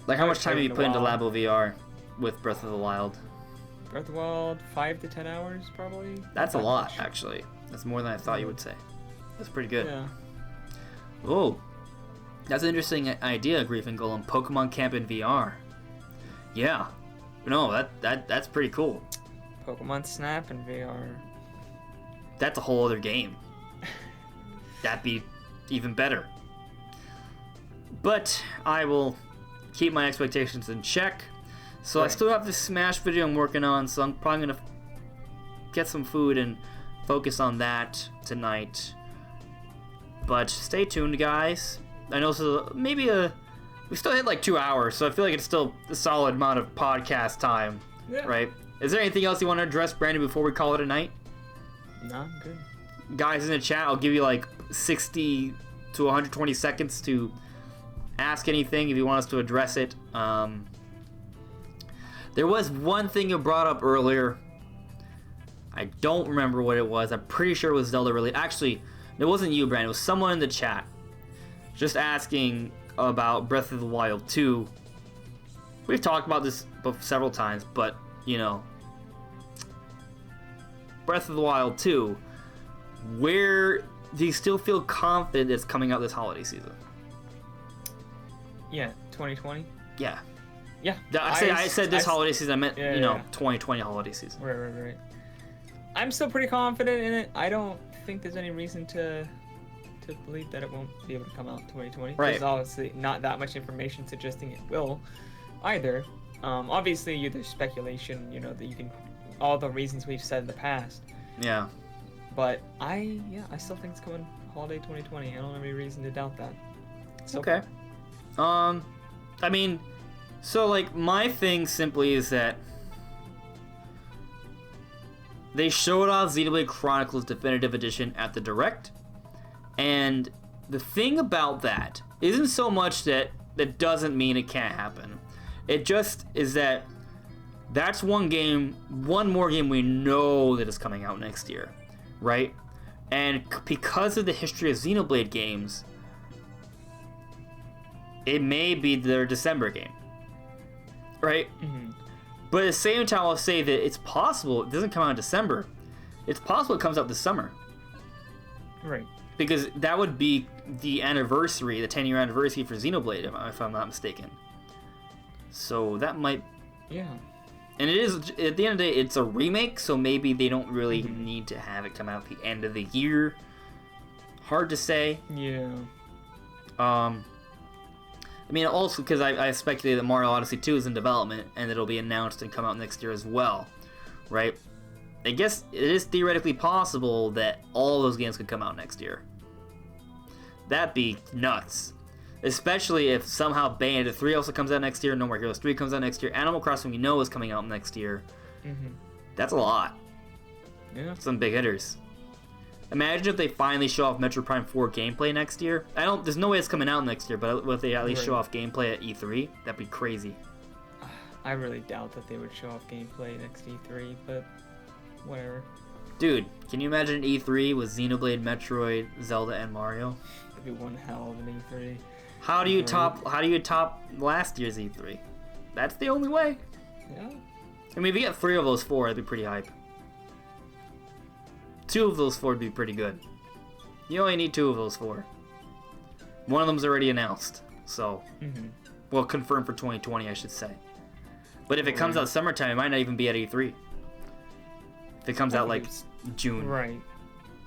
Like, how much time have you put into Labo VR with Breath of the Wild? Breath of the Wild, 5 to 10 hours, probably? That's a lot, actually. That's more than I thought you would say. That's pretty good. Yeah. Oh, that's an interesting idea, Grief and Golem. Pokemon Camp in VR. Yeah. No, that's pretty cool. Pokemon Snap in VR. That's a whole other game. That'd be even better. But I will keep my expectations in check. So I still have this Smash video I'm working on, so I'm probably going to get some food and focus on that tonight. But stay tuned, guys. I know we still hit like 2 hours, so I feel like it's still a solid amount of podcast time, right? Is there anything else you want to address, Brandon, before we call it a night? No, I'm good. Guys in the chat, I'll give you like 60 to 120 seconds to ask anything if you want us to address it. There was one thing you brought up earlier. I don't remember what it was. I'm pretty sure it was Zelda related. Actually, it wasn't you, Brandon. It was someone in the chat just asking about Breath of the Wild 2. We've talked about this several times, but, you know, Breath of the Wild 2, where do you still feel confident it's coming out this holiday season? Yeah, 2020? Yeah. Yeah. I said this holiday season. I meant, 2020 holiday season. Right. I'm still pretty confident in it. I don't think there's any reason to believe that it won't be able to come out in 2020. Right. There's obviously not that much information suggesting it will either. Obviously, there's speculation, that you can, all the reasons we've said in the past. Yeah. But I still think it's coming holiday 2020. I don't have any reason to doubt that. Okay. I mean, so like my thing simply is that they showed off Xenoblade Chronicles Definitive Edition at the Direct, and the thing about that isn't so much that doesn't mean it can't happen. It just is that that's one more game we know that is coming out next year, right? And because of the history of Xenoblade games, it may be their December game, right? Mm-hmm. But at the same time, I'll say that it's possible it doesn't come out in December. It's possible it comes out this summer. Right. Because that would be the anniversary, the 10-year anniversary for Xenoblade, if I'm not mistaken. So that might... Yeah. And it is, at the end of the day, it's a remake, so maybe they don't really need to have it come out at the end of the year. Hard to say. Yeah. I mean, also because I speculated that Mario Odyssey 2 is in development, and it'll be announced and come out next year as well, right? I guess it is theoretically possible that all those games could come out next year. That'd be nuts. Especially if somehow Bayonetta 3 also comes out next year, No More Heroes 3 comes out next year, Animal Crossing we know is coming out next year. That's a lot. Yeah. Some big hitters. Imagine if they finally show off Metro Prime 4 gameplay next year. There's no way it's coming out next year, but if they at least show off gameplay at E3, that'd be crazy. I really doubt that they would show off gameplay next E3, but whatever. Dude, can you imagine E3 with Xenoblade, Metroid, Zelda, and Mario? It'd be one hell of an E3. How do you top last year's E3? That's the only way. Yeah. I mean, if you get 3 of those 4, that'd be pretty hype. 2 of those 4 would be pretty good. You only need 2 of those 4. One of them's already announced, so well, confirmed for 2020, I should say. But if it comes out summertime, it might not even be at E3. If it comes out like June, right?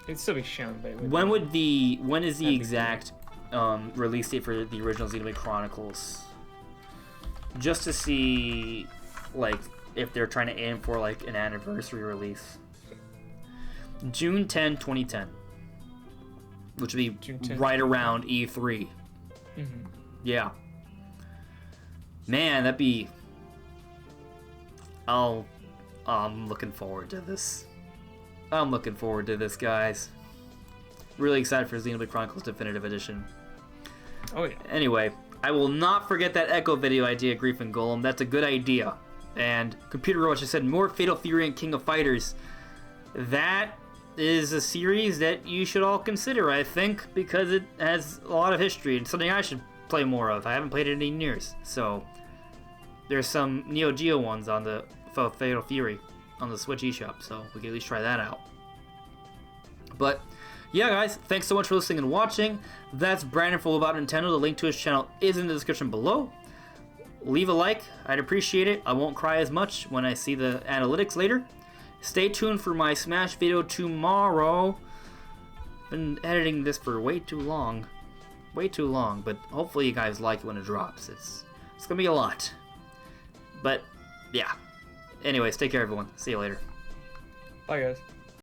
It'd still be shown, but when is the exact release date for the original Xenoblade Chronicles? Just to see, like, if they're trying to aim for like an anniversary release. June 10, 2010, which would be right around E3. Yeah. Man, that'd be. I'm looking forward to this. I'm looking forward to this, guys. Really excited for Xenoblade Chronicles Definitive Edition. Oh yeah. Anyway, I will not forget that Echo video idea, Grief and Golem. That's a good idea. And Computer Roach has said more Fatal Fury and King of Fighters. That is a series that you should all consider, I think, because it has a lot of history and something I should play more of. I haven't played it in years, so there's some Neo Geo ones on the Fatal Fury on the Switch eShop, so we can at least try that out. But yeah, guys, thanks so much for listening and watching. That's Brandon Full About Nintendo. The link to his channel is in the description below. Leave a like, I'd appreciate it. I won't cry as much when I see the analytics later. Stay tuned for my Smash video tomorrow. Been editing this for way too long, but hopefully you guys like it when it drops. It's gonna be a lot, but yeah. Anyways, take care everyone. See you later. Bye guys.